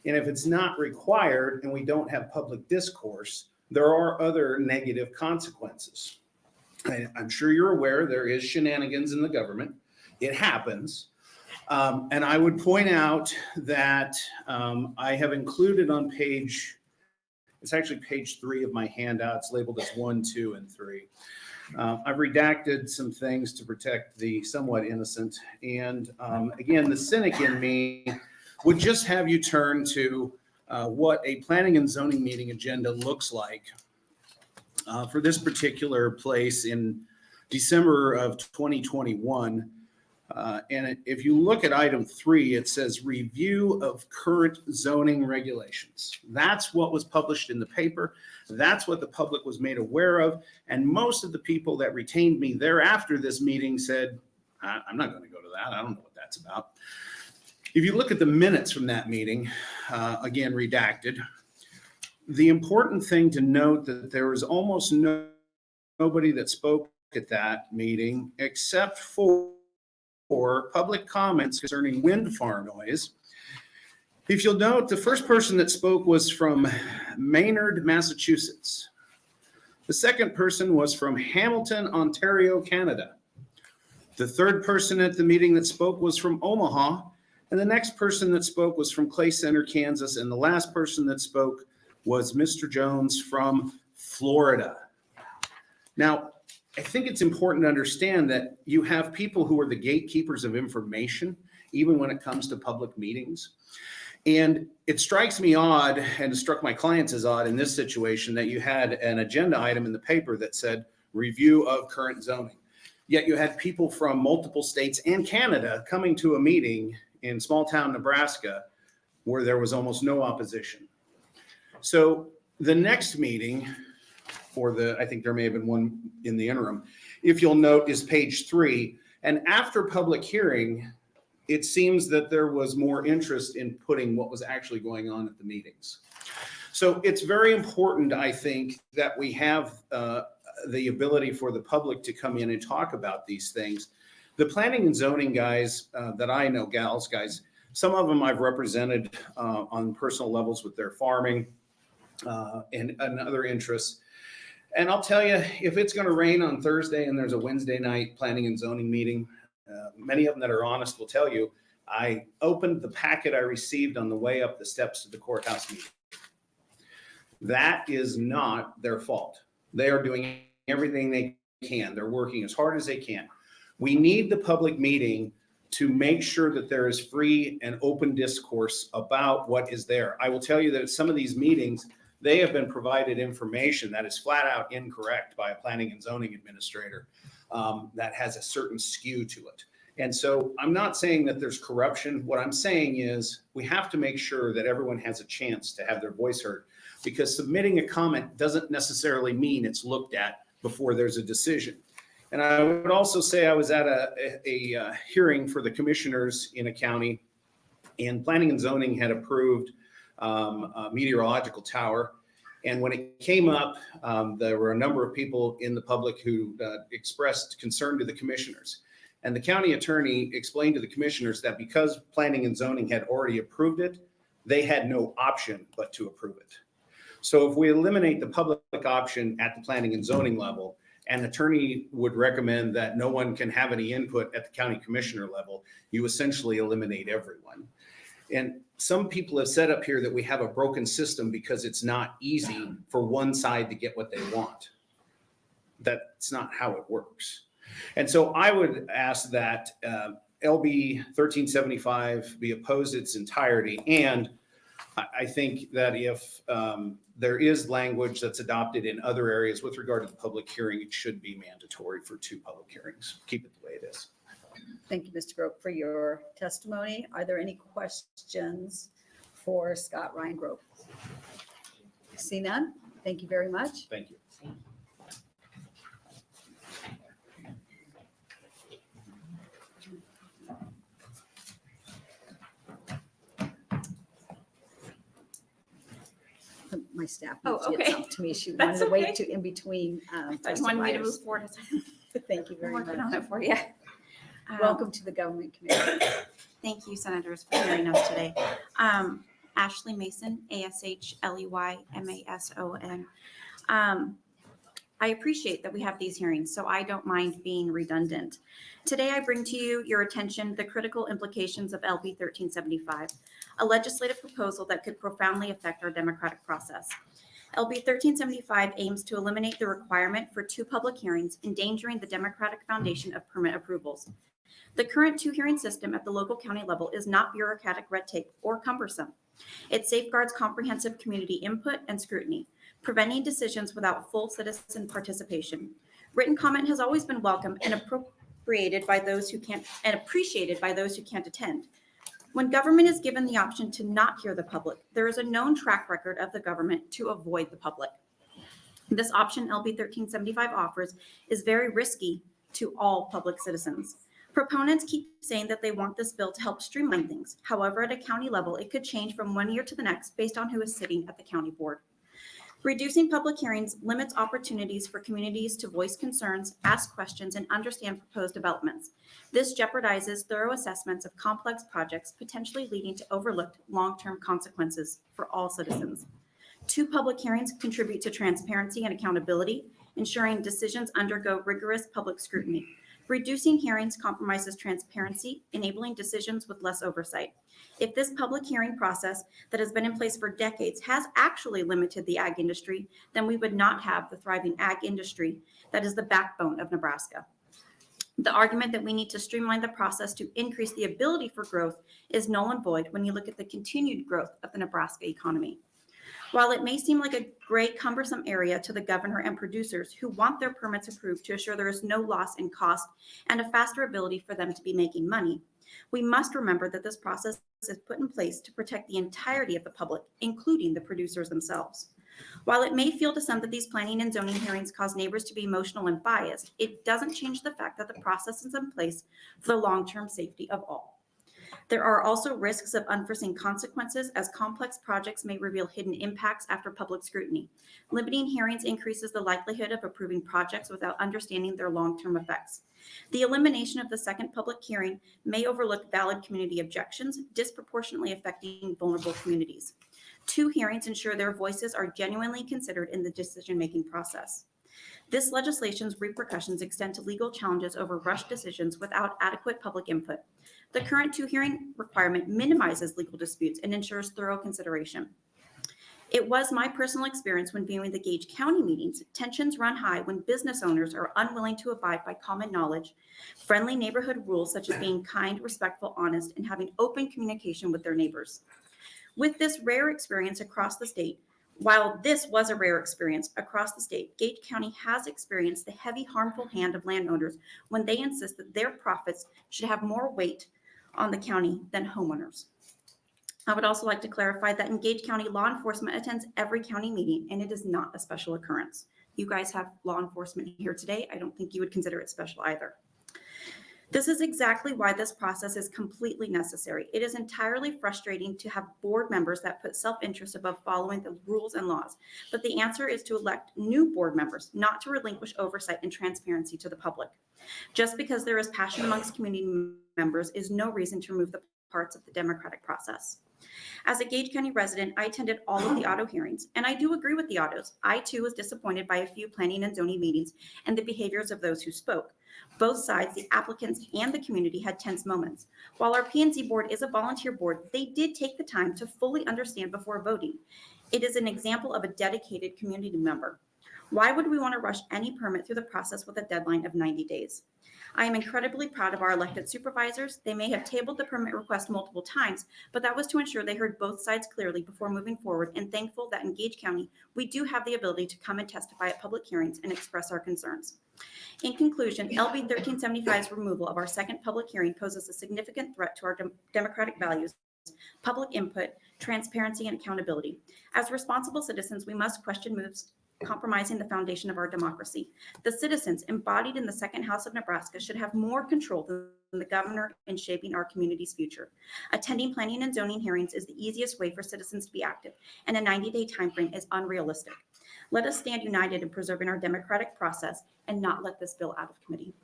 And if it's not required and we don't have public discourse, there are other negative consequences. I'm sure you're aware there is shenanigans in the government. It happens. And I would point out that I have included on it's actually page 3 of my handout. It's labeled as 1, 2, and 3. I've redacted some things to protect the somewhat innocent. And again, the cynic in me would just have you turn to what a planning and zoning meeting agenda looks like for this particular place in December of 2021. And if you look at item 3, it says review of current zoning regulations. That's what was published in the paper. That's what the public was made aware of. And most of the people that retained me thereafter this meeting said, I'm not going to go to that. I don't know what that's about. If you look at the minutes from that meeting, again, redacted, the important thing to note that there was almost nobody that spoke at that meeting except for public comments concerning wind farm noise. If you'll note, the first person that spoke was from Maynard, Massachusetts. The second person was from Hamilton, Ontario, Canada. The third person at the meeting that spoke was from Omaha, and the next person that spoke was from Clay Center, Kansas, and the last person that spoke was Mr. Jones from Florida. Now, I think it's important to understand that you have people who are the gatekeepers of information, even when it comes to public meetings. And it strikes me odd, and it struck my clients as odd in this situation, that you had an agenda item in the paper that said review of current zoning. Yet you had people from multiple states and Canada coming to a meeting in small town Nebraska where there was almost no opposition. So the next meeting, I think there may have been one in the interim, if you'll note, is page 3. And after public hearing, it seems that there was more interest in putting what was actually going on at the meetings. So it's very important, I think, that we have the ability for the public to come in and talk about these things. The planning and zoning guys that I know, gals, guys, some of them I've represented on personal levels with their farming and other interests. And I'll tell you, if it's going to rain on Thursday and there's a Wednesday night planning and zoning meeting, many of them that are honest will tell you, I opened the packet I received on the way up the steps to the courthouse meeting. That is not their fault. They are doing everything they can. They're working as hard as they can. We need the public meeting to make sure that there is free and open discourse about what is there. I will tell you that at some of these meetings, they have been provided information that is flat out incorrect by a planning and zoning administrator that has a certain skew to it. And so I'm not saying that there's corruption. What I'm saying is we have to make sure that everyone has a chance to have their voice heard, because submitting a comment doesn't necessarily mean it's looked at before there's a decision. And I would also say I was at a hearing for the commissioners in a county, and planning and zoning had approved a meteorological tower. And when it came up, there were a number of people in the public who expressed concern to the commissioners. And the county attorney explained to the commissioners that because planning and zoning had already approved it, they had no option but to approve it. So if we eliminate the public option at the planning and zoning level, an attorney would recommend that no one can have any input at the county commissioner level, you essentially eliminate everyone. And some people have said up here that we have a broken system because it's not easy for one side to get what they want. That's not how it works. And so I would ask that LB 1375 be opposed its entirety. And I think that if there is language that's adopted in other areas with regard to the public hearing, it should be mandatory for 2 public hearings. Keep it the way it is. Thank you, Mr. Grope, for your testimony. Are there any questions for Scott Ryan Grope? See none? Thank you very much. Thank you. My staff Oh, needs to get okay. something to me. She That's wanted to wait okay. to in between I thought you wanted me to testifiers. move forward. Thank you I'm very working on much. it for you. Welcome to the government committee. Thank you, Senators, for hearing us today. Ashley Mason, ASHLEY-MASON. I appreciate that we have these hearings, so I don't mind being redundant. Today, I bring to your attention the critical implications of LB 1375, a legislative proposal that could profoundly affect our democratic process. LB 1375 aims to eliminate the requirement for 2 public hearings, endangering the democratic foundation of permit approvals. The current 2-hearing system at the local county level is not bureaucratic red tape or cumbersome. It safeguards comprehensive community input and scrutiny, preventing decisions without full citizen participation. Written comment has always been welcome and appreciated by those who can't attend. When government is given the option to not hear the public, there is a known track record of the government to avoid the public. This option LB 1375 offers is very risky to all public citizens. Proponents keep saying that they want this bill to help streamline things. However, at a county level, it could change from one year to the next based on who is sitting at the county board. Reducing public hearings limits opportunities for communities to voice concerns, ask questions, and understand proposed developments. This jeopardizes thorough assessments of complex projects, potentially leading to overlooked long-term consequences for all citizens. 2 public hearings contribute to transparency and accountability, ensuring decisions undergo rigorous public scrutiny. Reducing hearings compromises transparency, enabling decisions with less oversight. If this public hearing process that has been in place for decades has actually limited the ag industry, then we would not have the thriving ag industry that is the backbone of Nebraska. The argument that we need to streamline the process to increase the ability for growth is null and void when you look at the continued growth of the Nebraska economy. While it may seem like a gray, cumbersome area to the governor and producers who want their permits approved to assure there is no loss in cost and a faster ability for them to be making money, we must remember that this process is put in place to protect the entirety of the public, including the producers themselves. While it may feel to some that these planning and zoning hearings cause neighbors to be emotional and biased, it doesn't change the fact that the process is in place for the long-term safety of all. There are also risks of unforeseen consequences, as complex projects may reveal hidden impacts after public scrutiny. Limiting hearings increases the likelihood of approving projects without understanding their long-term effects. The elimination of the second public hearing may overlook valid community objections, disproportionately affecting vulnerable communities. 2 hearings ensure their voices are genuinely considered in the decision-making process. This legislation's repercussions extend to legal challenges over rushed decisions without adequate public input. The current two-hearing requirement minimizes legal disputes and ensures thorough consideration. It was my personal experience when viewing the Gage County meetings. Tensions run high when business owners are unwilling to abide by common knowledge, friendly neighborhood rules such as being kind, respectful, honest, and having open communication with their neighbors. With this rare experience across the state, while this was a rare experience across the state, Gage County has experienced the heavy, harmful hand of landowners when they insist that their profits should have more weight on the county than homeowners. I would also like to clarify that in Gage County, law enforcement attends every county meeting, and it is not a special occurrence. You guys have law enforcement here today. I don't think you would consider it special either. This is exactly why this process is completely necessary. It is entirely frustrating to have board members that put self-interest above following the rules and laws. But the answer is to elect new board members, not to relinquish oversight and transparency to the public. Just because there is passion amongst community members is no reason to remove the parts of the democratic process. As a Gage County resident, I attended all of the auto hearings, and I do agree with the autos. I too was disappointed by a few planning and zoning meetings and the behaviors of those who spoke. Both sides, the applicants and the community, had tense moments. While our P&Z board is a volunteer board, they did take the time to fully understand before voting. It is an example of a dedicated community member. Why would we want to rush any permit through the process with a deadline of 90 days? I am incredibly proud of our elected supervisors. They may have tabled the permit request multiple times, but that was to ensure they heard both sides clearly before moving forward, and thankful that in Gage County, we do have the ability to come and testify at public hearings and express our concerns. In conclusion, LB 1375's removal of our second public hearing poses a significant threat to our democratic values, public input, transparency, and accountability. As responsible citizens, we must question moves compromising the foundation of our democracy. The citizens embodied in the second house of Nebraska should have more control than the governor in shaping our community's future. Attending planning and zoning hearings is the easiest way for citizens to be active, and a 90-day timeframe is unrealistic. Let us stand united in preserving our democratic process and not let this bill out of committee.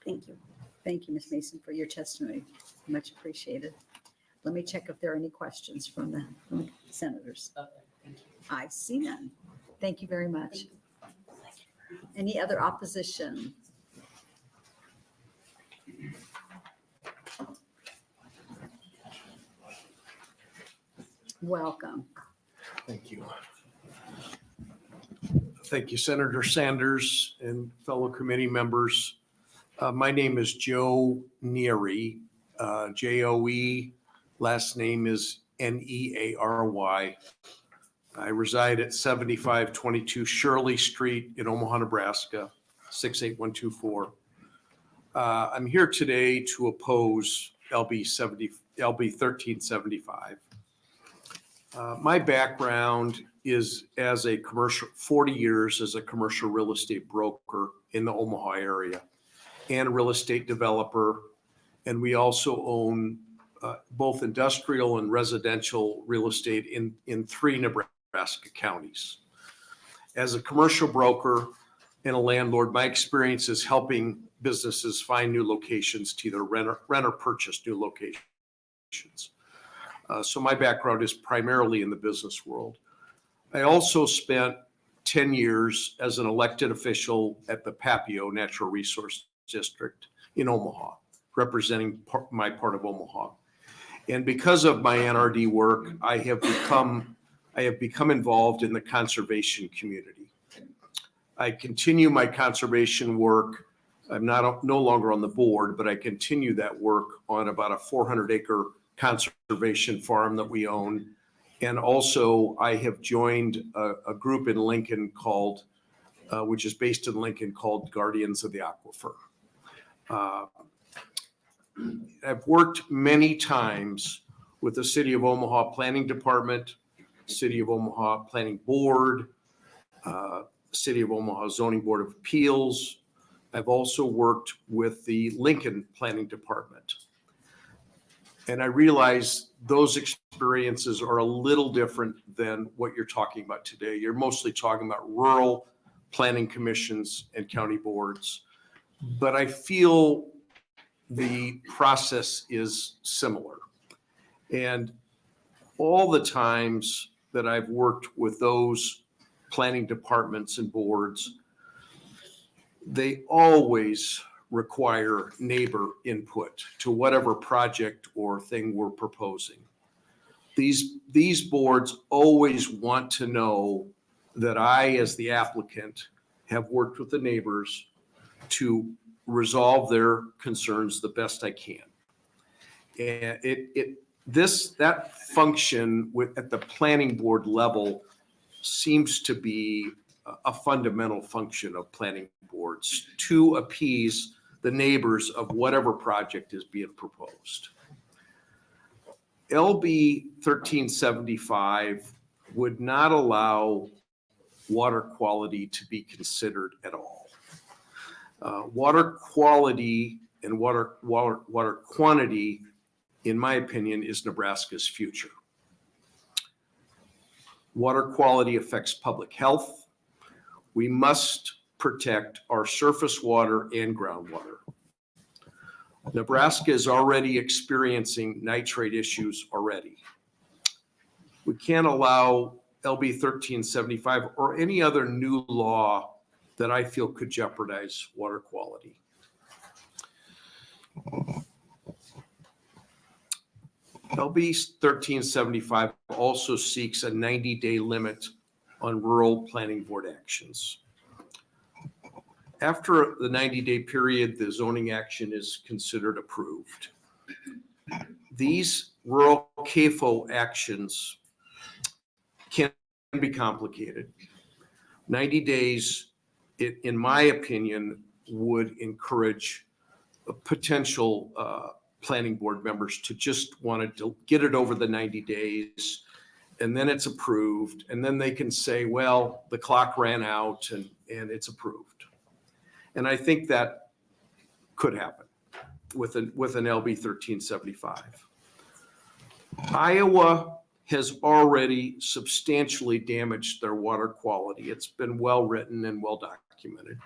Thank you. Thank you, Ms. Mason, for your testimony. Much appreciated. Let me check if there are any questions from the senators. I see none. Thank you very much. Any other opposition? Welcome. Thank you. Thank you, Senator Sanders and fellow committee members. My name is Joe Neary, J-O-E. Last name is N-E-A-R-Y. I reside at 7522 Shirley Street in Omaha, Nebraska, 68124. I'm here today to oppose LB 1375. My background is as a 40 years as a commercial real estate broker in the Omaha area and a real estate developer. And we also own both industrial and residential real estate in 3 Nebraska counties. As a commercial broker and a landlord, my experience is helping businesses find new locations to either rent or purchase new locations. So my background is primarily in the business world. I also spent 10 years as an elected official at the Papio Natural Resource District in Omaha, representing my part of Omaha. And because of my NRD work, I have become involved in the conservation community. I continue my conservation work. I'm no longer on the board, but I continue that work on about a 400-acre conservation farm that we own. And also I have joined a group in Lincoln called, which is based in Lincoln, called Guardians of the Aquifer. I've worked many times with the City of Omaha Planning Department, City of Omaha Planning Board, City of Omaha Zoning Board of Appeals. I've also worked with the Lincoln Planning Department. And I realize those experiences are a little different than what you're talking about today. You're mostly talking about rural planning commissions and county boards. But I feel the process is similar. And all the times that I've worked with those planning departments and boards, they always require neighbor input to whatever project or thing we're proposing. These boards always want to know that I, as the applicant, have worked with the neighbors to resolve their concerns the best I can. And that function at the planning board level seems to be a fundamental function of planning boards to appease the neighbors of whatever project is being proposed. LB 1375 would not allow water quality to be considered at all. Water quality and water quantity, in my opinion, is Nebraska's future. Water quality affects public health. We must protect our surface water and groundwater. Nebraska is already experiencing nitrate issues already. We can't allow LB 1375 or any other new law that I feel could jeopardize water quality. LB 1375 also seeks a 90-day limit on rural planning board actions. After the 90-day period, the zoning action is considered approved. These rural CAFO actions can be complicated. 90 days, in my opinion, would encourage potential planning board members to just want to get it over the 90 days, and then it's approved, and then they can say, well, the clock ran out and it's approved. And I think that could happen with an LB 1375. Iowa has already substantially damaged their water quality. It's been well written and well documented.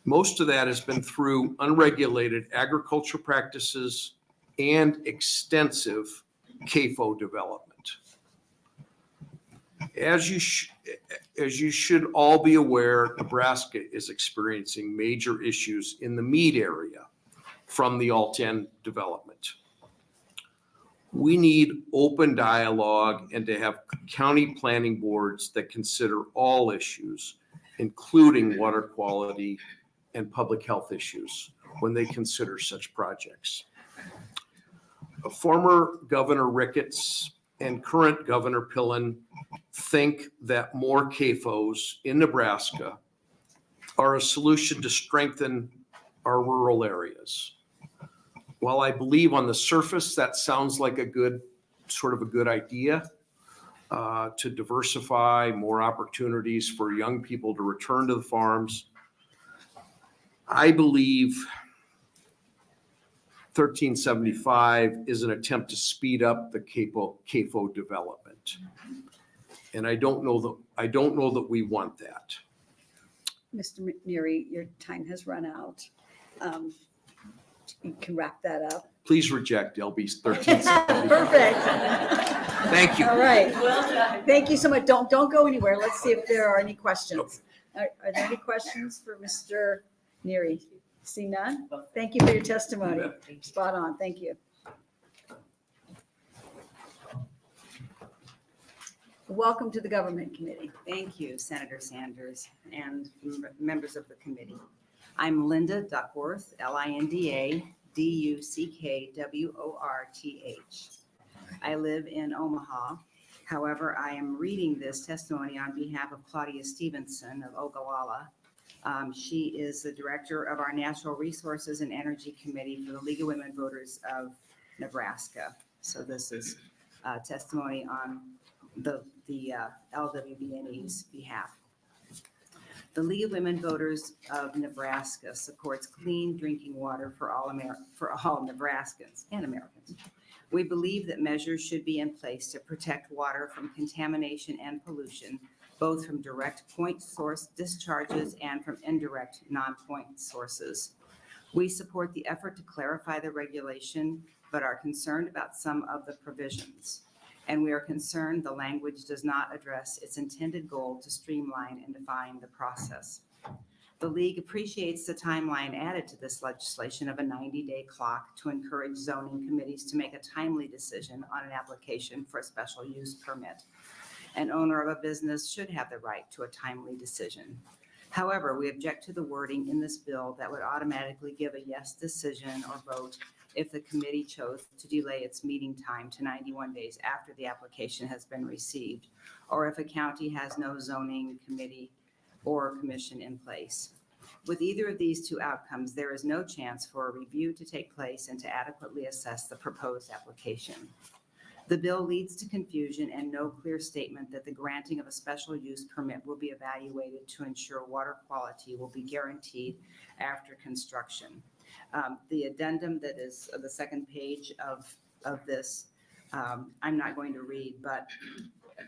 Most of that has been through unregulated agriculture practices and extensive CAFO development. As you should all be aware, Nebraska is experiencing major issues in the Meade area from the Alt-N development. We need open dialogue and to have county planning boards that consider all issues, including water quality and public health issues, when they consider such projects. Former Governor Ricketts and current Governor Pillen think that more CAFOs in Nebraska are a solution to strengthen our rural areas. While I believe on the surface that sounds like a good idea to diversify, more opportunities for young people to return to the farms, I believe 1375 is an attempt to speed up the CAFO development. And I don't know that we want that. Mr. Neary, your time has run out. You can wrap that up. Please reject LB 1375. Perfect. Thank you. All right. Thank you so much. Don't go anywhere. Let's see if there are any questions. Are there any questions for Mr. Neary? See none? Thank you for your testimony. Spot on. Thank you. Welcome to the Government Committee. Thank you, Senator Sanders and members of the committee. I'm Linda Duckworth, Linda Duckworth. I live in Omaha. However, I am reading this testimony on behalf of Claudia Stevenson of Ogallala. She is the director of our Natural Resources and Energy Committee for the League of Women Voters of Nebraska. So this is testimony on the LWVNE's behalf. The League of Women Voters of Nebraska supports clean drinking water for all Nebraskans and Americans. We believe that measures should be in place to protect water from contamination and pollution, both from direct point source discharges and from indirect non-point sources. We support the effort to clarify the regulation, but are concerned about some of the provisions. And we are concerned the language does not address its intended goal to streamline and define the process. The league appreciates the timeline added to this legislation of a 90-day clock to encourage zoning committees to make a timely decision on an application for a special use permit. An owner of a business should have the right to a timely decision. However, we object to the wording in this bill that would automatically give a yes decision or vote if the committee chose to delay its meeting time to 91 days after the application has been received, or if a county has no zoning committee or commission in place. With either of these two outcomes, there is no chance for a review to take place and to adequately assess the proposed application. The bill leads to confusion and no clear statement that the granting of a special use permit will be evaluated to ensure water quality will be guaranteed after construction. The addendum that is the second page of this, I'm not going to read, but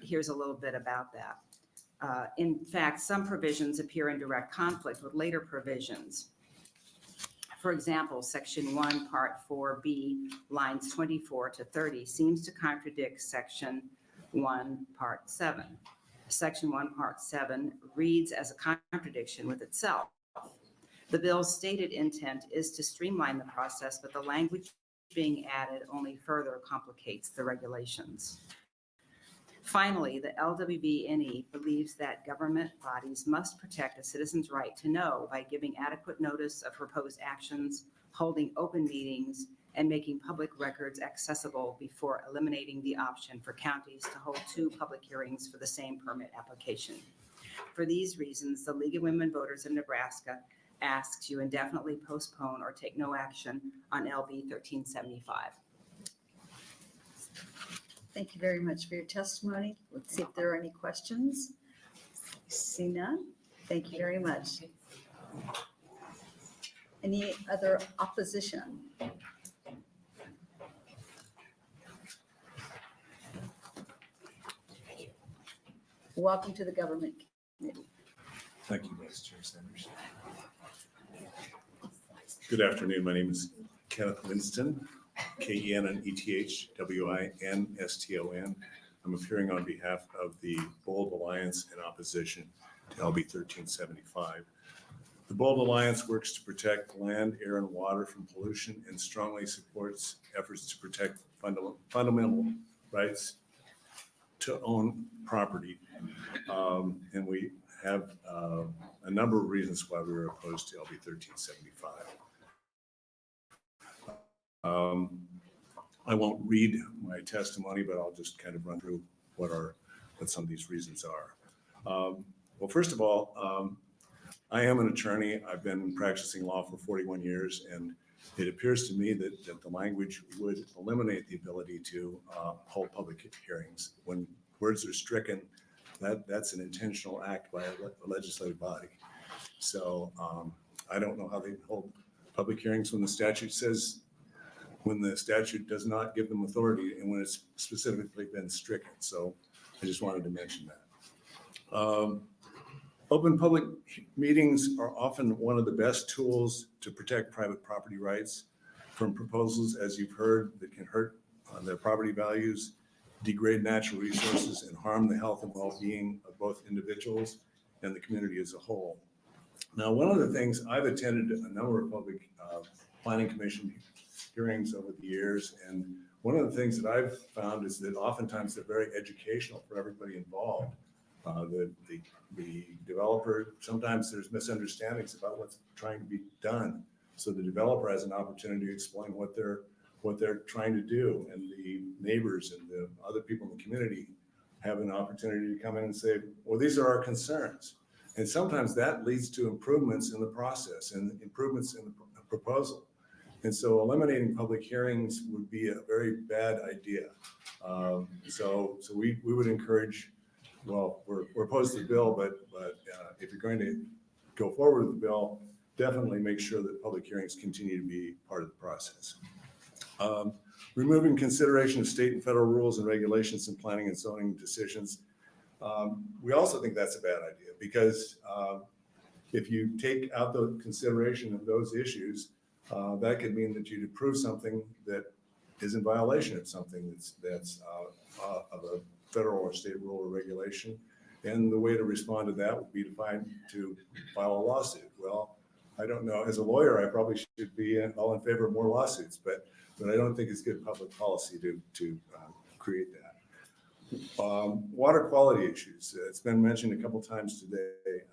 here's a little bit about that. In fact, some provisions appear in direct conflict with later provisions. For example, Section 1, Part 4B, lines 24 to 30 seems to contradict Section 1, Part 7. Section 1, Part 7 reads as a contradiction with itself. The bill's stated intent is to streamline the process, but the language being added only further complicates the regulations. Finally, the LWBNE believes that government bodies must protect a citizen's right to know by giving adequate notice of proposed actions, holding open meetings, and making public records accessible before eliminating the option for counties to hold 2 public hearings for the same permit application. For these reasons, the League of Women Voters of Nebraska asks you indefinitely postpone or take no action on LB 1375. Thank you very much for your testimony. Let's see if there are any questions. See none. Thank you very much. Any other opposition? Welcome to the government committee. Thank you, Vice Chair Sanders. Good afternoon. My name is Kenneth Winston, K-E-N-N-E-T-H-W-I-N-S-T-O-N. I'm appearing on behalf of the Bold Alliance in opposition to LB 1375. The Bold Alliance works to protect land, air, and water from pollution and strongly supports efforts to protect fundamental rights to own property. And we have a number of reasons why we were opposed to LB 1375. I won't read my testimony, but I'll just kind of run through what some of these reasons are. Well, first of all, I am an attorney. I've been practicing law for 41 years, and it appears to me that the language would eliminate the ability to hold public hearings. When words are stricken, that's an intentional act by a legislative body. So I don't know how they hold public hearings when the statute does not give them authority and when it's specifically been stricken. So I just wanted to mention that. Open public meetings are often one of the best tools to protect private property rights from proposals, as you've heard, that can hurt their property values, degrade natural resources, and harm the health and well-being of both individuals and the community as a whole. Now, one of the things, I've attended a number of public planning commission hearings over the years, and one of the things that I've found is that oftentimes they're very educational for everybody involved. The developer, sometimes there's misunderstandings about what's trying to be done. So the developer has an opportunity to explain what they're trying to do, and the neighbors and the other people in the community have an opportunity to come in and say, well, these are our concerns. And sometimes that leads to improvements in the process and improvements in the proposal. And so eliminating public hearings would be a very bad idea. So we would encourage, well, we're opposed to the bill, but if you're going to go forward with the bill, definitely make sure that public hearings continue to be part of the process. Removing consideration of state and federal rules and regulations in planning and zoning decisions. We also think that's a bad idea because if you take out the consideration of those issues, that could mean that you'd approve something that is in violation of something that's of a federal or state rule or regulation. And the way to respond to that would be to file a lawsuit. Well, I don't know, as a lawyer, I probably should be all in favor of more lawsuits, but I don't think it's good public policy to create that. Water quality issues, it's been mentioned a couple times today.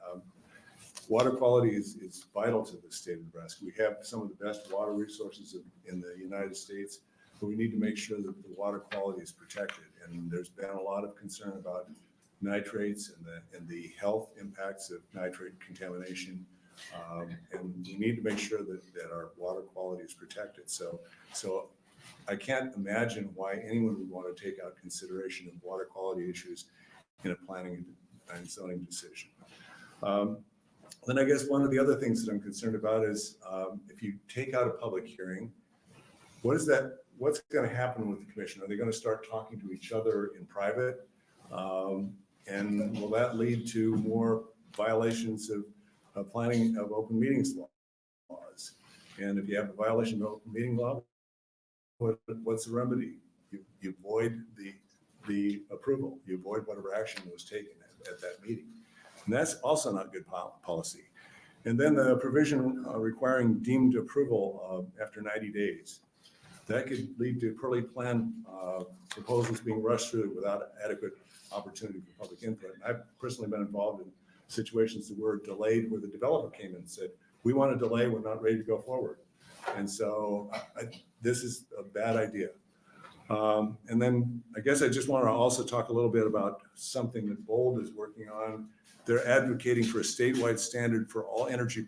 Water quality is vital to the state of Nebraska. We have some of the best water resources in the United States, but we need to make sure that the water quality is protected. And there's been a lot of concern about nitrates and the health impacts of nitrate contamination. And we need to make sure that our water quality is protected. So I can't imagine why anyone would want to take out consideration of water quality issues in a planning and zoning decision. Then I guess one of the other things that I'm concerned about is if you take out a public hearing, what's going to happen with the commission? Are they going to start talking to each other in private? And will that lead to more violations of planning of open meetings laws? And if you have a violation of open meeting law, what's the remedy? You void the approval. You avoid whatever action was taken at that meeting. And that's also not good policy. And then the provision requiring deemed approval after 90 days. That could lead to poorly planned proposals being rushed through without adequate opportunity for public input. And I've personally been involved in situations that were delayed where the developer came in and said, we want to delay, we're not ready to go forward. And so this is a bad idea. And then I guess I just want to also talk a little bit about something that BOLD is working on. They're advocating for a statewide standard for all energy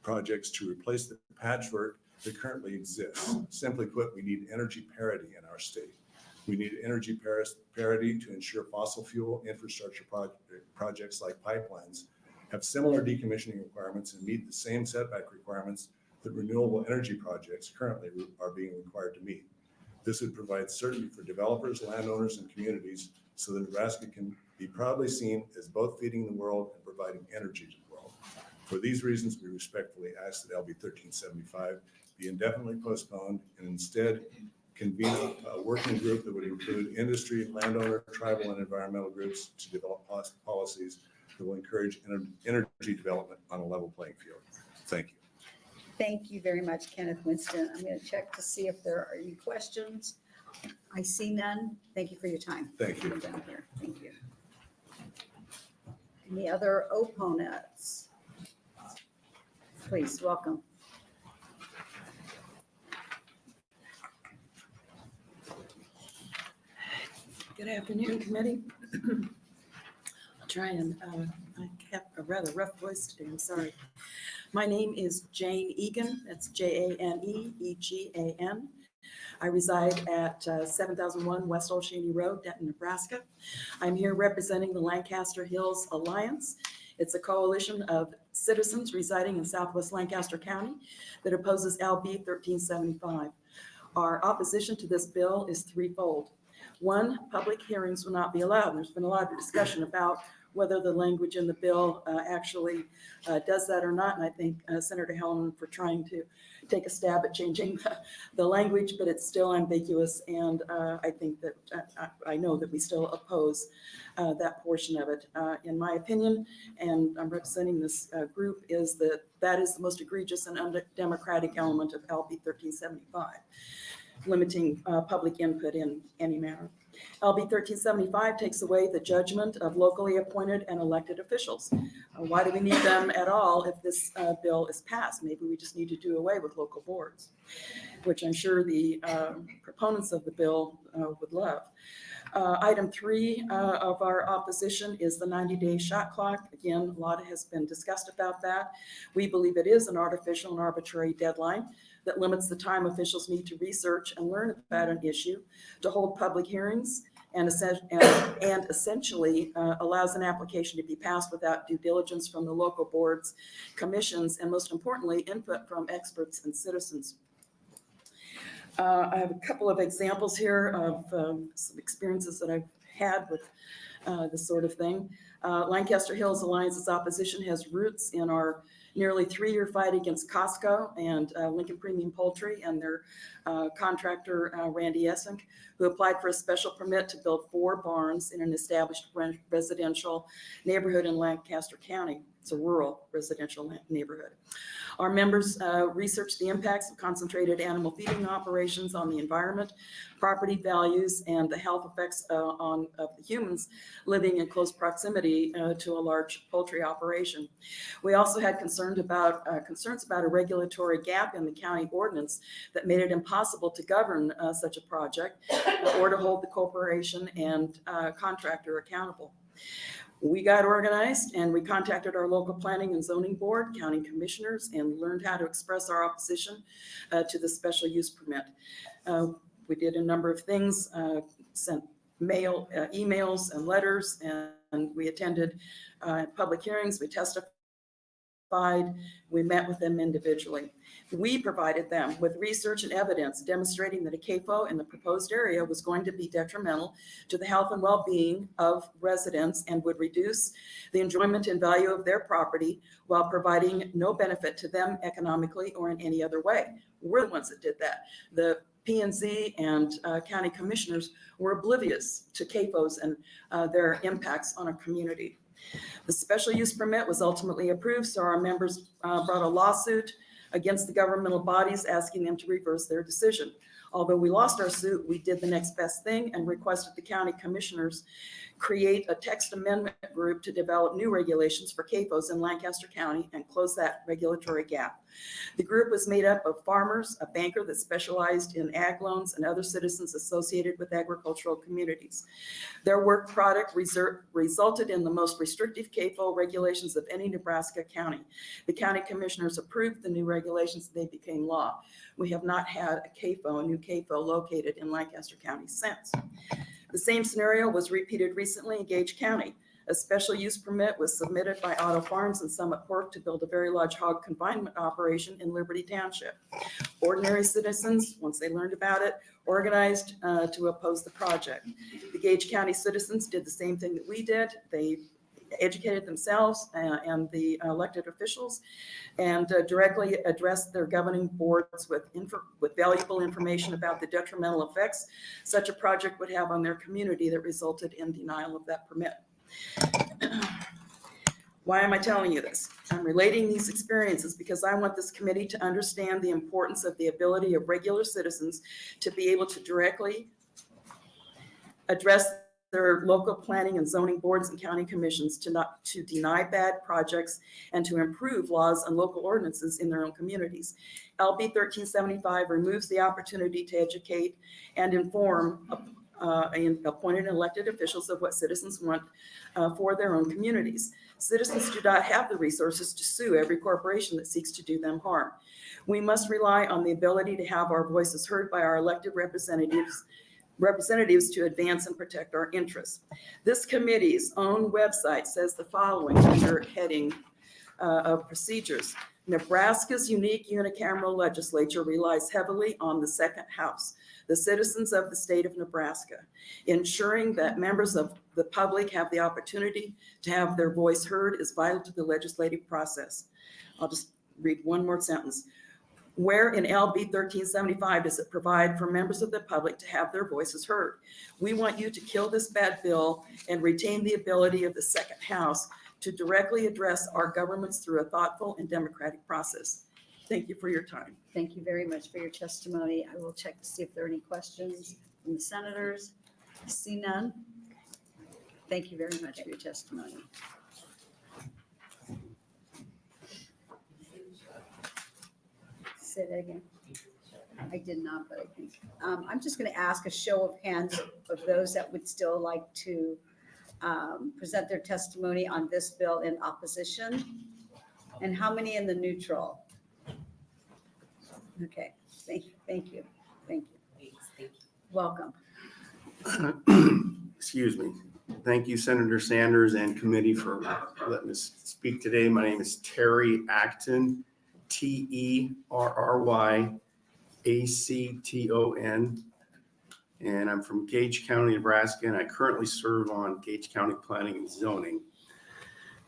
projects to replace the patchwork that currently exists. Simply put, we need energy parity in our state. We need energy parity to ensure fossil fuel infrastructure projects like pipelines have similar decommissioning requirements and meet the same setback requirements that renewable energy projects currently are being required to meet. This would provide certainty for developers, landowners, and communities so that Nebraska can be proudly seen as both feeding the world and providing energy to the world. For these reasons, we respectfully ask that LB 1375 be indefinitely postponed and instead convene a working group that would include industry, landowner, tribal, and environmental groups to develop policies that will encourage energy development on a level playing field. Thank you. Thank you very much, Kenneth Winston. I'm going to check to see if there are any questions. I see none. Thank you for your time. Thank you. Down here. Thank you. Any other opponents? Please, welcome. Good afternoon, committee. I'll try and, I have a rather rough voice today, I'm sorry. My name is Jane Egan, that's Janeegan. I reside at 7001 West Old Shady Road, Denton, Nebraska. I'm here representing the Lancaster Hills Alliance. It's a coalition of citizens residing in Southwest Lancaster County that opposes LB 1375. Our opposition to this bill is threefold. One, public hearings will not be allowed. And there's been a lot of discussion about whether the language in the bill actually does that or not. And I thank Senator Helen for trying to take a stab at changing the language, but it's still ambiguous. And I think that I know that we still oppose that portion of it. In my opinion, and I'm representing this group, is that that is the most egregious and undemocratic element of LB 1375. Limiting public input in any manner. LB 1375 takes away the judgment of locally appointed and elected officials. Why do we need them at all if this bill is passed? Maybe we just need to do away with local boards, which I'm sure the proponents of the bill would love. Item 3 of our opposition is the 90-day shot clock. Again, a lot has been discussed about that. We believe it is an artificial and arbitrary deadline that limits the time officials need to research and learn about an issue, to hold public hearings, and essentially allows an application to be passed without due diligence from the local boards, commissions, and most importantly, input from experts and citizens. I have a couple of examples here of some experiences that I've had with this sort of thing. Lancaster Hills Alliance's opposition has roots in our nearly 3-year fight against Costco and Lincoln Premium Poultry and their contractor, Randy Essink, who applied for a special permit to build 4 barns in an established residential neighborhood in Lancaster County. It's a rural residential neighborhood. Our members researched the impacts of concentrated animal feeding operations on the environment, property values, and the health effects of the humans living in close proximity to a large poultry operation. We also had concerns about a regulatory gap in the county ordinance that made it impossible to govern such a project or to hold the corporation and contractor accountable. We got organized and we contacted our local planning and zoning board, county commissioners, and learned how to express our opposition to the special use permit. We did a number of things, sent emails and letters, and we attended public hearings. We testified. We met with them individually. We provided them with research and evidence demonstrating that a CAFO in the proposed area was going to be detrimental to the health and well-being of residents and would reduce the enjoyment and value of their property while providing no benefit to them economically or in any other way. We're the ones that did that. The P&Z and county commissioners were oblivious to CAFOs and their impacts on a community. The special use permit was ultimately approved, so our members brought a lawsuit against the governmental bodies asking them to reverse their decision. Although we lost our suit, we did the next best thing and requested the county commissioners create a text amendment group to develop new regulations for CAFOs in Lancaster County and close that regulatory gap. The group was made up of farmers, a banker that specialized in ag loans, and other citizens associated with agricultural communities. Their work product resulted in the most restrictive CAFO regulations of any Nebraska county. The county commissioners approved the new regulations and they became law. We have not had a new CAFO located in Lancaster County since. The same scenario was repeated recently in Gage County. A special use permit was submitted by Otto Farms and Summit Pork to build a very large hog confinement operation in Liberty Township. Ordinary citizens, once they learned about it, organized to oppose the project. The Gage County citizens did the same thing that we did. They educated themselves and the elected officials and directly addressed their governing boards with valuable information about the detrimental effects such a project would have on their community that resulted in denial of that permit. Why am I telling you this? I'm relating these experiences because I want this committee to understand the importance of the ability of regular citizens to be able to directly address their local planning and zoning boards and county commissions to deny bad projects and to improve laws and local ordinances in their own communities. LB 1375 removes the opportunity to educate and inform appointed and elected officials of what citizens want for their own communities. Citizens do not have the resources to sue every corporation that seeks to do them harm. We must rely on the ability to have our voices heard by our elected representatives to advance and protect our interests. This committee's own website says the following under heading of procedures. Nebraska's unique unicameral legislature relies heavily on the second house, the citizens of the state of Nebraska. Ensuring that members of the public have the opportunity to have their voice heard is vital to the legislative process. I'll just read one more sentence. Where in LB 1375 does it provide for members of the public to have their voices heard? We want you to kill this bad bill and retain the ability of the second house to directly address our governments through a thoughtful and democratic process. Thank you for your time. Thank you very much for your testimony. I will check to see if there are any questions from the senators. I see none. Thank you very much for your testimony. Say that again. I did not, but I think I'm just going to ask a show of hands of those that would still like to present their testimony on this bill in opposition, and how many in the neutral? Okay, thank you. Welcome. Excuse me. Thank you, Senator Sanders and committee for letting us speak today. My name is Terry Acton, TerryActon, and I'm from Gage County, Nebraska, and I currently serve on Gage County Planning and Zoning.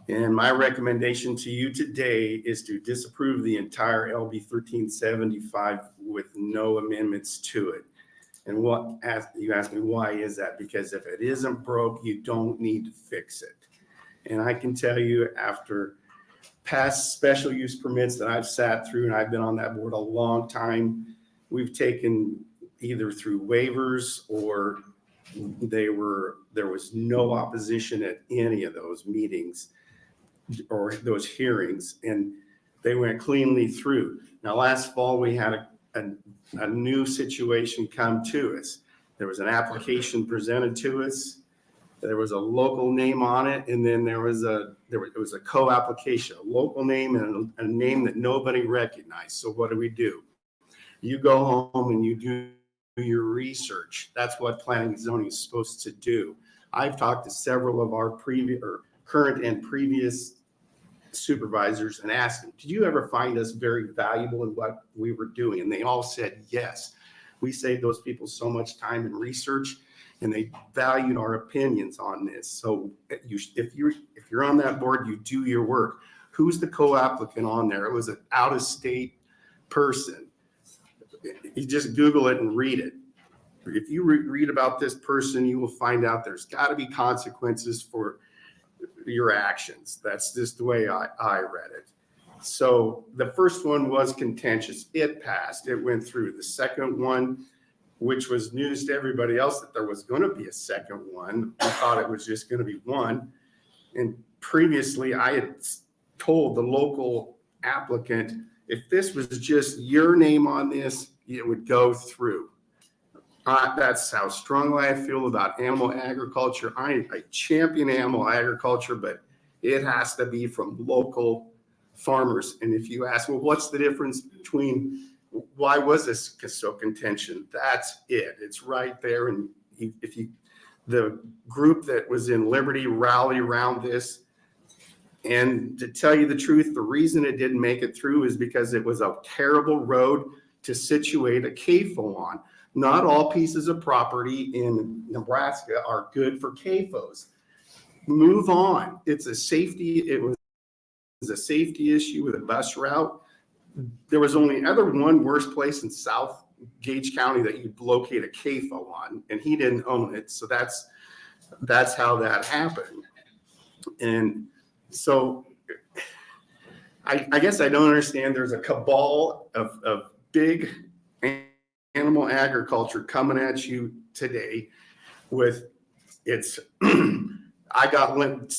And my recommendation to you today is to disapprove the entire LB 1375 with no amendments to it. And you asked me, why is that? Because if it isn't broke, you don't need to fix it. And I can tell you, after past special use permits that I've sat through, and I've been on that board a long time, we've taken either through waivers or there was no opposition at any of those meetings or those hearings, and they went cleanly through. Now, last fall, we had a new situation come to us. There was an application presented to us. There was a local name on it, and then it was a co-application, a local name and a name that nobody recognized. So what do? You go home and you do your research. That's what planning and zoning is supposed to do. I've talked to several of our current and previous supervisors and asked them, did you ever find us very valuable in what we were doing? And they all said yes. We saved those people so much time and research, and they valued our opinions on this. So if you're on that board, you do your work. Who's the co-applicant on there? It was an out-of-state person. You just Google it and read it. If you read about this person, you will find out there's got to be consequences for your actions. That's just the way I read it. So the first one was contentious. It passed. It went through. The second one, which was news to everybody else that there was going to be a second one. I thought it was just going to be one. And previously, I had told the local applicant, if this was just your name on this, it would go through. That's how strongly I feel about animal agriculture. I champion animal agriculture, but it has to be from local farmers. And if you ask, well, what's the difference between, why was this so contention? That's it. It's right there. And the group that was in Liberty rallied around this. And to tell you the truth, the reason it didn't make it through is because it was a terrible road to situate a CAFO on. Not all pieces of property in Nebraska are good for CAFOs. Move on. It was a safety issue with a bus route. There was only one worse place in South Gage County that you'd locate a CAFO on, and he didn't own it. So that's how that happened. And so I guess I don't understand. There's a cabal of big animal agriculture coming at you today with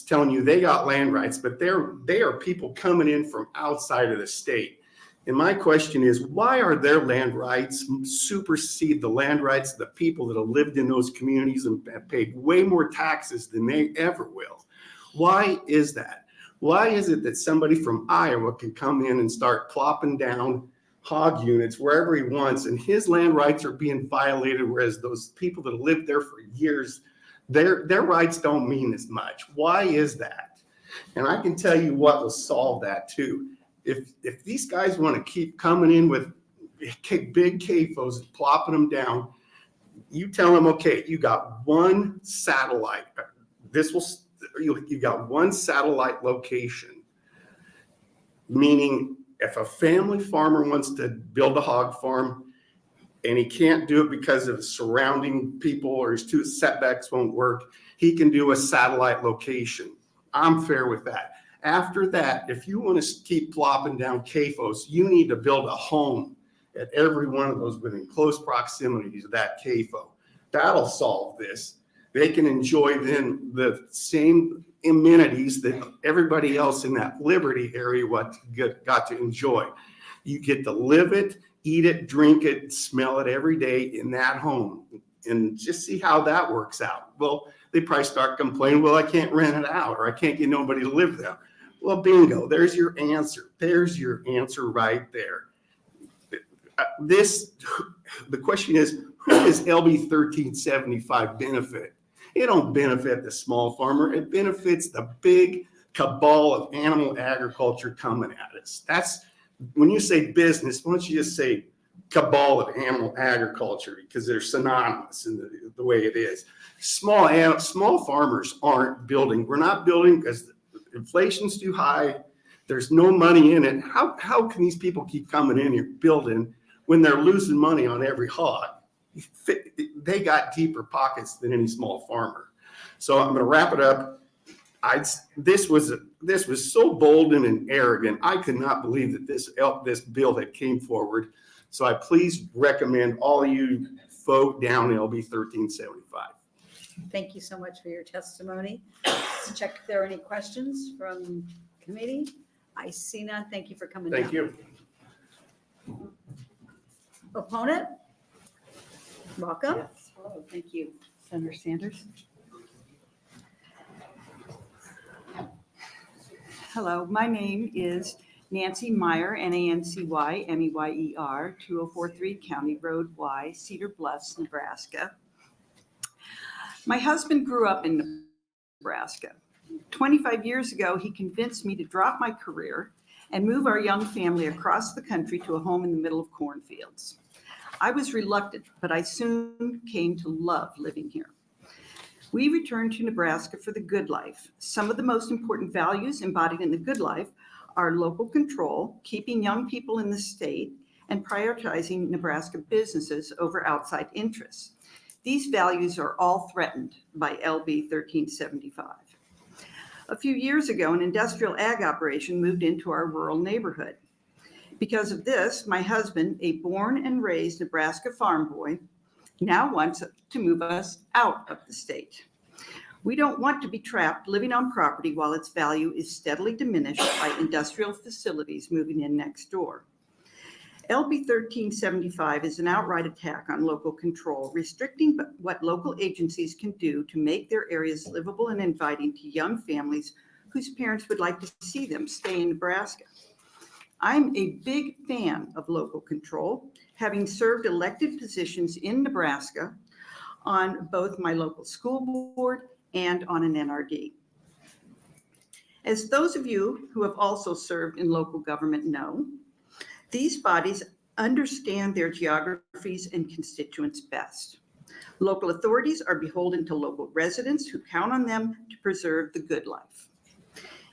telling you they got land rights, but they are people coming in from outside of the state. And my question is, why are their land rights supersede the land rights of the people that have lived in those communities and have paid way more taxes than they ever will? Why is that? Why is it that somebody from Iowa can come in and start plopping down hog units wherever he wants, and his land rights are being violated, whereas those people that have lived there for years, their rights don't mean as much? Why is that? And I can tell you what will solve that too. If these guys want to keep coming in with big CAFOs and plopping them down, you tell them, okay, you got one satellite. You got one satellite location, meaning if a family farmer wants to build a hog farm and he can't do it because of surrounding people or his two setbacks won't work, he can do a satellite location. I'm fair with that. After that, if you want to keep plopping down CAFOs, you need to build a home at every one of those within close proximity to that CAFO. That'll solve this. They can enjoy then the same amenities that everybody else in that Liberty area got to enjoy. You get to live it, eat it, drink it, smell it every day in that home, and just see how that works out. Well, they probably start complaining, well, I can't rent it out, or I can't get nobody to live there. Well, bingo, there's your answer. There's your answer right there. The question is, who does LB 1375 benefit? It don't benefit the small farmer. It benefits the big cabal of animal agriculture coming at us. That's when you say business, why don't you just say cabal of animal agriculture, because they're synonymous in the way it is. Small farmers aren't building. We're not building because inflation's too high. There's no money in it. How can these people keep coming in here building when they're losing money on every hog? They got deeper pockets than any small farmer. So I'm going to wrap it up. This was so bold and arrogant. I could not believe that this bill had came forward. So I please recommend all of you vote down LB 1375. Thank you so much for your testimony. Let's check if there are any questions from committee. I see none. Thank you for coming down. Thank you. Opponent? Welcome. Hello, thank you. Senator Sanders. Hello, my name is Nancy Meyer, Nancy-Meyer, 2043 County Road Y, Cedar Bluffs, Nebraska. My husband grew up in Nebraska. 25 years ago, he convinced me to drop my career and move our young family across the country to a home in the middle of cornfields. I was reluctant, but I soon came to love living here. We returned to Nebraska for the good life. Some of the most important values embodied in the good life are local control, keeping young people in the state, and prioritizing Nebraska businesses over outside interests. These values are all threatened by LB 1375. A few years ago, an industrial ag operation moved into our rural neighborhood. Because of this, my husband, a born and raised Nebraska farm boy, now wants to move us out of the state. We don't want to be trapped living on property while its value is steadily diminished by industrial facilities moving in next door. LB 1375 is an outright attack on local control, restricting what local agencies can do to make their areas livable and inviting to young families whose parents would like to see them stay in Nebraska. I'm a big fan of local control, having served elected positions in Nebraska on both my local school board and on an NRD. As those of you who have also served in local government know, these bodies understand their geographies and constituents best. Local authorities are beholden to local residents who count on them to preserve the good life.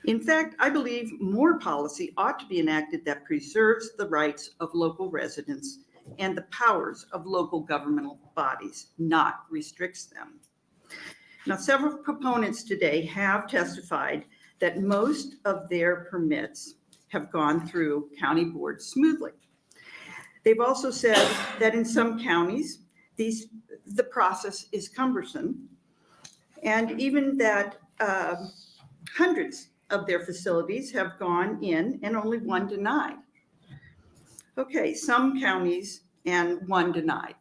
In fact, I believe more policy ought to be enacted that preserves the rights of local residents and the powers of local governmental bodies, not restricts them. Now, several proponents today have testified that most of their permits have gone through county boards smoothly. They've also said that in some counties, the process is cumbersome, and even that hundreds of their facilities have gone in and only one denied. Okay, some counties and one denied.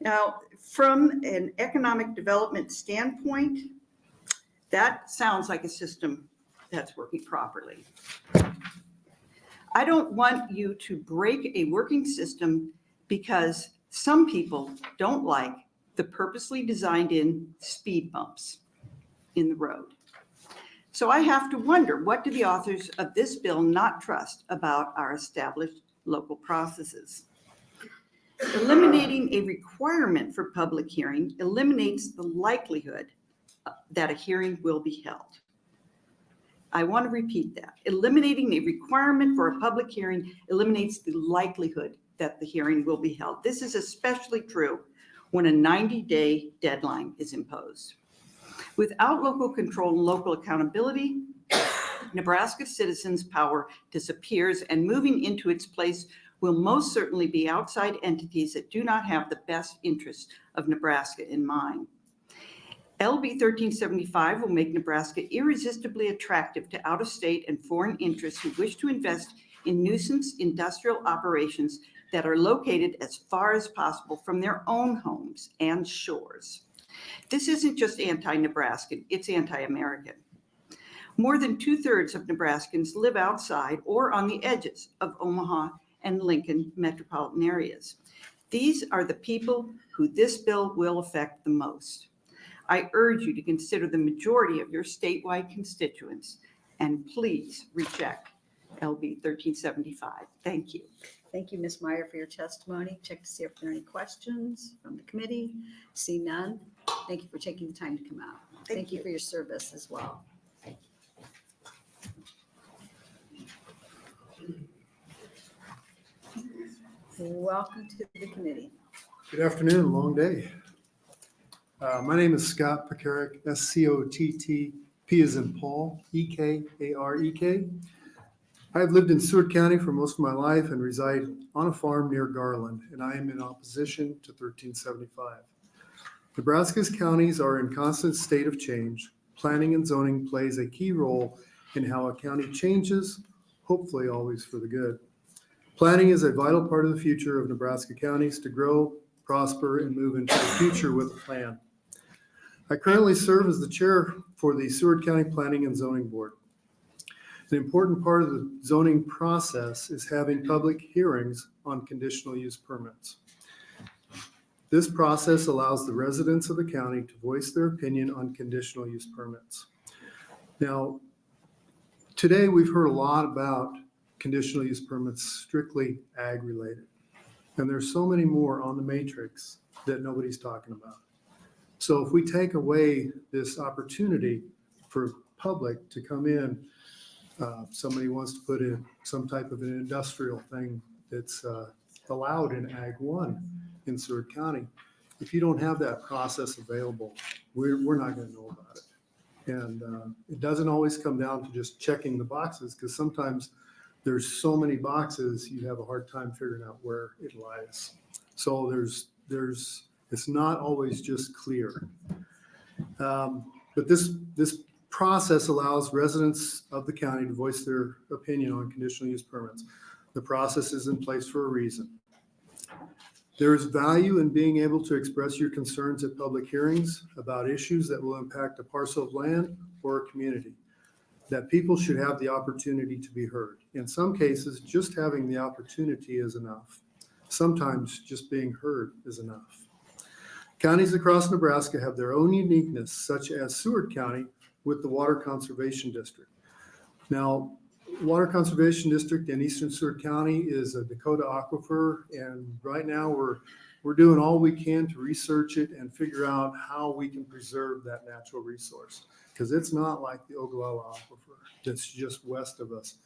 Now, from an economic development standpoint, that sounds like a system that's working properly. I don't want you to break a working system because some people don't like the purposely designed in speed bumps in the road. So I have to wonder, what do the authors of this bill not trust about our established local processes? Eliminating a requirement for public hearing eliminates the likelihood that a hearing will be held. I want to repeat that. Eliminating a requirement for a public hearing eliminates the likelihood that the hearing will be held. This is especially true when a 90-day deadline is imposed. Without local control and local accountability, Nebraska citizens' power disappears, and moving into its place will most certainly be outside entities that do not have the best interests of Nebraska in mind. LB 1375 will make Nebraska irresistibly attractive to out-of-state and foreign interests who wish to invest in nuisance industrial operations that are located as far as possible from their own homes and shores. This isn't just anti-Nebraskan, it's anti-American. More than 2/3 of Nebraskans live outside or on the edges of Omaha and Lincoln metropolitan areas. These are the people who this bill will affect the most. I urge you to consider the majority of your statewide constituents and please reject LB 1375. Thank you. Thank you, Ms. Meyer, for your testimony. Check to see if there are any questions from the committee. See none. Thank you for taking the time to come out. Thank you for your service as well. Welcome to the committee. Good afternoon, long day. My name is Scott Pekarek, SCOTT, P as in Paul, EKAREK. I've lived in Seward County for most of my life and reside on a farm near Garland, and I am in opposition to 1375. Nebraska's counties are in constant state of change. Planning and zoning plays a key role in how a county changes, hopefully always for the good. Planning is a vital part of the future of Nebraska counties to grow, prosper, and move into the future with a plan. I currently serve as the chair for the Seward County Planning and Zoning Board. An important part of the zoning process is having public hearings on conditional use permits. This process allows the residents of the county to voice their opinion on conditional use permits. Now, today we've heard a lot about conditional use permits strictly ag related. And there's so many more on the matrix that nobody's talking about. So if we take away this opportunity for public to come in, somebody wants to put in some type of an industrial thing that's allowed in Ag 1 in Seward County. If you don't have that process available, we're not going to know about it. And it doesn't always come down to just checking the boxes, because sometimes there's so many boxes, you have a hard time figuring out where it lies. So it's not always just clear. But this process allows residents of the county to voice their opinion on conditional use permits. The process is in place for a reason. There is value in being able to express your concerns at public hearings about issues that will impact a parcel of land or a community, that people should have the opportunity to be heard. In some cases, just having the opportunity is enough. Sometimes just being heard is enough. Counties across Nebraska have their own uniqueness, such as Seward County with the Water Conservation District. Now, Water Conservation District in Eastern Seward County is a Dakota aquifer, and right now we're doing all we can to research it and figure out how we can preserve that natural resource, because it's not like the Ogallala aquifer that's just west of us.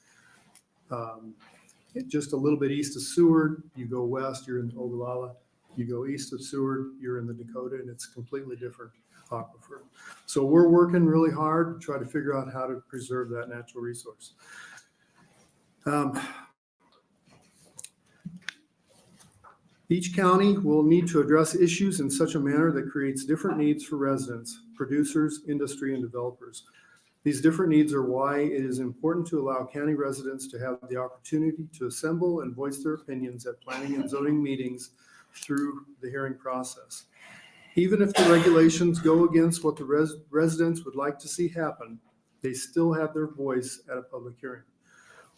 Just a little bit east of Seward, you go west, you're in the Ogallala. You go east of Seward, you're in the Dakota, and it's completely different aquifer. So we're working really hard to try to figure out how to preserve that natural resource. Each county will need to address issues in such a manner that creates different needs for residents, producers, industry, and developers. These different needs are why it is important to allow county residents to have the opportunity to assemble and voice their opinions at planning and zoning meetings through the hearing process. Even if the regulations go against what the residents would like to see happen, they still have their voice at a public hearing.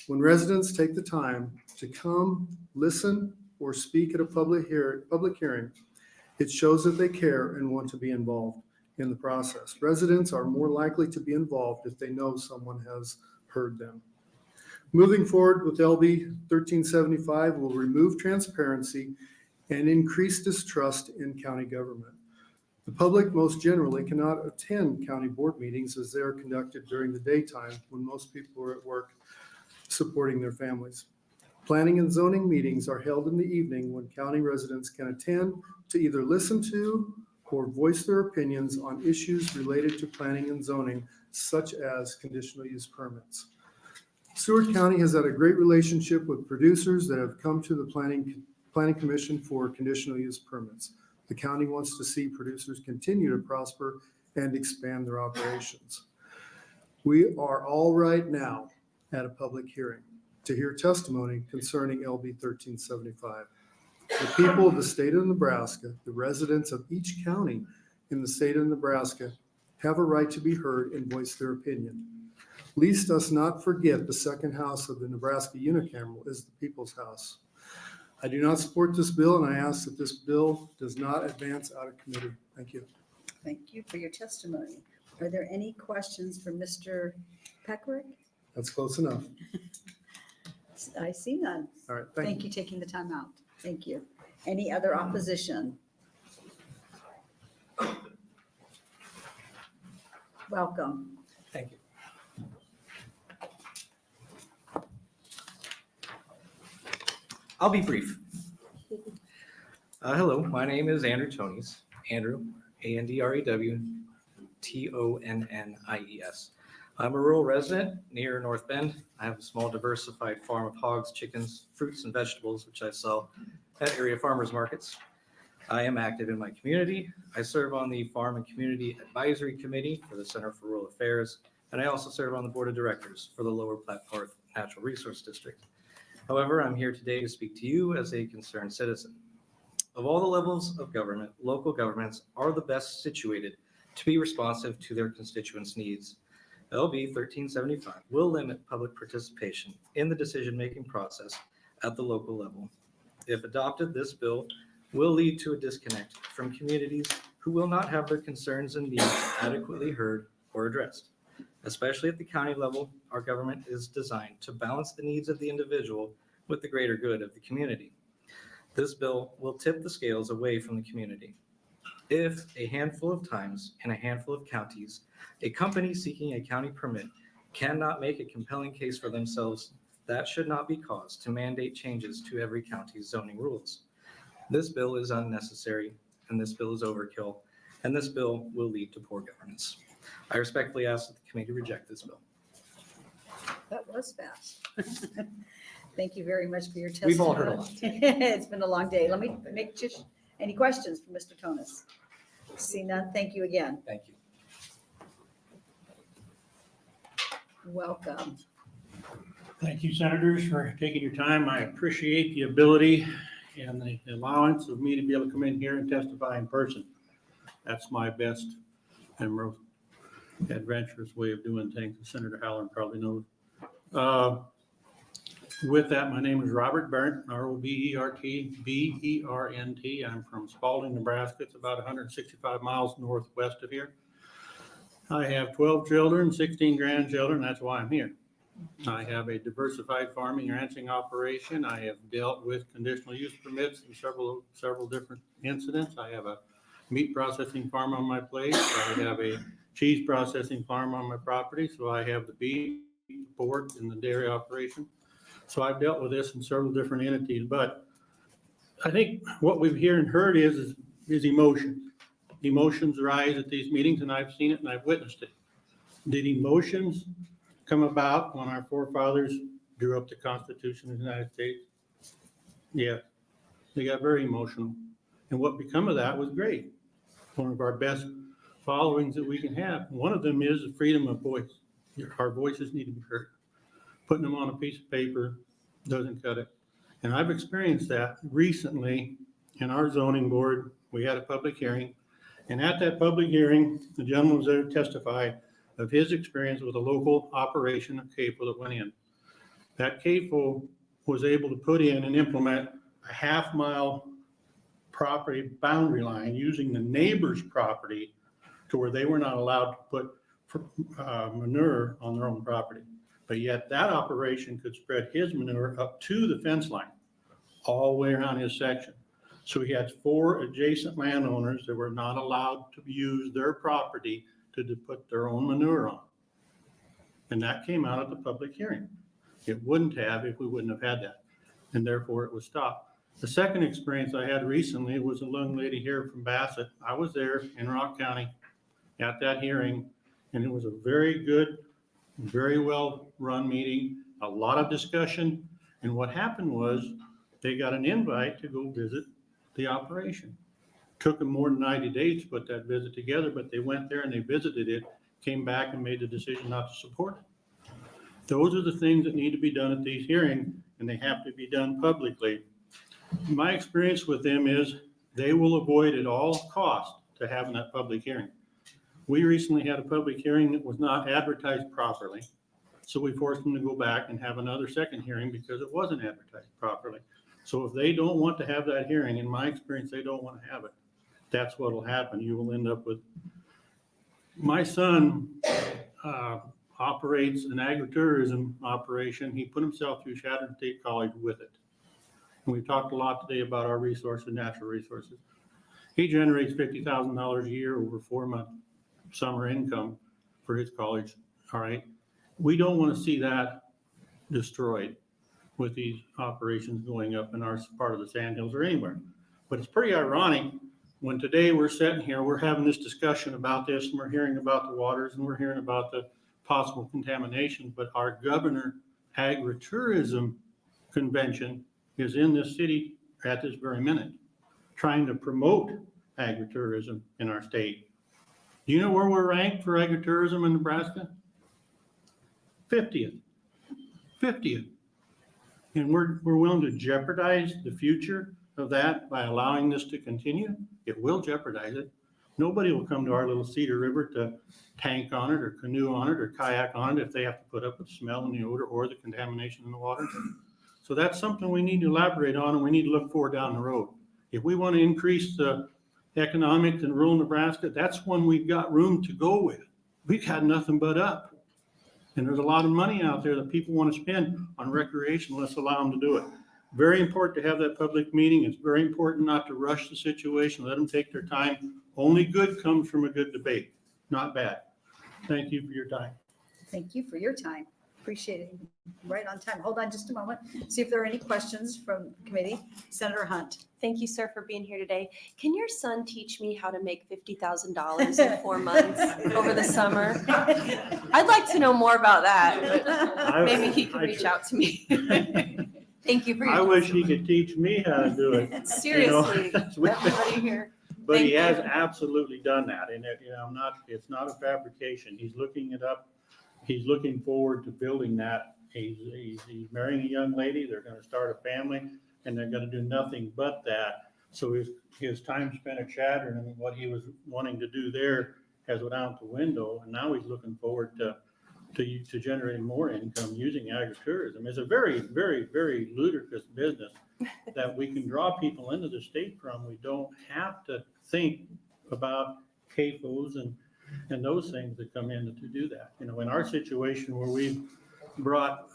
When residents take the time to come, listen, or speak at a public hearing, it shows that they care and want to be involved in the process. Residents are more likely to be involved if they know someone has heard them. Moving forward with LB 1375 will remove transparency and increase distrust in county government. The public most generally cannot attend county board meetings as they are conducted during the daytime when most people are at work supporting their families. Planning and zoning meetings are held in the evening when county residents can attend to either listen to or voice their opinions on issues related to planning and zoning, such as conditional use permits. Seward County has had a great relationship with producers that have come to the Planning Commission for conditional use permits. The county wants to see producers continue to prosper and expand their operations. We are all right now at a public hearing to hear testimony concerning LB 1375. The people of the state of Nebraska, the residents of each county in the state of Nebraska, have a right to be heard and voice their opinion. Least us not forget the second house of the Nebraska unicameral is the people's house. I do not support this bill, and I ask that this bill does not advance out of committee. Thank you. Thank you for your testimony. Are there any questions for Mr. Peckerick? That's close enough. I see none. All right, Thank you taking the time out. Thank you. Any other opposition? Welcome. Thank you. I'll be brief. Hello, my name is Andrew Tonies. Andrew, Andrew Tonnies. I'm a rural resident near North Bend. I have a small diversified farm of hogs, chickens, fruits, and vegetables, which I sell at area farmers markets. I am active in my community. I serve on the Farm and Community Advisory Committee for the Center for Rural Affairs, and I also serve on the Board of Directors for the Lower Platte Park Natural Resource District. However, I'm here today to speak to you as a concerned citizen. Of all the levels of government, local governments are the best situated to be responsive to their constituents' needs. LB 1375 will limit public participation in the decision-making process at the local level. If adopted, this bill will lead to a disconnect from communities who will not have their concerns and needs adequately heard or addressed. Especially at the county level, our government is designed to balance the needs of the individual with the greater good of the community. This bill will tip the scales away from the community. If a handful of times in a handful of counties, a company seeking a county permit cannot make a compelling case for themselves, that should not be cause to mandate changes to every county's zoning rules. This bill is unnecessary, and this bill is overkill, and this bill will lead to poor governance. I respectfully ask that the committee reject this bill. That was fast. Thank you very much for your testimony. We've all heard a lot. It's been a long day. Let me make just any questions for Mr. Tonis? See none. Thank you again. Thank you. Welcome. Thank you, Senators, for taking your time. I appreciate the ability and the allowance of me to be able to come in here and testify in person. That's my best and most adventurous way of doing things. Senator Halloran probably knows. With that, my name is Robert Bernt, R-O-B-E-R-T-B-E-R-N-T. I'm from Spalding, Nebraska. It's about 165 miles northwest of here. I have 12 children, 16 grandchildren. That's why I'm here. I have a diversified farming and ranching operation. I have dealt with conditional use permits in several different incidents. I have a meat processing farm on my place. I have a cheese processing farm on my property. So I have the beef, pork, and the dairy operation. So I've dealt with this in several different entities, but I think what we've heard is emotion. Emotions rise at these meetings, and I've seen it and I've witnessed it. Did emotions come about when our forefathers drew up the Constitution of the United States? Yeah, they got very emotional. And what become of that was great. One of our best followings that we can have. One of them is the freedom of voice. Our voices need to be heard. Putting them on a piece of paper doesn't cut it. And I've experienced that recently in our zoning board. We had a public hearing. And at that public hearing, the gentleman was there to testify of his experience with a local operation of CAFO that went in. That CAFO was able to put in and implement a half-mile property boundary line using the neighbor's property to where they were not allowed to put manure on their own property. But yet that operation could spread his manure up to the fence line, all the way around his section. So he had 4 adjacent landowners that were not allowed to use their property to put their own manure on. And that came out at the public hearing. It wouldn't have if we wouldn't have had that. And therefore it was stopped. The second experience I had recently was a young lady here from Bassett. I was there in Rock County at that hearing, and it was a very good, very well run meeting, a lot of discussion. And what happened was they got an invite to go visit the operation. Took them more than 90 days to put that visit together, but they went there and they visited it, came back and made the decision not to support it. Those are the things that need to be done at these hearings, and they have to be done publicly. My experience with them is they will avoid at all costs to having that public hearing. We recently had a public hearing that was not advertised properly. So we forced them to go back and have another second hearing because it wasn't advertised properly. So if they don't want to have that hearing, in my experience, they don't want to have it. That's what will happen. You will end up with, my son operates an agritourism operation. He put himself through Chatham State College with it. And we've talked a lot today about our resources, natural resources. He generates $50,000 a year over 4-month summer income for his college. All right. We don't want to see that destroyed with these operations going up in our part of the Sandhills or anywhere. But it's pretty ironic when today we're sitting here, we're having this discussion about this, and we're hearing about the waters, and we're hearing about the possible contamination, but our governor agritourism convention is in this city at this very minute, trying to promote agritourism in our state. Do you know where we're ranked for agritourism in Nebraska? 50th. 50th. And we're willing to jeopardize the future of that by allowing this to continue? It will jeopardize it. Nobody will come to our little Cedar River to tank on it or canoe on it or kayak on it if they have to put up with the smell and the odor or the contamination in the water. So that's something we need to elaborate on, and we need to look forward down the road. If we want to increase the economics in rural Nebraska, that's when we've got room to go with. We've had nothing but up. And there's a lot of money out there that people want to spend on recreation. Let's allow them to do it. Very important to have that public meeting. It's very important not to rush the situation. Let them take their time. Only good comes from a good debate, not bad. Thank you for your time. Thank you for your time. Appreciate it. Right on time. Hold on just a moment. See if there are any questions from the committee. Senator Hunt. Thank you, sir, for being here today. Can your son teach me how to make $50,000 in 4 months over the summer? I'd like to know more about that, but maybe he could reach out to me. Thank you for your I wish he could teach me how to do it. Seriously, everybody here. But he Thank has you. absolutely done that. And it's not a fabrication. He's looking it up. He's looking forward to building that. He's marrying a young lady. They're going to start a family, and they're going to do nothing but that. So his time spent at Chadron and what he was wanting to do there has went out the window. And now he's looking forward to generating more income using agritourism. It's a very, very, very ludicrous business that we can draw people into the state from. We don't have to think about CAFOs and those things that come in to do that. You know, in our situation where we've brought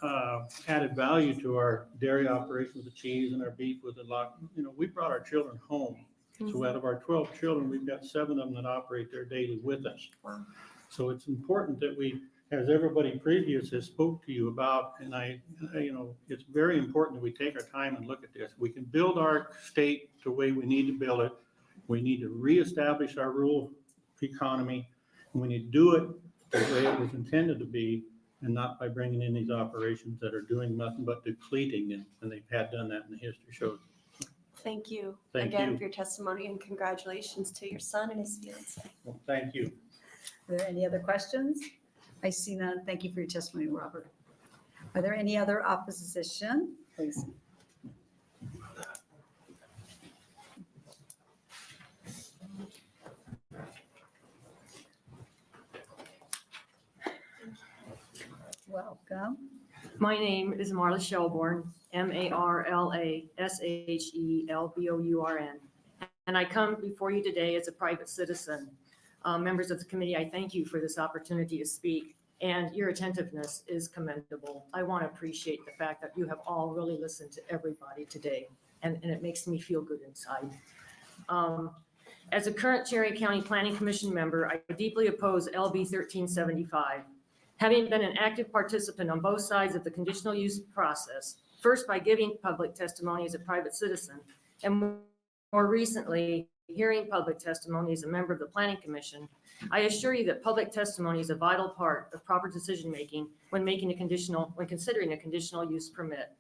added value to our dairy operations, the cheese and our beef with a lot, you know, we brought our children home. So out of our 12 children, we've got 7 of them that operate there daily with us. Wow. So it's important that we, as everybody previous has spoke to you about, and it's very important that we take our time and look at this. We can build our state the way we need to build it. We need to reestablish our rural economy, and we need to do it the way it was intended to be, and not by bringing in these operations that are doing nothing but depleting them, and they've had done that in the history shows. Thank you Thank again you. for your testimony, and congratulations to your son and his fiance. Well, thank you. Are there any other questions? I see none. Thank you for your testimony, Robert. Are there any other opposition? Please. Welcome. My name is Marla Shelbourne, MarlaShelbourn, and I come before you today as a private citizen. Members of the committee, I thank you for this opportunity to speak, and your attentiveness is commendable. I want to appreciate the fact that you have all really listened to everybody today, and it makes me feel good inside. As a current Cherry County Planning Commission member, I deeply oppose LB 1375. Having been an active participant on both sides of the conditional use process, first by giving public testimony as a private citizen, and more recently, hearing public testimony as a member of the Planning Commission, I assure you that public testimony is a vital part of proper decision-making when considering a conditional use permit.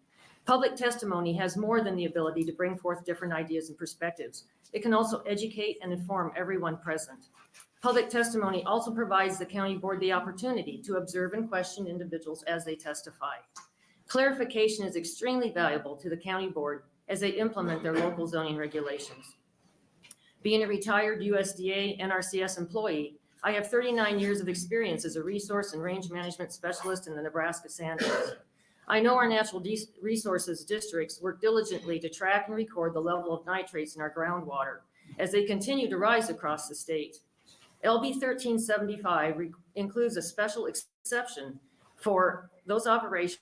Public testimony has more than the ability to bring forth different ideas and perspectives. It can also educate and inform everyone present. Public testimony also provides the county board the opportunity to observe and question individuals as they testify. Clarification is extremely valuable to the county board as they implement their local zoning regulations. Being a retired USDA NRCS employee, I have 39 years of experience as a resource and range management specialist in the Nebraska Sandhills. I know our natural resources districts work diligently to track and record the level of nitrates in our groundwater as they continue to rise across the state. LB 1375 includes a special exception for those operations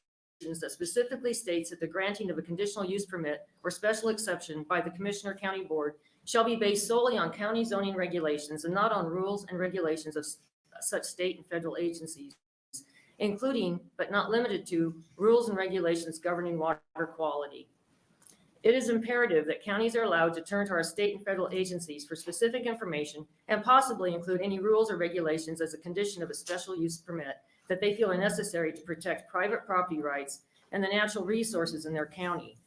that specifically states that the granting of a conditional use permit or special exception by the Commissioner County Board shall be based solely on county zoning regulations and not on rules and regulations of such state and federal agencies, including but not limited to rules and regulations governing water quality. It is imperative that counties are allowed to turn to our state and federal agencies for specific information and possibly include any rules or regulations as a condition of a special use permit that they feel are necessary to protect private property rights and the natural resources in their county.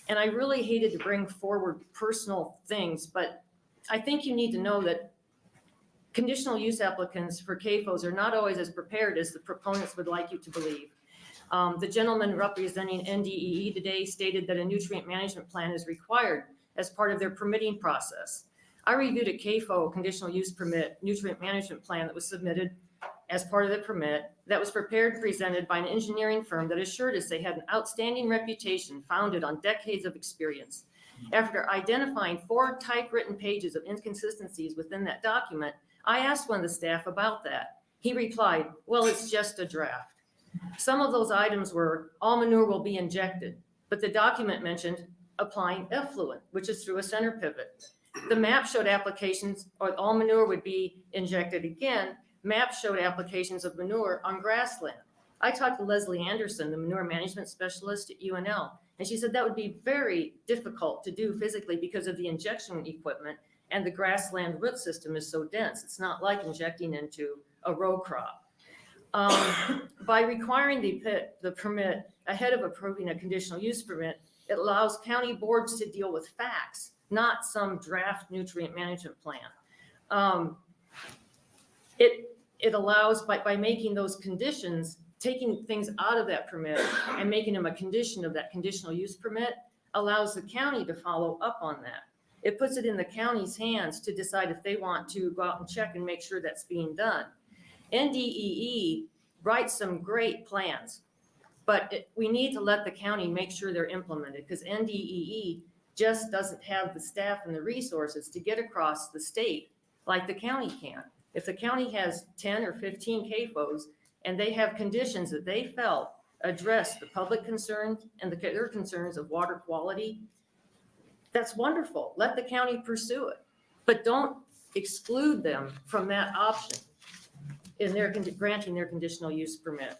And I really hated to bring forward personal things, but I think you need to know that conditional use applicants for CAFOs are not always as prepared as the proponents would like you to believe. The gentleman representing NDEE today stated that a nutrient management plan is required as part of their permitting process. I reviewed a CAFO conditional use permit nutrient management plan that was submitted as part of the permit that was prepared and presented by an engineering firm that assured us they had an outstanding reputation founded on decades of experience. After identifying 4 typewritten pages of inconsistencies within that document, I asked one of the staff about that. He replied, "Well, it's just a draft." Some of those items were all manure will be injected, but the document mentioned applying effluent, which is through a center pivot. The map showed applications or all manure would be injected again. Maps showed applications of manure on grassland. I talked to Leslie Anderson, the manure management specialist at UNL, and she said that would be very difficult to do physically because of the injection equipment and the grassland root system is so dense. It's not like injecting into a row crop. By requiring the permit ahead of approving a conditional use permit, it allows county boards to deal with facts, not some draft nutrient management plan. It allows, by making those conditions, taking things out of that permit and making them a condition of that conditional use permit, allows the county to follow up on that. It puts it in the county's hands to decide if they want to go out and check and make sure that's being done. NDEE writes some great plans, but we need to let the county make sure they're implemented because NDEE just doesn't have the staff and the resources to get across the state like the county can. If the county has 10 or 15 CAFOs and they have conditions that they felt address the public concerns and their concerns of water quality, that's wonderful. Let the county pursue it, but don't exclude them from that option in their granting their conditional use permit.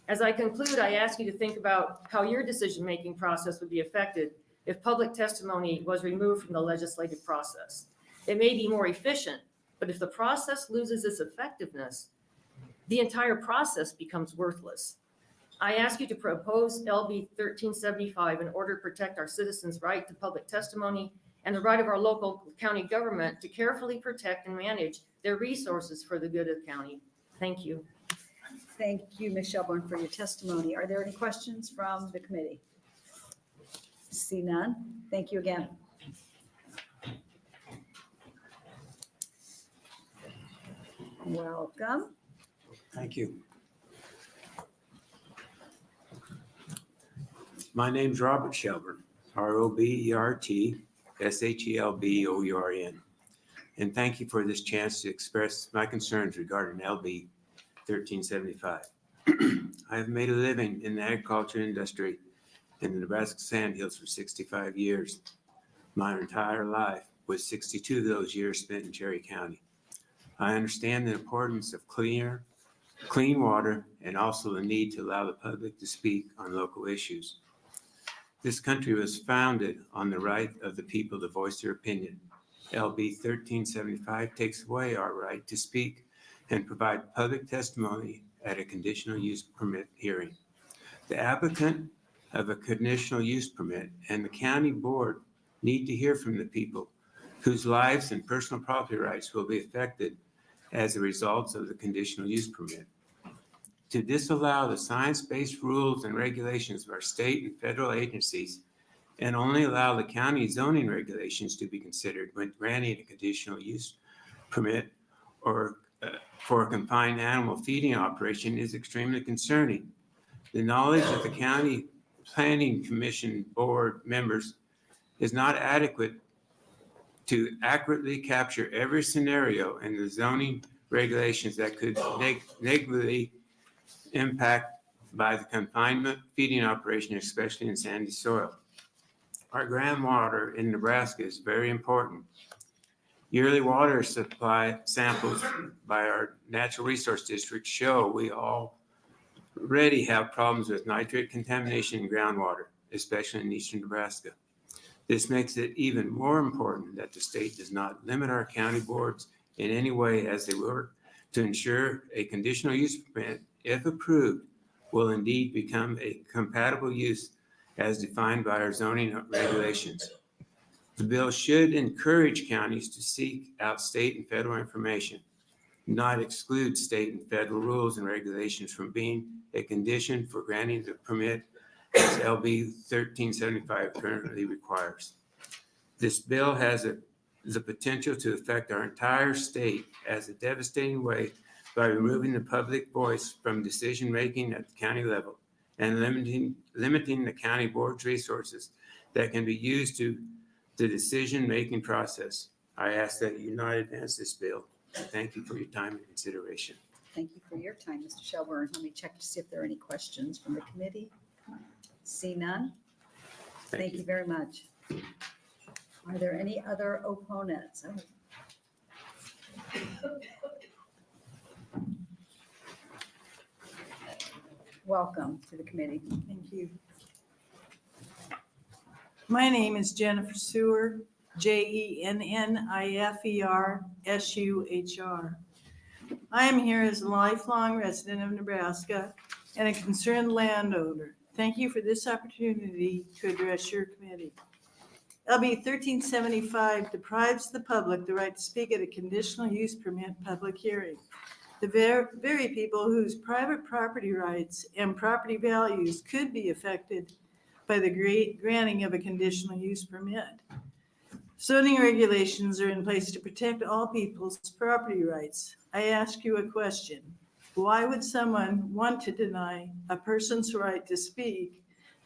As I conclude, I ask you to think about how your decision-making process would be affected if public testimony was removed from the legislative process. It may be more efficient, but if the process loses its effectiveness, the entire process becomes worthless. I ask you to propose LB 1375 in order to protect our citizens' right to public testimony and the right of our local county government to carefully protect and manage their resources for the good of the county. Thank you. Thank you, Ms. Shelburne, for your testimony. Are there any questions from the committee? See none. Thank you again. Welcome. Thank you. My name's Robert Shelburne, ROBERT-SHELBOURN. And thank you for this chance to express my concerns regarding LB 1375. I have made a living in the agriculture industry in the Nebraska Sandhills for 65 years. My entire life, with 62 of those years spent in Cherry County. I understand the importance of clean water and also the need to allow the public to speak on local issues. This country was founded on the right of the people to voice their opinion. LB 1375 takes away our right to speak and provide public testimony at a conditional use permit hearing. The applicant of a conditional use permit and the county board need to hear from the people whose lives and personal property rights will be affected as a result of the conditional use permit. To disallow the science-based rules and regulations of our state and federal agencies and only allow the county zoning regulations to be considered when granting a conditional use permit or for a confined animal feeding operation is extremely concerning. The knowledge of the county planning commission board members is not adequate to accurately capture every scenario in the zoning regulations that could negatively impact by the confinement feeding operation, especially in sandy soil. Our groundwater in Nebraska is very important. Yearly water supply samples by our natural resource district show we already have problems with nitrate contamination in groundwater, especially in eastern Nebraska. This makes it even more important that the state does not limit our county boards in any way as they work to ensure a conditional use permit, if approved, will indeed become a compatible use as defined by our zoning regulations. The bill should encourage counties to seek out state and federal information, not exclude state and federal rules and regulations from being a condition for granting the permit as LB 1375 currently requires. This bill has the potential to affect our entire state as a devastating way by removing the public voice from decision-making at the county level and limiting the county board's resources that can be used to the decision-making process. I ask that you not advance this bill. Thank you for your time and consideration. Thank you for your time, Mr. Shelburne. Let me check to see if there are any questions from the committee. See none? Thank you very much. Are there any other opponents? Welcome to the committee. Thank you. My name is Jennifer Suhr, JENNIFERSUHR. I am here as a lifelong resident of Nebraska and a concerned landowner. Thank you for this opportunity to address your committee. LB 1375 deprives the public the right to speak at a conditional use permit public hearing. The very people whose private property rights and property values could be affected by the granting of a conditional use permit. Zoning regulations are in place to protect all people's property rights. I ask you a question. Why would someone want to deny a person's right to speak,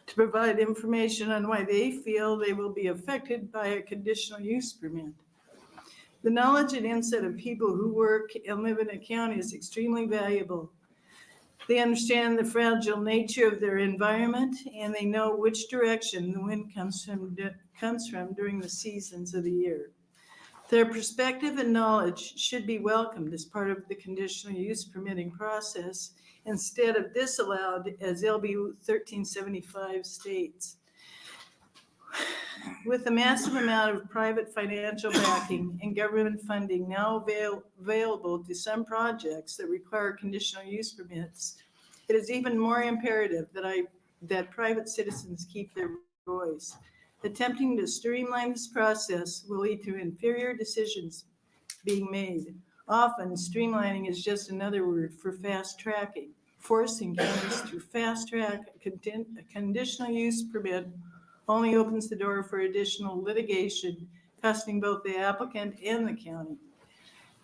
to provide information on why they feel they will be affected by a conditional use permit? The knowledge and insight of people who work and live in a county is extremely valuable. They understand the fragile nature of their environment, and they know which direction the wind comes from during the seasons of the year. Their perspective and knowledge should be welcomed as part of the conditional use permitting process instead of disallowed as LB 1375 states. With the massive amount of private financial backing and government funding now available to some projects that require conditional use permits, it is even more imperative that private citizens keep their voice. Attempting to streamline this process will lead to inferior decisions being made. Often, streamlining is just another word for fast tracking. Forcing counties to fast track a conditional use permit only opens the door for additional litigation, costing both the applicant and the county.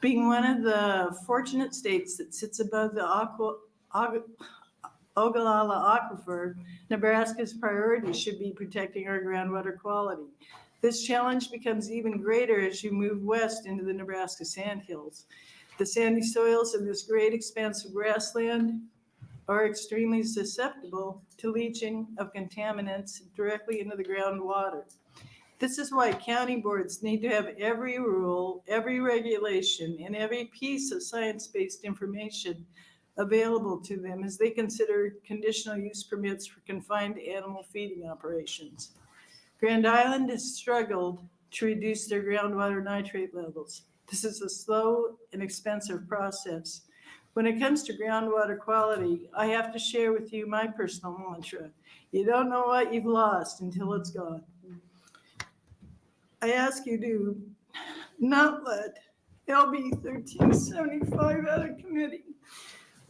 Being one of the fortunate states that sits above the Ogallala Aquifer, Nebraska's priority should be protecting our groundwater quality. This challenge becomes even greater as you move west into the Nebraska sandhills. The sandy soils of this great expanse of grassland are extremely susceptible to leaching of contaminants directly into the groundwater. This is why county boards need to have every rule, every regulation, and every piece of science-based information available to them as they consider conditional use permits for confined animal feeding operations. Grand Island has struggled to reduce their groundwater nitrate levels. This is a slow and expensive process. When it comes to groundwater quality, I have to share with you my personal mantra. You don't know what you've lost until it's gone. I ask you to not let LB 1375 out of committee.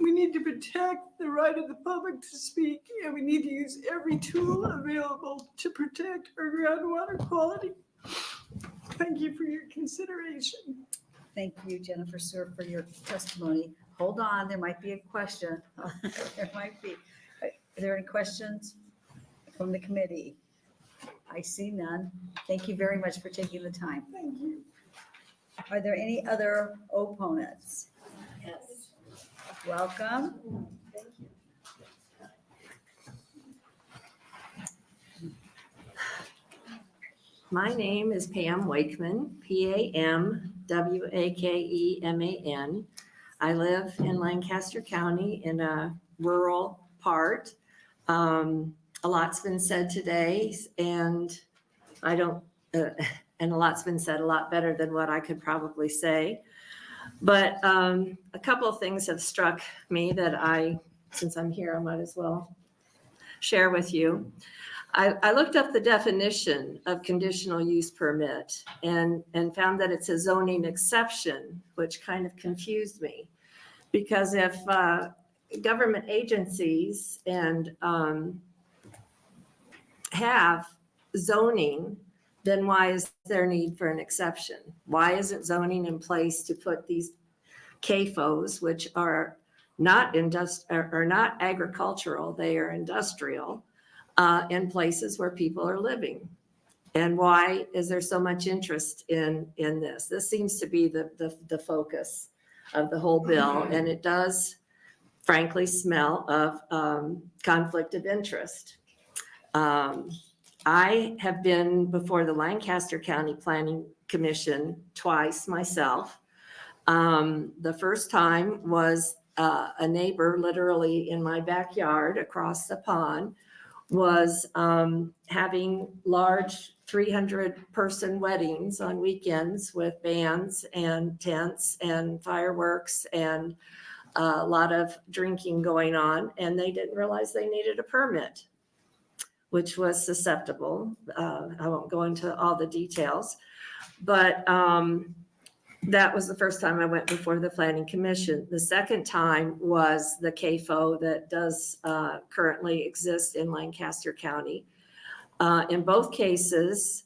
We need to protect the right of the public to speak, and we need to use every tool available to protect our groundwater quality. Thank you for your consideration. Thank you, Jennifer Suhr, for your testimony. Hold on, there might be a question. There might be. Are there any questions from the committee? I see none. Thank you very much for taking the time. Thank you. Are there any other opponents? Yes. Welcome. Thank you. My name is Pam Wakeman, PAMWAKEMAN. I live in Lancaster County in a rural part. A lot's been said today, and I don't, and a lot's been said a lot better than what I could probably say. But a couple of things have struck me that since I'm here, I might as well share with you. I looked up the definition of conditional use permit and found that it's a zoning exception, which kind of confused me. Because if government agencies and have zoning, then why is there need for an exception? Why isn't zoning in place to put these CAFOs, which are not agricultural, they are industrial, in places where people are living? And why is there so much interest in this? This seems to be the focus of the whole bill, and it does frankly smell of conflict of interest. I have been before the Lancaster County Planning Commission twice myself. The first time was a neighbor literally in my backyard across the pond was having large 300-person weddings on weekends with bands and tents and fireworks and a lot of drinking going on, and they didn't realize they needed a permit, which was susceptible. I won't go into all the details, but that was the first time I went before the Planning Commission. The second time was the CAFO that does currently exist in Lancaster County. In both cases,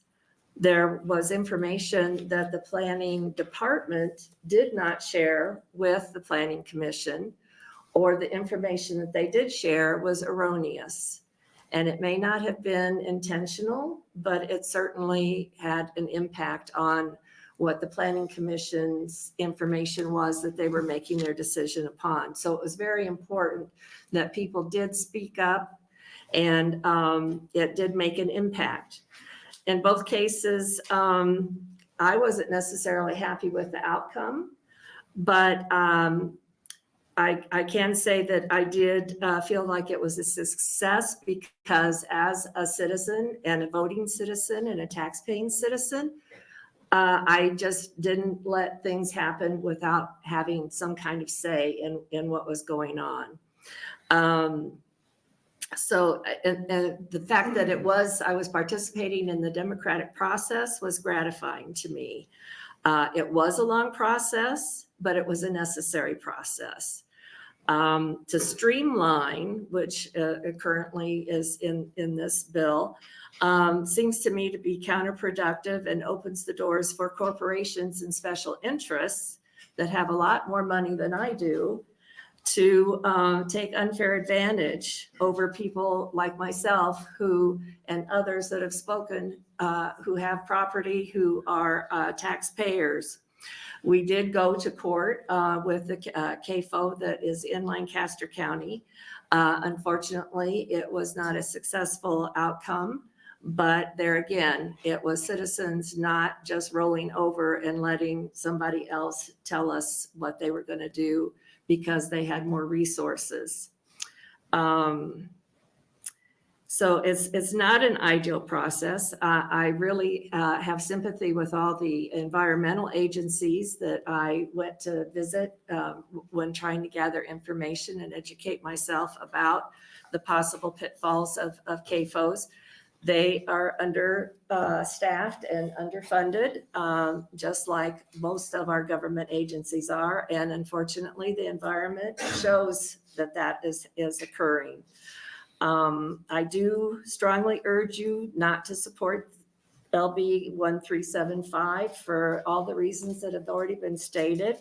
there was information that the Planning Department did not share with the Planning Commission, or the information that they did share was erroneous. And it may not have been intentional, but it certainly had an impact on what the Planning Commission's information was that they were making their decision upon. So it was very important that people did speak up, and it did make an impact. In both cases, I wasn't necessarily happy with the outcome, but I can say that I did feel like it was a success, because as a citizen and a voting citizen and a tax-paying citizen, I just didn't let things happen without having some kind of say in what was going on. So the fact that I was participating in the democratic process was gratifying to me. It was a long process, but it was a necessary process. To streamline, which currently is in this bill, seems to me to be counterproductive and opens the doors for corporations and special interests that have a lot more money than I do to take unfair advantage over people like myself and others that have spoken, who have property, who are taxpayers. We did go to court with the CAFO that is in Lancaster County. Unfortunately, it was not a successful outcome, but there again, it was citizens not just rolling over and letting somebody else tell us what they were going to do because they had more resources. So it's not an ideal process. I really have sympathy with all the environmental agencies that I went to visit when trying to gather information and educate myself about the possible pitfalls of CAFOs. They are understaffed and underfunded, just like most of our government agencies are. And unfortunately, the environment shows that is occurring. I do strongly urge you not to support LB 1375 for all the reasons that have already been stated.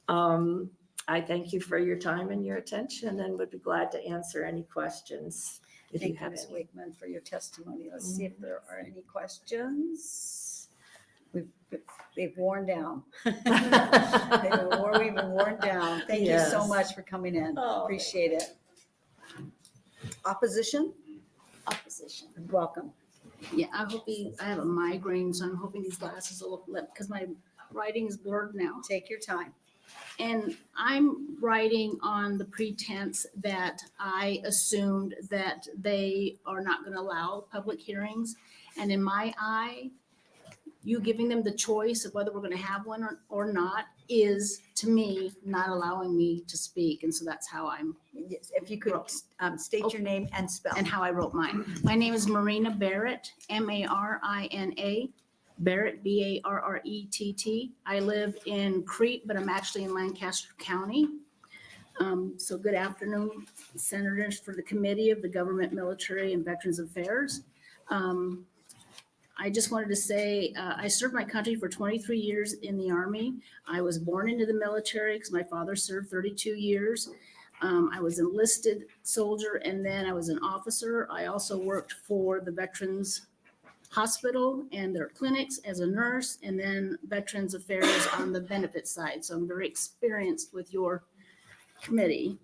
I thank you for your time and your attention, and would be glad to answer any questions if you Thank you, have Ms. any. Wakeman, for your testimony. Let's see if there are any questions. They've worn down. We've been worn down. Thank you so Yes. much for coming in. Appreciate it. Opposition? Opposition. Welcome. Yeah, I have a migraine, so I'm hoping these glasses will look, because my writing is blurred now. Take your time. And I'm writing on the pretense that I assumed that they are not going to allow public hearings. And in my eye, you giving them the choice of whether we're going to have one or not is, to me, not allowing me to speak. And so that's how I'm. Yes, if you could state your name and spell. And how I wrote mine. My name is Marina Barrett, Marina. Barrett, Barrett. I live in Crete, but I'm actually in Lancaster County. So good afternoon, senators for the Committee of the Government, Military, and Veterans Affairs. I just wanted to say, I served my country for 23 years in the Army. I was born into the military because my father served 32 years. I was enlisted soldier, and then I was an officer. I also worked for the Veterans Hospital and their clinics as a nurse, and then Veterans Affairs on the benefit side. So I'm very experienced with your committee.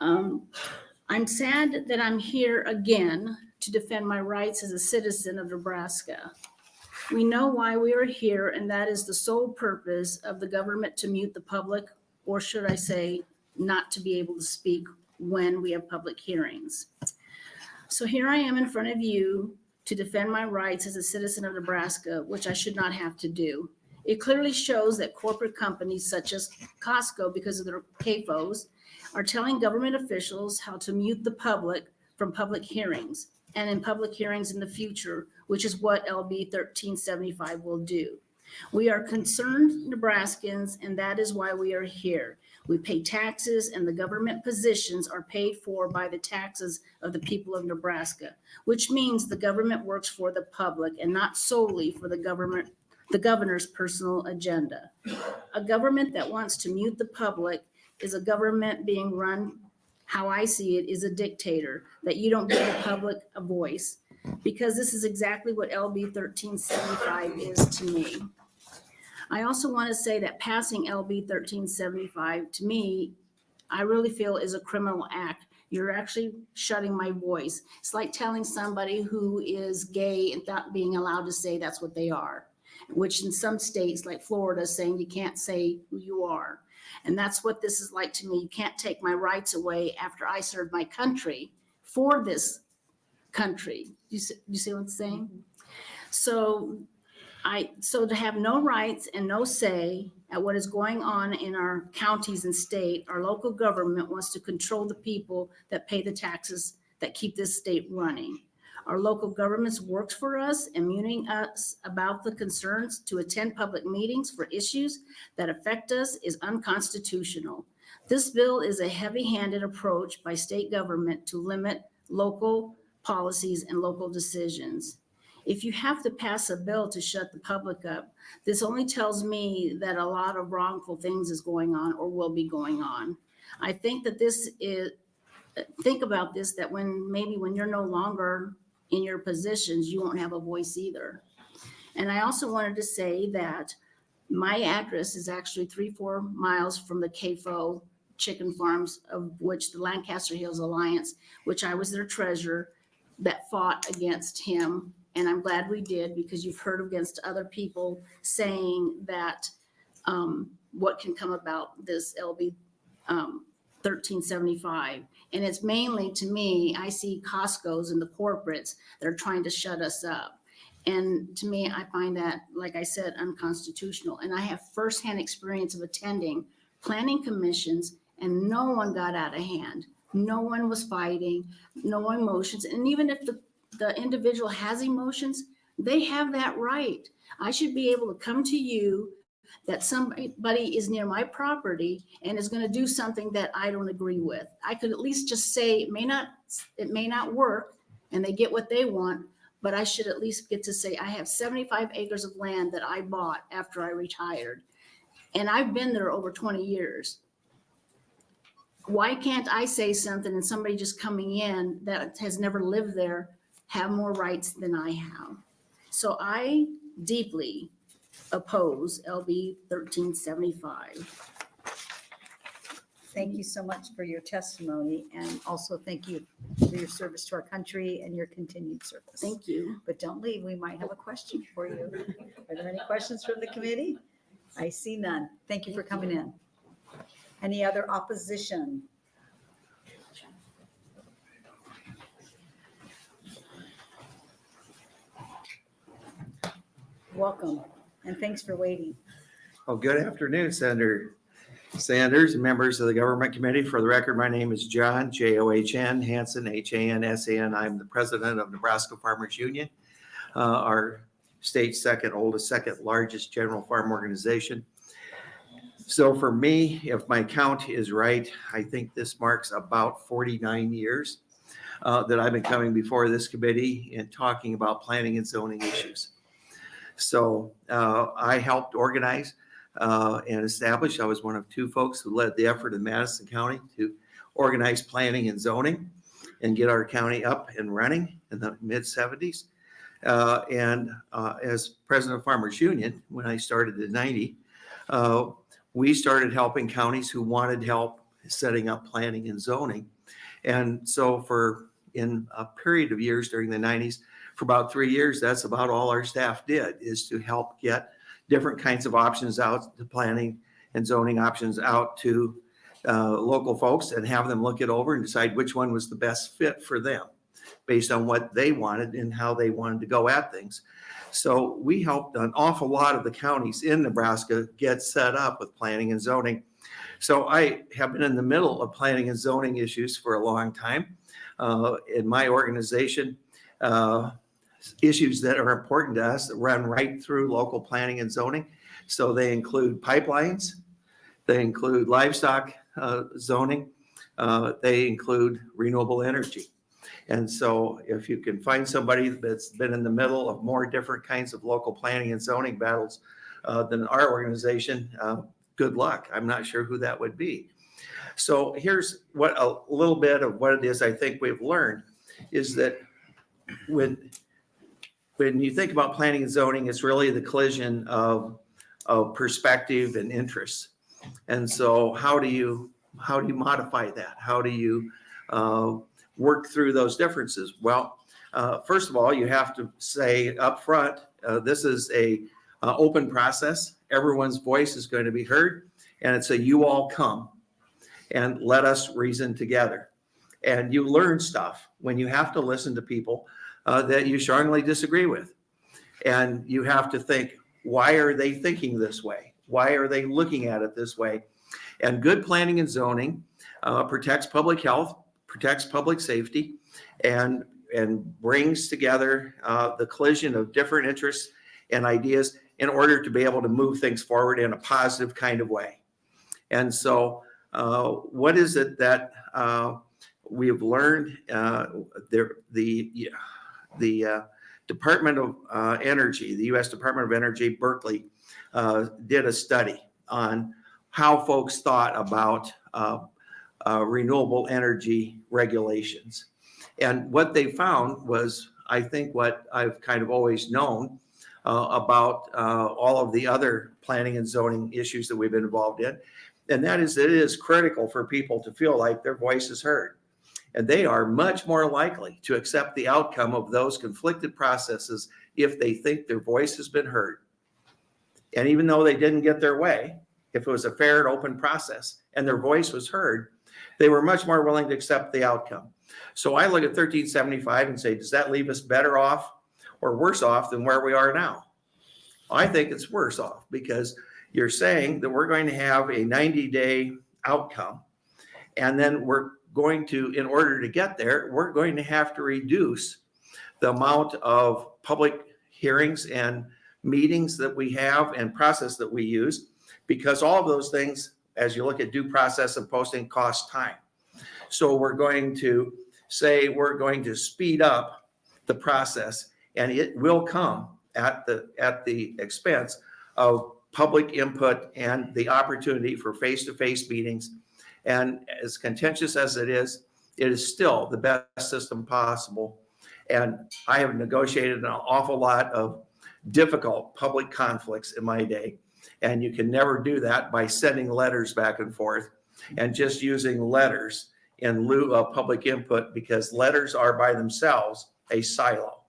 I'm sad that I'm here again to defend my rights as a citizen of Nebraska. We know why we are here, and that is the sole purpose of the government to mute the public, or should I say, not to be able to speak when we have public hearings. So here I am in front of you to defend my rights as a citizen of Nebraska, which I should not have to do. It clearly shows that corporate companies such as Costco, because of their CAFOs, are telling government officials how to mute the public from public hearings and in public hearings in the future, which is what LB 1375 will do. We are concerned Nebraskans, and that is why we are here. We pay taxes, and the government positions are paid for by the taxes of the people of Nebraska, which means the government works for the public and not solely for the governor's personal agenda. A government that wants to mute the public is a government being run, how I see it, is a dictator, that you don't give the public a voice, because this is exactly what LB 1375 is to me. I also want to say that passing LB 1375, to me, I really feel is a criminal act. You're actually shutting my voice. It's like telling somebody who is gay and not being allowed to say that's what they are, which in some states like Florida is saying you can't say who you are. And that's what this is like to me. You can't take my rights away after I served my country for this country. You see what I'm saying? So to have no rights and no say at what is going on in our counties and state, our local government wants to control the people that pay the taxes that keep this state running. Our local governments works for us and muting us about the concerns to attend public meetings for issues that affect us is unconstitutional. This bill is a heavy-handed approach by state government to limit local policies and local decisions. If you have to pass a bill to shut the public up, this only tells me that a lot of wrongful things is going on or will be going on. I think that think about this, that when you're no longer in your positions, you won't have a voice either. And I also wanted to say that my address is actually 3-4 miles from the CAFO chicken farms, of which the Lancaster Hills Alliance, which I was their treasurer, that fought against him. And I'm glad we did, because you've heard against other people saying that what can come about this LB 1375. And it's mainly, to me, I see Costco's and the corporates that are trying to shut us up. And to me, I find that, like I said, unconstitutional. And I have firsthand experience of attending planning commissions, and no one got out of hand. No one was fighting, no emotions. And even if the individual has emotions, they have that right. I should be able to come to you that somebody is near my property and is going to do something that I don't agree with. I could at least just say it may not work, and they get what they want, but I should at least get to say I have 75 acres of land that I bought after I retired, and I've been there over 20 years. Why can't I say something and somebody just coming in that has never lived there have more rights than I have? So I deeply oppose LB 1375. Thank you so much for your testimony, and also thank you for your service to our country and your continued service. Thank you. But don't leave, we might have a question for you. Are there any questions from the committee? I see none. Thank you for coming in. Any other opposition? Welcome, and thanks for waiting. Well, good afternoon, Senator Sanders and members of the Government Committee. For the record, my name is John, John Hanson, Hansan. I'm the president of Nebraska Farmers Union, our state's second oldest, second largest general farm organization. So for me, if my count is right, I think this marks about 49 years that I've been coming before this committee and talking about planning and zoning issues. So I helped organize and establish. I was one of two folks who led the effort in Madison County to organize planning and zoning and get our county up and running in the mid 70s. As president of Farmers Union, when I started in 90, we started helping counties who wanted help setting up planning and zoning. And so in a period of years during the 90s, for about 3 years, that's about all our staff did, is to help get different kinds of options out to planning and zoning options out to local folks and have them look it over and decide which one was the best fit for them based on what they wanted and how they wanted to go at things. So we helped an awful lot of the counties in Nebraska get set up with planning and zoning. So I have been in the middle of planning and zoning issues for a long time. In my organization, issues that are important to us that run right through local planning and zoning. So they include pipelines, they include livestock zoning, they include renewable energy. And so if you can find somebody that's been in the middle of more different kinds of local planning and zoning battles than our organization, good luck. I'm not sure who that would be. So here's what a little bit of what it is I think we've learned is that when you think about planning and zoning, it's really the collision of perspective and interests. And so how do you modify that? How do you work through those differences? Well, first of all, you have to say up front, this is a open process. Everyone's voice is going to be heard, and it's a you all come and let us reason together. And you learn stuff when you have to listen to people that you strongly disagree with. And you have to think, why are they thinking this way? Why are they looking at it this way? And good planning and zoning protects public health, protects public safety, and brings together the collision of different interests and ideas in order to be able to move things forward in a positive kind of way. And so what is it that we've learned? The Department of Energy, the U.S. Department of Energy, Berkeley, did a study on how folks thought about renewable energy regulations. And what they found was, I think, what I've kind of always known about all of the other planning and zoning issues that we've been involved in. And that is, it is critical for people to feel like their voice is heard. And they are much more likely to accept the outcome of those conflicted processes if they think their voice has been heard. And even though they didn't get their way, if it was a fair and open process and their voice was heard, they were much more willing to accept the outcome. So I look at 1375 and say, does that leave us better off or worse off than where we are now? I think it's worse off because you're saying that we're going to have a 90-day outcome, and then we're going to, in order to get there, we're going to have to reduce the amount of public hearings and meetings that we have and process that we use, because all of those things, as you look at due process and posting, cost time. So we're going to say we're going to speed up the process, and it will come at the expense of public input and the opportunity for face-to-face meetings. And as contentious as it is still the best system possible. And I have negotiated an awful lot of difficult public conflicts in my day. And you can never do that by sending letters back and forth and just using letters in lieu of public input, because letters are by themselves a silo.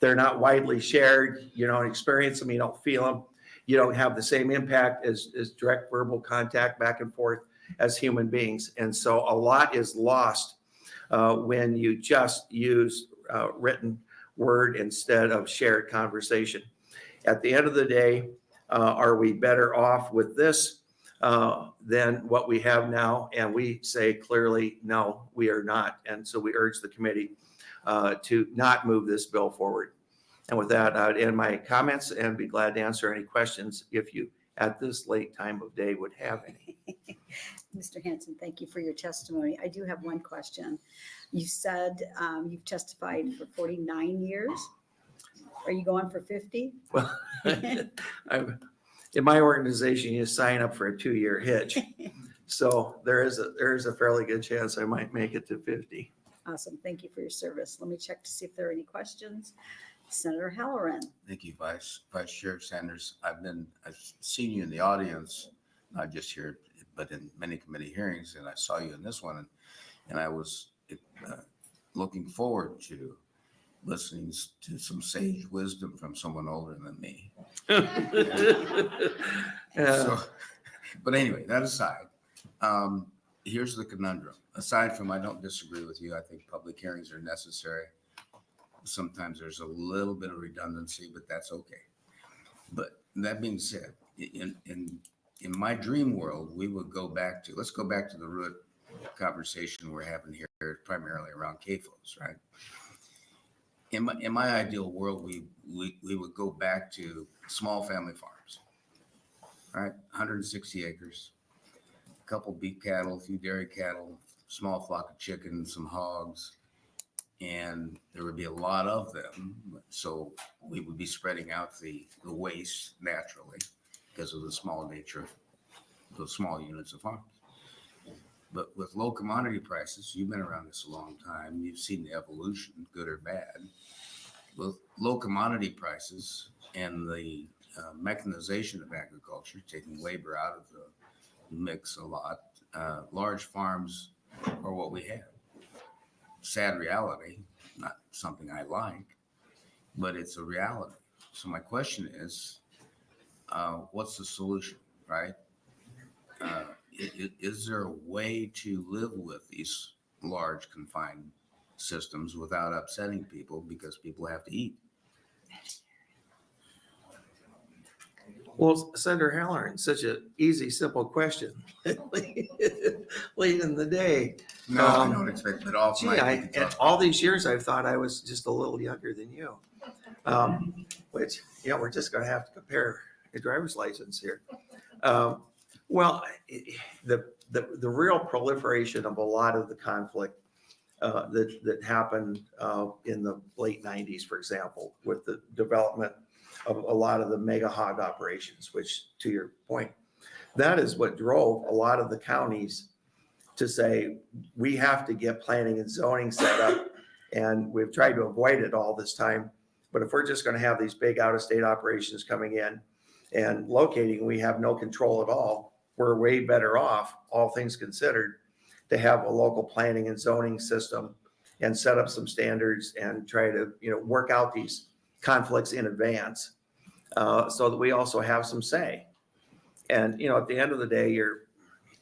They're not widely shared. You don't experience them. You don't feel them. You don't have the same impact as direct verbal contact back and forth as human beings. And so a lot is lost when you just use written word instead of shared conversation. At the end of the day, are we better off with this than what we have now? And we say clearly, no, we are not. And so we urge the committee to not move this bill forward. And with that, I'd end my comments and be glad to answer any questions if you, at this late time of day, would have any. Mr. Hanson, thank you for your testimony. I do have one question. You said you've testified for 49 years. Are you going for 50? Well, in my organization, you sign up for a 2-year hitch. So there is a fairly good chance I might make it to 50. Awesome. Thank you for your service. Let me check to see if there are any questions. Senator Halloran. Thank you, Vice Chair Sanders. I've seen you in the audience, not just here, but in many committee hearings, and I saw you in this one, and I was looking forward to listening to some sage wisdom from someone older than me. So, but anyway, that aside, here's the conundrum. Aside from I don't disagree with you, I think public hearings are necessary. Sometimes there's a little bit of redundancy, but that's okay. But that being said, in my dream world, we would let's go back to the root conversation we're having here, primarily around CAFOs, right? In my ideal world, we would go back to small family farms, right? 160 acres, a couple beef cattle, a few dairy cattle, small flock of chickens, some hogs, and there would be a lot of them. So we would be spreading out the waste naturally because of the small nature of those small units of farms. But with low commodity prices, you've been around this a long time, you've seen the evolution, good or bad. With low commodity prices and the mechanization of agriculture, taking labor out of the mix a lot, large farms are what we have. Sad reality, not something I like, but it's a reality. So my question is, what's the solution, right? Is there a way to live with these large confined systems without upsetting people because people have to eat? Well, Senator Halloran, such an easy, simple question. Late in the day. No, I don't expect it all. All these years, I've thought I was just a little younger than you. Which, we're just going to have to compare a driver's license here. Well, the real proliferation of a lot of the conflict that happened in the late 90s, for example, with the development of a lot of the mega hog operations, which, to your point, that is what drove a lot of the counties to say, we have to get planning and zoning set up. And we've tried to avoid it all this time. But if we're just going to have these big out-of-state operations coming in and locating, we have no control at all. We're way better off, all things considered, to have a local planning and zoning system and set up some standards and try to, work out these conflicts in advance, so that we also have some say. And at the end of the day,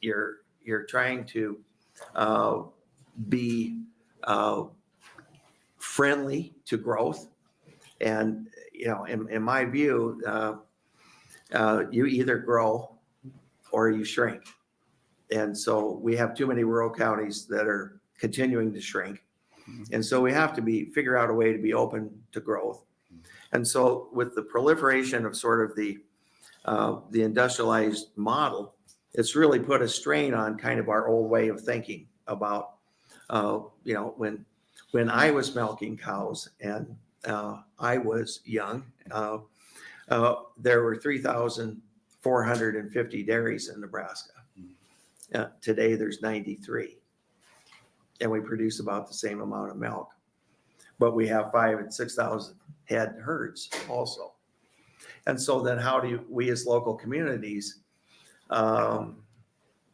you're trying to be friendly to growth. And in my view, you either grow or you shrink. And so we have too many rural counties that are continuing to shrink. And so we have to figure out a way to be open to growth. And so with the proliferation of sort of the industrialized model, it's really put a strain on kind of our old way of thinking about, when I was milking cows and I was young, there were 3,450 dairies in Nebraska. Today there's 93, and we produce about the same amount of milk, but we have 5,000 and 6,000 head herds also. And so then how do we as local communities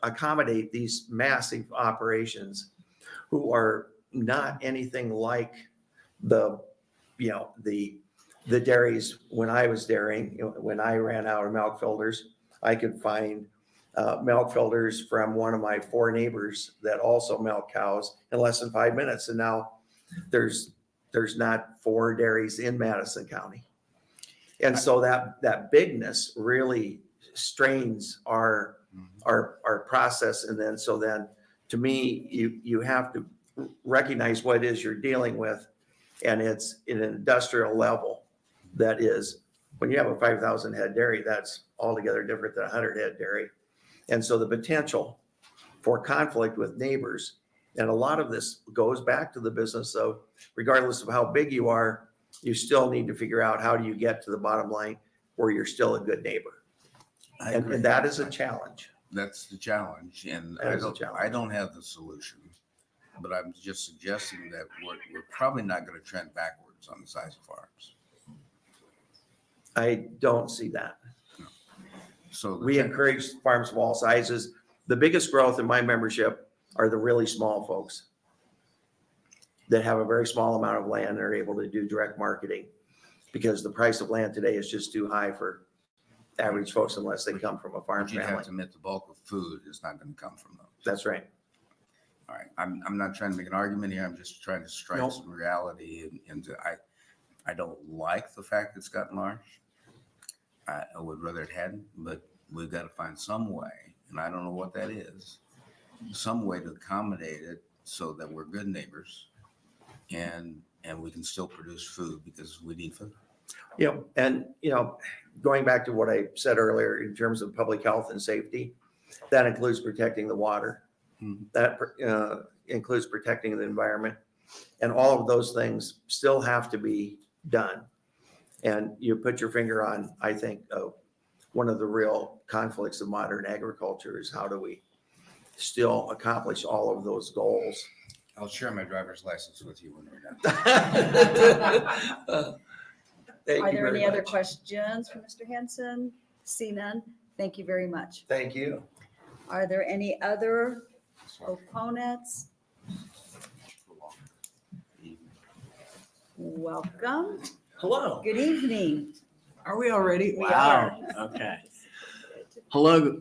accommodate these massive operations who are not anything like the dairies when I was dairying? When I ran out of milk filters, I could find milk filters from one of my 4 neighbors that also milk cows in less than 5 minutes. And now there's not 4 dairies in Madison County. And so that bigness really strains our process. And then, to me, you have to recognize what it is you're dealing with. And it's in an industrial level that is, when you have a 5,000 head dairy, that's altogether different than a 100 head dairy. And so the potential for conflict with neighbors, and a lot of this goes back to the business of, regardless of how big you are, you still need to figure out how do you get to the bottom line where you're still a good neighbor. And that is a challenge. That's the challenge, and I don't have the solution, but I'm just suggesting that we're probably not going to trend backwards on the size of farms. I don't see that. So we encourage farms of all sizes. The biggest growth in my membership are the really small folks that have a very small amount of land and are able to do direct marketing, because the price of land today is just too high for average folks unless they come from a farm But you'd family. have to admit the bulk of food is not going to come from those. That's right. All right, I'm not trying to make an argument here. I'm just trying to strike Nope. some reality. And I don't like the fact it's gotten large. I would rather it hadn't, but we've got to find some way, and I don't know what that is, some way to accommodate it so that we're good neighbors and we can still produce food because we need food. And going back to what I said earlier in terms of public health and safety, that includes protecting the water. That includes protecting the environment, and all of those things still have to be done. And you put your finger on, I think, one of the real conflicts of modern agriculture is how do we still accomplish all of those goals? I'll share my driver's license with you when we're done. Are there any other questions for Mr. Henson? See none. Thank you very much. Thank you. Are there any other opponents? Welcome. Hello. Good evening. Are we already? We Wow. Okay. Hello,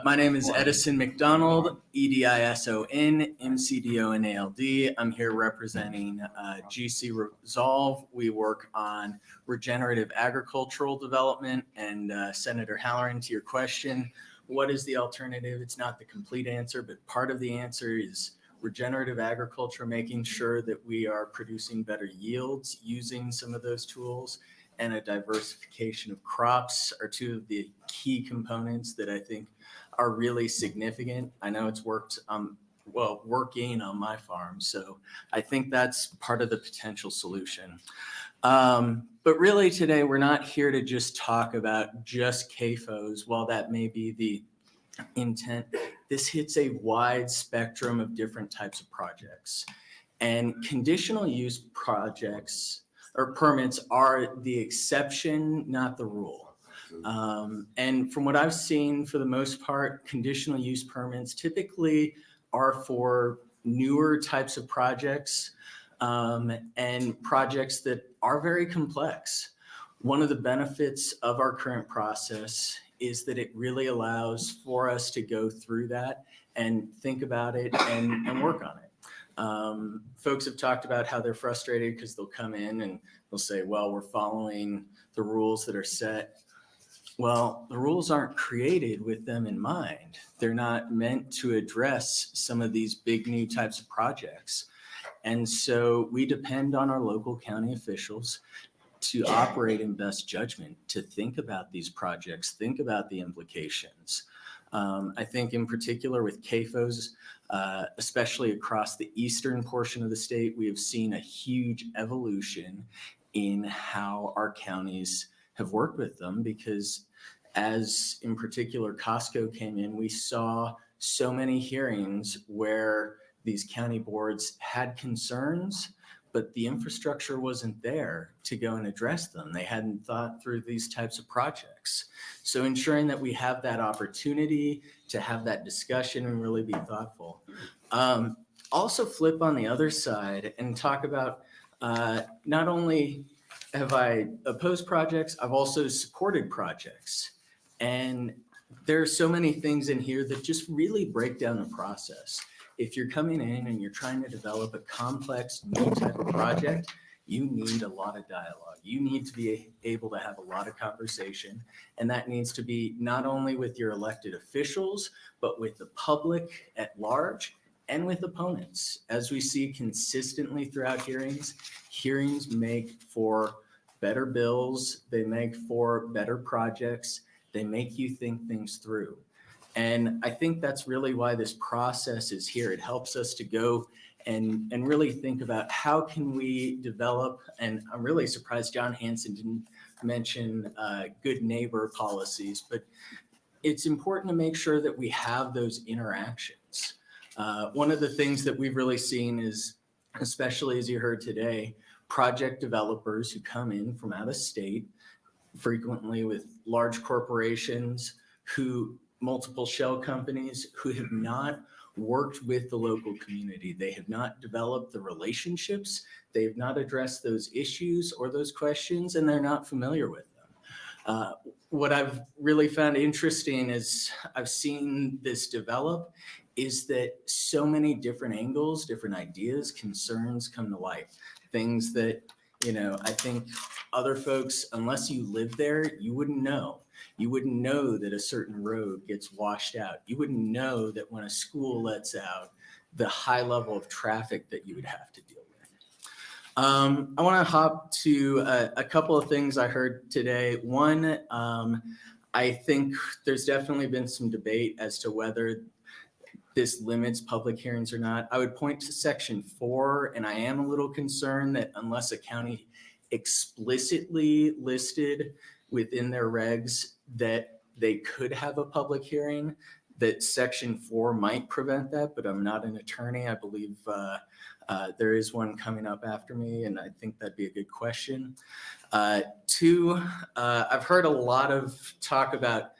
my name is Edison McDonald, EDISON, MCDONALD. I'm here representing GC Resolve. We work on regenerative agricultural development. And Senator Halloran, to your question, what is the alternative? It's not the complete answer, but part of the answer is regenerative agriculture, making sure that we are producing better yields using some of those tools, and a diversification of crops are two of the key components that I think are really significant. I know it's working on my farm, so I think that's part of the potential solution. But really today, we're not here to just talk about just CAFOs. While that may be the intent, this hits a wide spectrum of different types of projects. And conditional use projects or permits are the exception, not the rule. And from what I've seen, for the most part, conditional use permits typically are for newer types of projects and projects that are very complex. One of the benefits of our current process is that it really allows for us to go through that and think about it and work on it. Folks have talked about how they're frustrated because they'll come in and they'll say, well, we're following the rules that are set. Well, the rules aren't created with them in mind. They're not meant to address some of these big new types of projects. And so we depend on our local county officials to operate in best judgment, to think about these projects, think about the implications. I think in particular with CAFOs, especially across the eastern portion of the state, we have seen a huge evolution in how our counties have worked with them, because as in particular Costco came in, we saw so many hearings where these county boards had concerns, but the infrastructure wasn't there to go and address them. They hadn't thought through these types of projects. So ensuring that we have that opportunity to have that discussion and really be thoughtful. Also flip on the other side and talk about not only have I opposed projects, I've also supported projects. And there are so many things in here that just really break down the process. If you're coming in and you're trying to develop a complex new type of project, you need a lot of dialogue. You need to be able to have a lot of conversation. And that needs to be not only with your elected officials, but with the public at large and with opponents. As we see consistently throughout hearings, hearings make for better bills, they make for better projects, they make you think things through. And I think that's really why this process is here. It helps us to go and really think about how can we develop, and I'm really surprised John Hanson didn't mention good neighbor policies, but it's important to make sure that we have those interactions. One of the things that we've really seen is, especially as you heard today, project developers who come in from out of state, frequently with large corporations, multiple shell companies who have not worked with the local community. They have not developed the relationships. They have not addressed those issues or those questions, and they're not familiar with them. What I've really found interesting as I've seen this develop is that so many different angles, different ideas, concerns come to light. Things that, I think other folks, unless you live there, you wouldn't know. You wouldn't know that a certain road gets washed out. You wouldn't know that when a school lets out, the high level of traffic that you would have to deal with. I want to hop to a couple of things I heard today. One, I think there's definitely been some debate as to whether this limits public hearings or not. I would point to Section 4, and I am a little concerned that unless a county explicitly listed within their regs that they could have a public hearing, that Section 4 might prevent that, but I'm not an attorney. I believe there is one coming up after me, and I think that'd be a good question. Two, I've heard a lot of talk about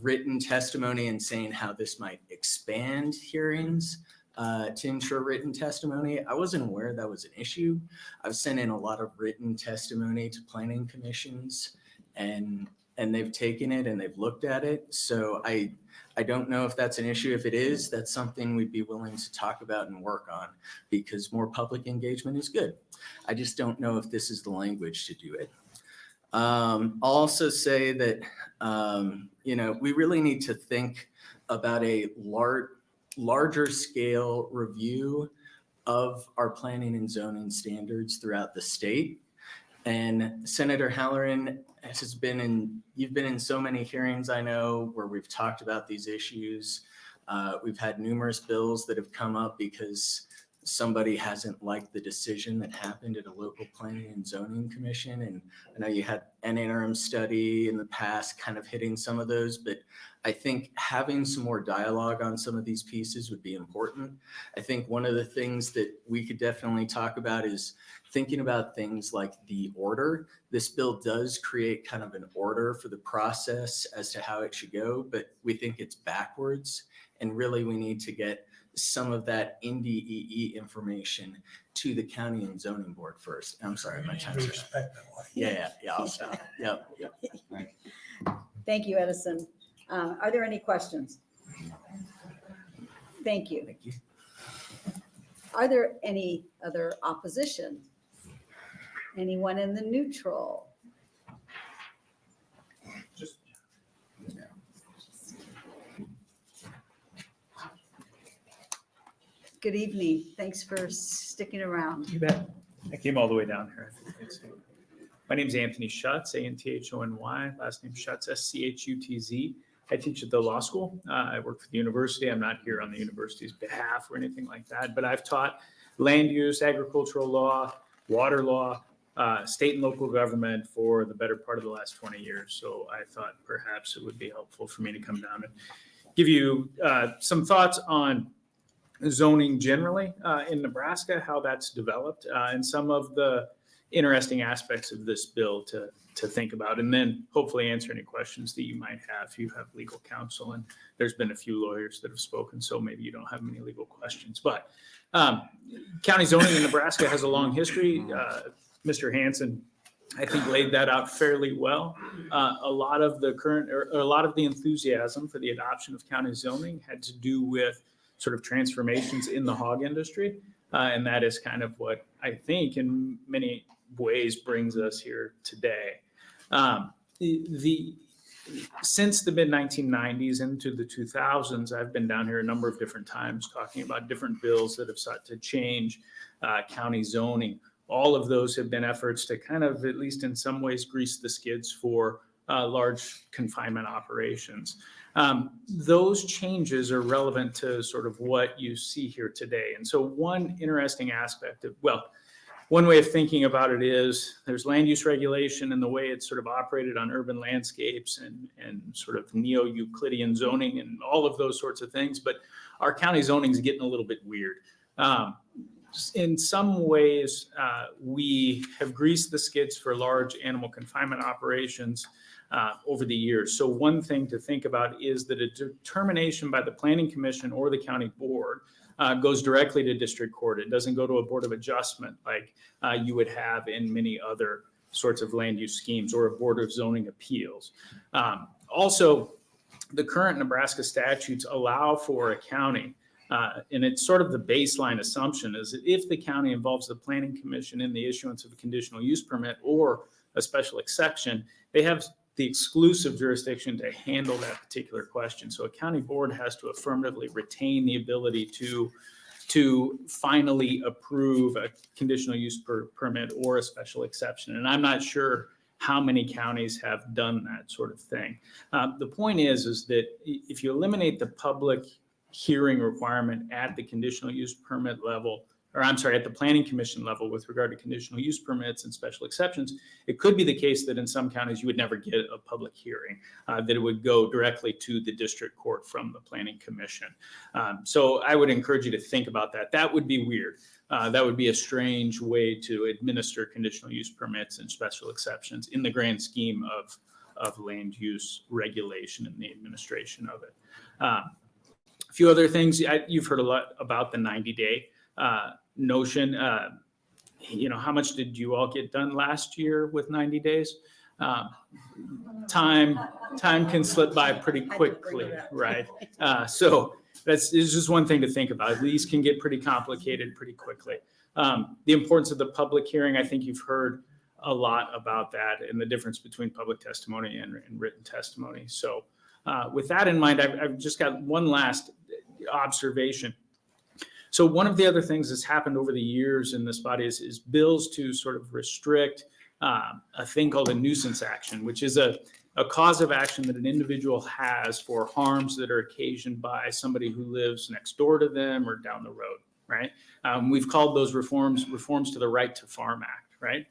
written testimony and saying how this might expand hearings to ensure written testimony. I wasn't aware that was an issue. I've sent in a lot of written testimony to planning commissions, and they've taken it and they've looked at it. So I don't know if that's an issue. If it is, that's something we'd be willing to talk about and work on, because more public engagement is good. I just don't know if this is the language to do it. I'll also say that, we really need to think about a larger scale review of our planning and zoning standards throughout the state. And Senator Halloran you've been in so many hearings, I know, where we've talked about these issues. We've had numerous bills that have come up because somebody hasn't liked the decision that happened at a local planning and zoning commission. And I know you had an interim study in the past kind of hitting some of those, but I think having some more dialogue on some of these pieces would be important. I think one of the things that we could definitely talk about is thinking about things like the order. This bill does create kind of an order for the process as to how it should go, but we think it's backwards. And really we need to get some of that NDEE information to the county and zoning board first. I'm sorry, my time's up. Yeah, I'll stop. Yep. Thank you, Edison. Are there any questions? Thank you. Thank you. Are there any other opposition? Anyone in the neutral? Good evening. Thanks for sticking around. You bet. I came all the way down here. My name is Anthony Schutz, Anthony. Last name Schutz, Schutz. I teach at the law school. I work for the university. I'm not here on the university's behalf or anything like that, but I've taught land use, agricultural law, water law, state and local government for the better part of the last 20 years. So I thought perhaps it would be helpful for me to come down and give you some thoughts on zoning generally in Nebraska, how that's developed, and some of the interesting aspects of this bill to think about, and then hopefully answer any questions that you might have if you have legal counsel. And there's been a few lawyers that have spoken, so maybe you don't have any legal questions. But county zoning in Nebraska has a long history. Mr. Hanson, I think, laid that out fairly well. A lot of the enthusiasm for the adoption of county zoning had to do with sort of transformations in the hog industry. And that is kind of what I think in many ways brings us here today. Since the mid 1990s into the 2000s, I've been down here a number of different times talking about different bills that have sought to change county zoning. All of those have been efforts to kind of, at least in some ways, grease the skids for large confinement operations. Those changes are relevant to sort of what you see here today. And so one interesting aspect of, one way of thinking about it is there's land use regulation and the way it's sort of operated on urban landscapes and sort of neo-Euclidean zoning and all of those sorts of things. But our county zoning is getting a little bit weird. In some ways, we have greased the skids for large animal confinement operations over the years. So one thing to think about is that a determination by the Planning Commission or the county board goes directly to district court. It doesn't go to a board of adjustment like you would have in many other sorts of land use schemes or a board of zoning appeals. Also, the current Nebraska statutes allow for a county, and it's sort of the baseline assumption is that if the county involves the Planning Commission in the issuance of a conditional use permit or a special exception, they have the exclusive jurisdiction to handle that particular question. So a county board has to affirmatively retain the ability to finally approve a conditional use permit or a special exception. And I'm not sure how many counties have done that sort of thing. The point is that if you eliminate the public hearing requirement at the conditional use permit level, or I'm sorry, at the Planning Commission level with regard to conditional use permits and special exceptions, it could be the case that in some counties you would never get a public hearing, that it would go directly to the district court from the Planning Commission. So I would encourage you to think about that. That would be weird. That would be a strange way to administer conditional use permits and special exceptions in the grand scheme of land use regulation and the administration of it. A few other things, you've heard a lot about the 90-day notion. How much did you all get done last year with 90 days? Time can slip by pretty quickly, right? So it's just one thing to think about. These can get pretty complicated pretty quickly. The importance of the public hearing, I think you've heard a lot about that and the difference between public testimony and written testimony. So with that in mind, I've just got one last observation. So one of the other things that's happened over the years in this body is bills to sort of restrict a thing called a nuisance action, which is a cause of action that an individual has for harms that are occasioned by somebody who lives next door to them or down the road, right? We've called those reforms to the Right to Farm Act, right?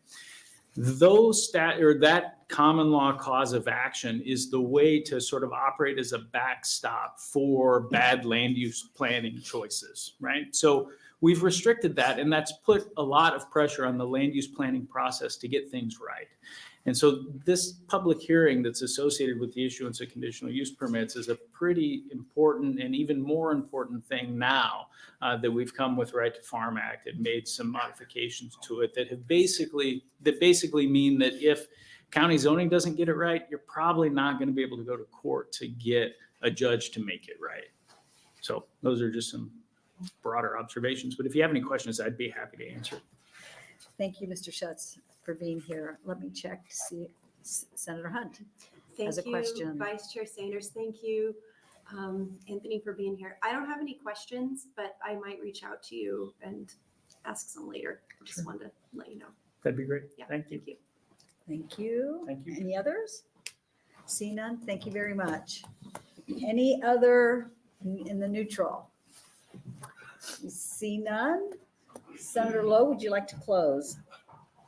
That common law cause of action is the way to sort of operate as a backstop for bad land use planning choices, right? So we've restricted that, and that's put a lot of pressure on the land use planning process to get things right. And so this public hearing that's associated with the issuance of conditional use permits is a pretty important and even more important thing now that we've come with Right to Farm Act and made some modifications to it that basically mean that if county zoning doesn't get it right, you're probably not going to be able to go to court to get a judge to make it right. So those are just some broader observations. But if you have any questions, I'd be happy to answer. Thank you, Mr. Schutz, for being here. Let me check to see Senator Hunt has a Thank you, question. Vice Chair Sanders. Thank you, Anthony, for being here. I don't have any questions, but I might reach out to you and ask some later. I just wanted to let you know. That'd be great. Yeah, Thank you. Thank you. Thank you. Any others? See none? Thank you very much. Any other in the neutral? See none? Senator Lowe, would you like to close?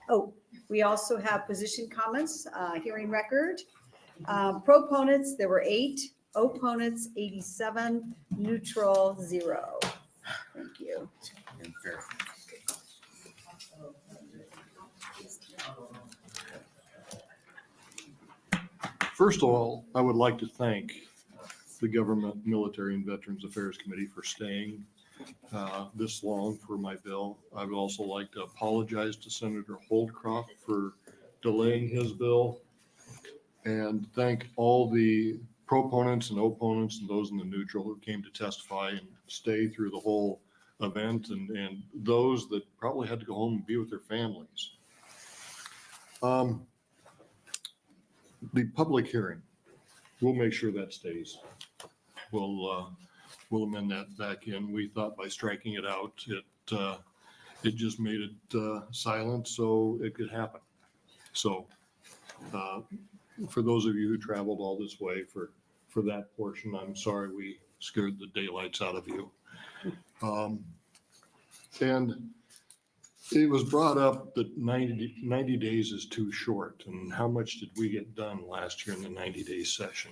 Oh, we also have position comments, hearing record. Proponents, there were 8. Opponents, 87. Neutral, 0. Thank you. First of all, I would like to thank the Government, Military, and Veterans Affairs Committee for staying this long for my bill. I would also like to apologize to Senator Holdcroft for delaying his bill and thank all the proponents and opponents and those in the neutral who came to testify and stay through the whole event and those that probably had to go home and be with their families. The public hearing, we'll make sure that stays. We'll amend that back in. We thought by striking it out, it just made it silent so it could happen. So for those of you who traveled all this way for that portion, I'm sorry we scared the daylights out of you. And it was brought up that 90 days is too short. And how much did we get done last year in the 90-day session?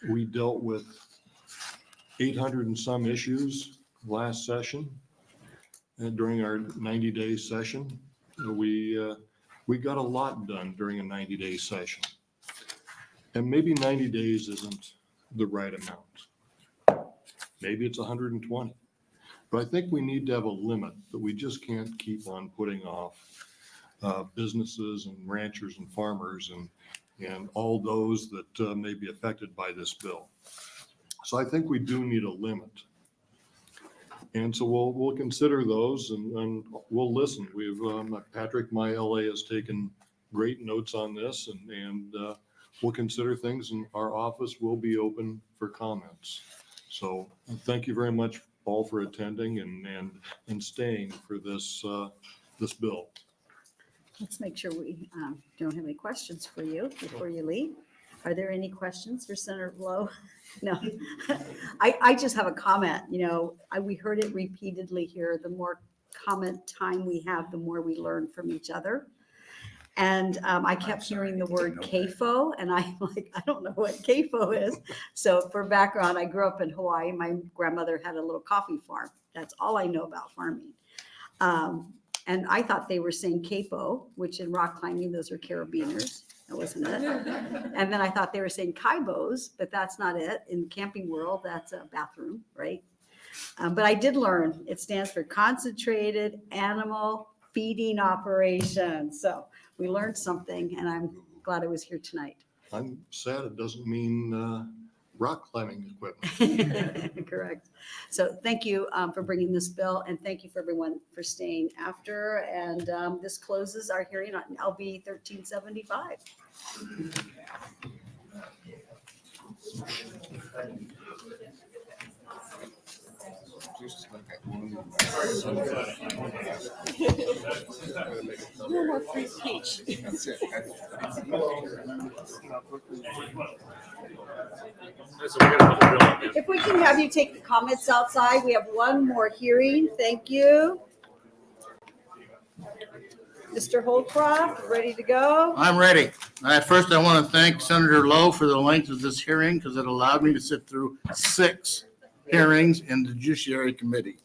We dealt with 800 and some issues last session. And during our 90-day session, we got a lot done during a 90-day session. And maybe 90 days isn't the right amount. Maybe it's 120. But I think we need to have a limit that we just can't keep on putting off businesses and ranchers and farmers and all those that may be affected by this bill. So I think we do need a limit. And so we'll consider those and we'll listen. We've Patrick, my LA, has taken great notes on this and we'll consider things, and our office will be open for comments. So thank you very much, Paul, for attending and staying for this bill. Let's make sure we don't have any questions for you before you leave. Are there any questions for Senator Lowe? No. I just have a comment. You know, we heard it repeatedly here. The more comment time we have, the more we learn from each other. And I kept hearing the word CAFO, and I'm like, I don't know what CAFO is. So for background, I grew up in Hawaii. My grandmother had a little coffee farm. That's all I know about farming. And I thought they were saying CAFO, which in rock climbing, those are carabiners. That wasn't it. And then I thought they were saying kaibos, but that's not it. In the camping world, that's a bathroom, right? But I did learn it stands for Concentrated Animal Feeding Operation. So we learned something, and I'm glad I was here tonight. I'm sad it doesn't mean rock climbing equipment. Correct. So thank you for bringing this bill, and thank you for everyone for staying after. And this closes our hearing on LB 1375. No more free speech. If we can have you take the comments outside, we have one more hearing. Thank you. Mr. Holdcroft, ready to go? I'm ready. First, I want to thank Senator Lowe for the length of this hearing because it allowed me to sit through 6 hearings in the Judiciary Committee.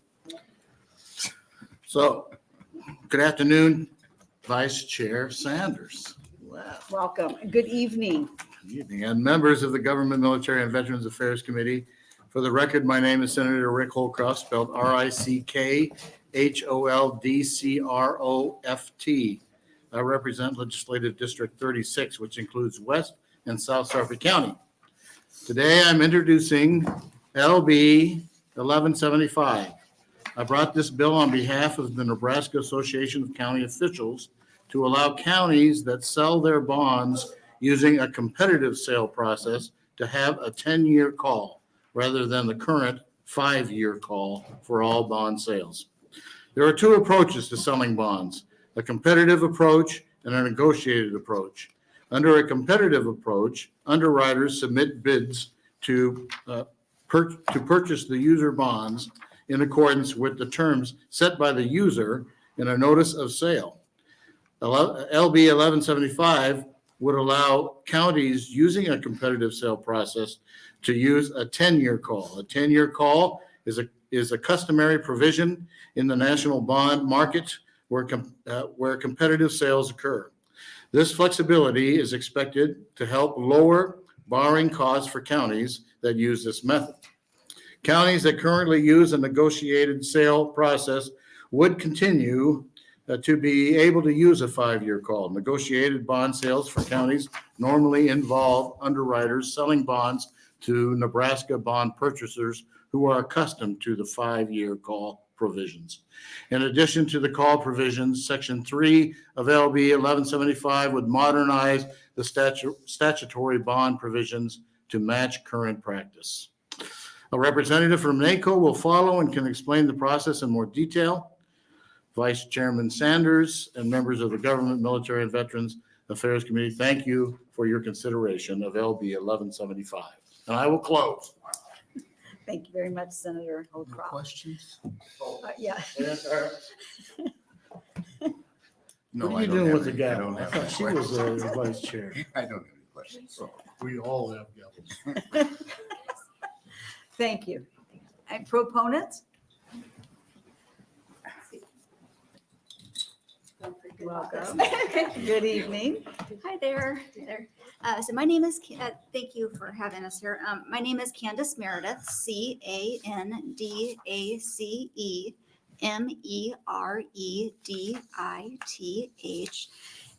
So, good afternoon, Vice Chair Sanders. Wow. Welcome. Good evening. Good evening. And members of the Government, Military, and Veterans Affairs Committee. For the record, my name is Senator Rick Holdcroft, spelled RickHoldcroft. I represent Legislative District 36, which includes West and South Suffolk County. Today, I'm introducing LB 1175. I brought this bill on behalf of the Nebraska Association of County Officials to allow counties that sell their bonds using a competitive sale process to have a 10-year call rather than the current 5-year call for all bond sales. There are 2 approaches to selling bonds, a competitive approach and a negotiated approach. Under a competitive approach, underwriters submit bids to purchase the user bonds in accordance with the terms set by the user in a notice of sale. LB 1175 would allow counties using a competitive sale process to use a 10-year call. A 10-year call is a customary provision in the national bond market where competitive sales occur. This flexibility is expected to help lower borrowing costs for counties that use this method. Counties that currently use a negotiated sale process would continue to be able to use a 5-year call. Negotiated bond sales for counties normally involve underwriters selling bonds to Nebraska bond purchasers who are accustomed to the 5-year call provisions. In addition to the call provisions, Section 3 of LB 1175 would modernize the statutory bond provisions to match current practice. A representative from NACO will follow and can explain the process in more detail. Vice Chairman Sanders and members of the Government, Military, and Veterans Affairs Committee, thank you for your consideration of LB 1175. And I will close. Thank you very much, Senator Holdcroft. Questions? Yeah. No, What are I you don't doing have with the any- I gavel? don't I have thought any she was questions. the vice chair. I don't have any questions. We all have gavels. Thank you. And proponents? Welcome. Good evening. Hi there. So my name is, thank you for having us here. My name is Candace Meredith, Candace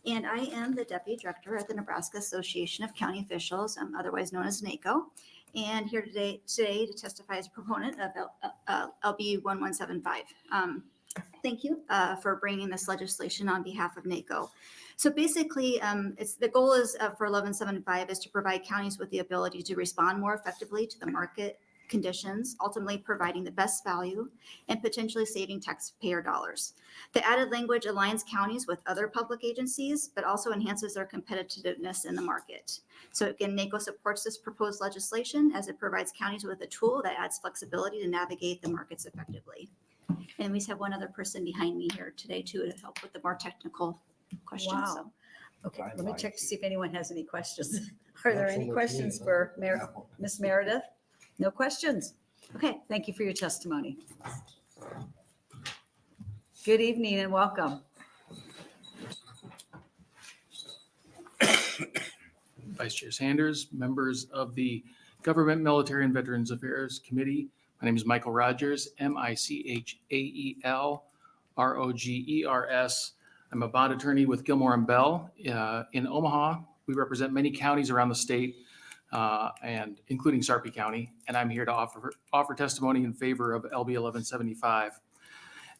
and I am the Deputy Director at the Nebraska Association of County Officials, otherwise known as NACO, and here today to testify as a proponent of LB 1175. Thank you for bringing this legislation on behalf of NACO. So basically, the goal is for 1175 is to provide counties with the ability to respond more effectively to the market conditions, ultimately providing the best value and potentially saving taxpayer dollars. The added language aligns counties with other public agencies, but also enhances their competitiveness in the market. So again, NACO supports this proposed legislation as it provides counties with a tool that adds flexibility to navigate the markets effectively. And we just have one other person behind me here today too to help with the more technical questions. Wow. So. Okay, let me check to see if anyone has any questions. Are there any questions for Ms. Meredith? No questions? Okay, thank you for your testimony. Good evening and welcome. Vice Chair Sanders, members of the Government, Military, and Veterans Affairs Committee. My name is Michael Rogers, Michaelrogers. I'm a bond attorney with Gilmore & Bell in Omaha. We represent many counties around the state, and including Sarpy County, and I'm here to offer testimony in favor of LB 1175.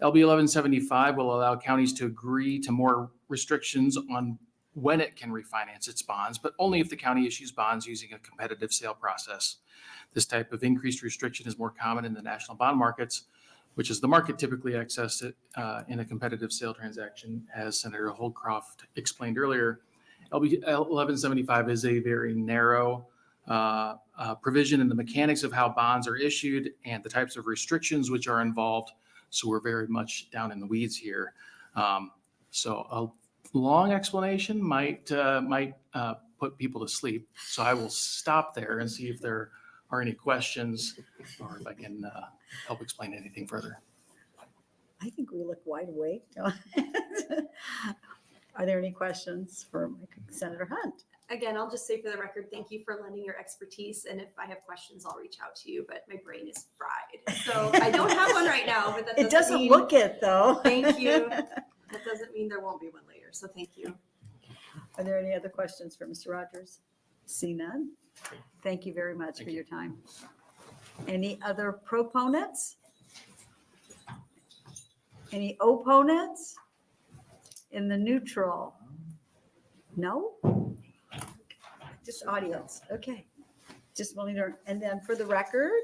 LB 1175 will allow counties to agree to more restrictions on when it can refinance its bonds, but only if the county issues bonds using a competitive sale process. This type of increased restriction is more common in the national bond markets, which is the market typically accessed it in a competitive sale transaction, as Senator Holdcroft explained earlier. LB 1175 is a very narrow provision in the mechanics of how bonds are issued and the types of restrictions which are involved. So we're very much down in the weeds here. So a long explanation might put people to sleep. So I will stop there and see if there are any questions or if I can help explain anything further. I think we look wide awake. Are there any questions for Senator Hunt? Again, I'll just say for the record, thank you for lending your expertise. And if I have questions, I'll reach out to you, but my brain is fried. So I don't have one right now, but that It doesn't mean, look it though. Thank you. That doesn't mean there won't be one later. So thank you. Are there any other questions for Mr. Rogers? See none. Thank you very much for your time. Any other proponents? Any opponents? In the neutral? No? Just audience. Okay. Just wanting to, and then for the record,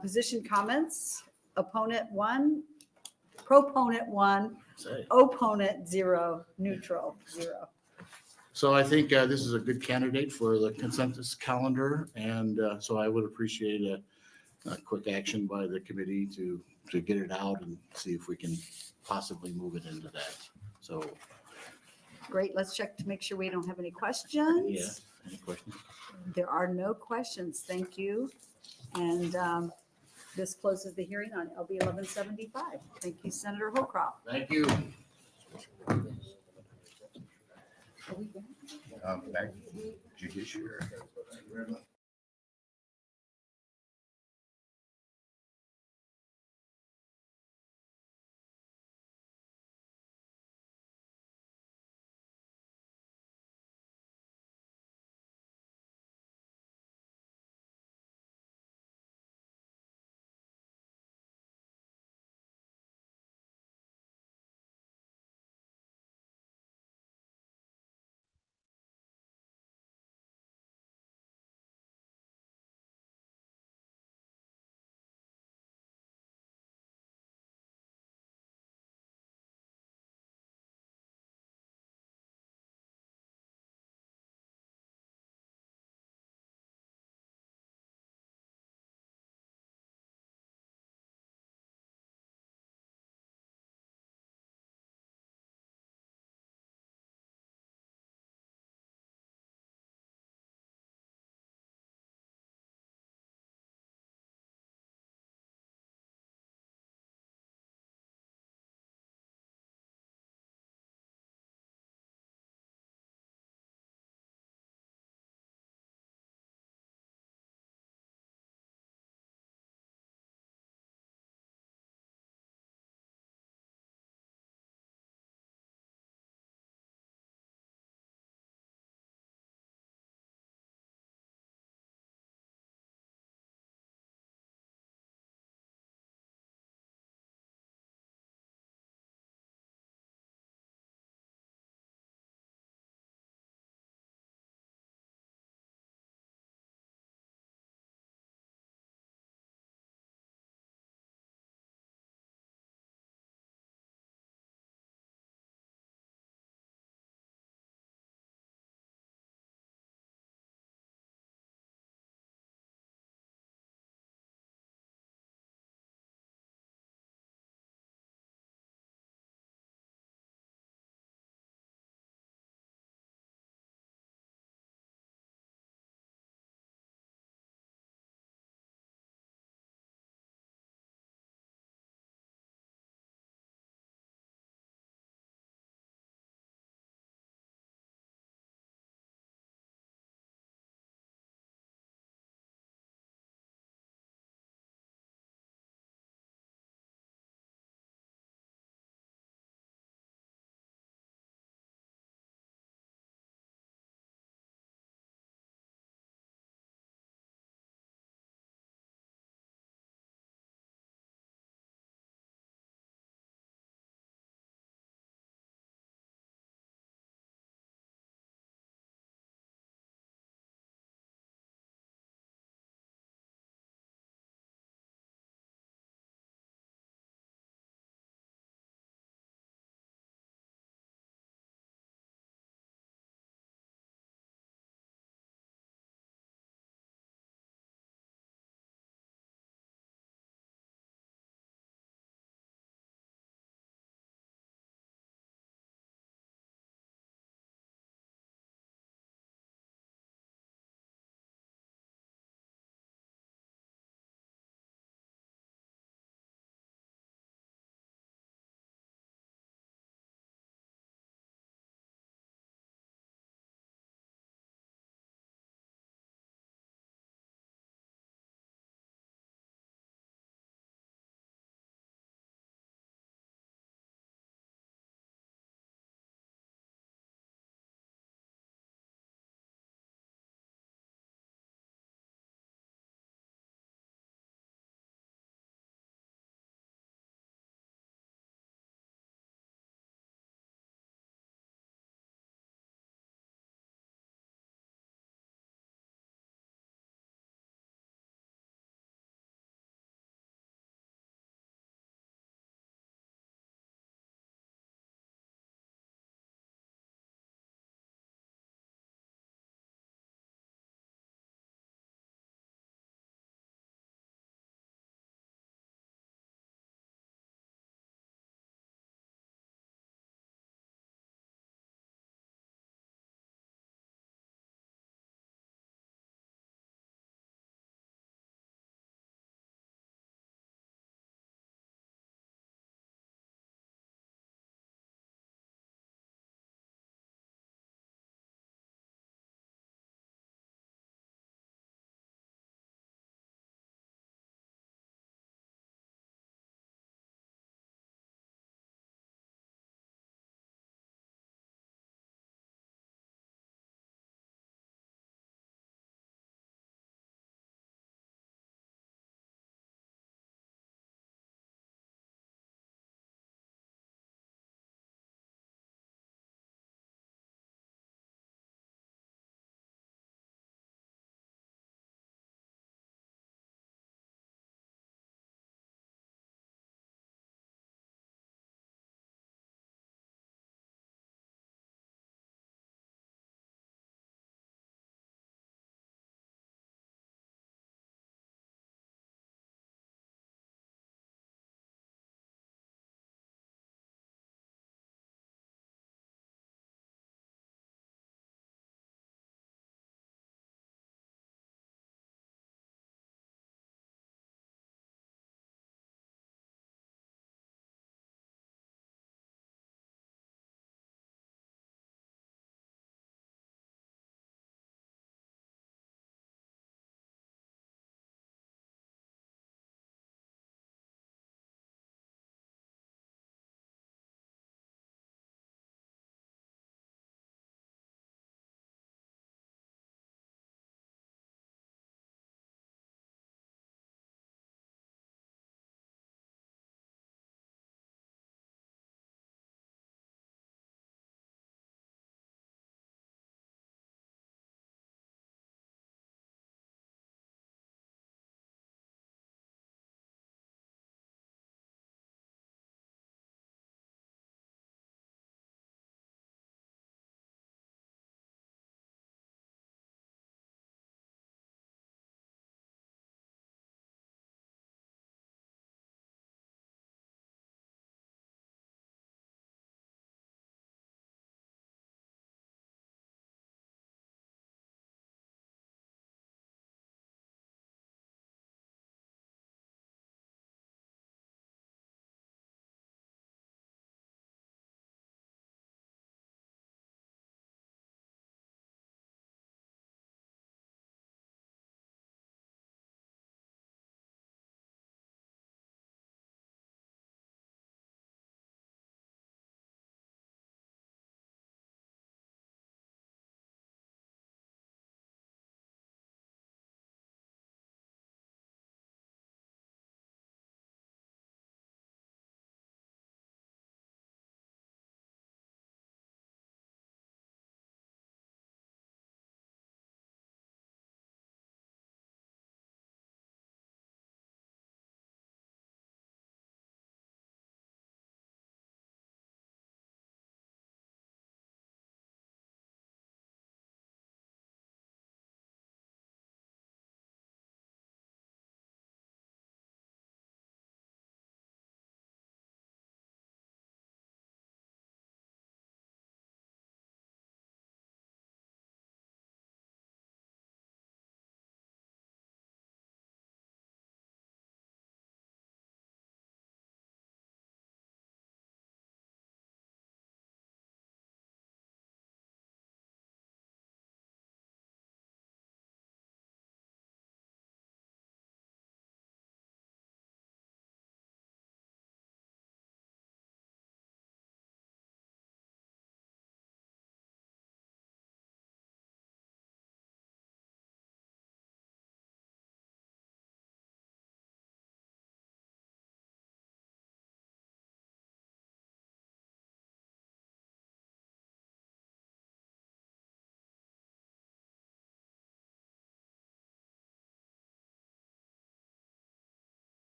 position comments, opponent 1, proponent 1, opponent 0, neutral 0. So I think this is a good candidate for the consensus calendar, and so I would appreciate a quick action by the committee to get it out and see if we can possibly move it into that. So. Great. Let's check to make sure we don't have any questions. Yeah. Any questions? There are no questions. Thank you. And this closes the hearing on LB 1175. Thank you, Senator Holdcroft. Thank you. Back judiciary.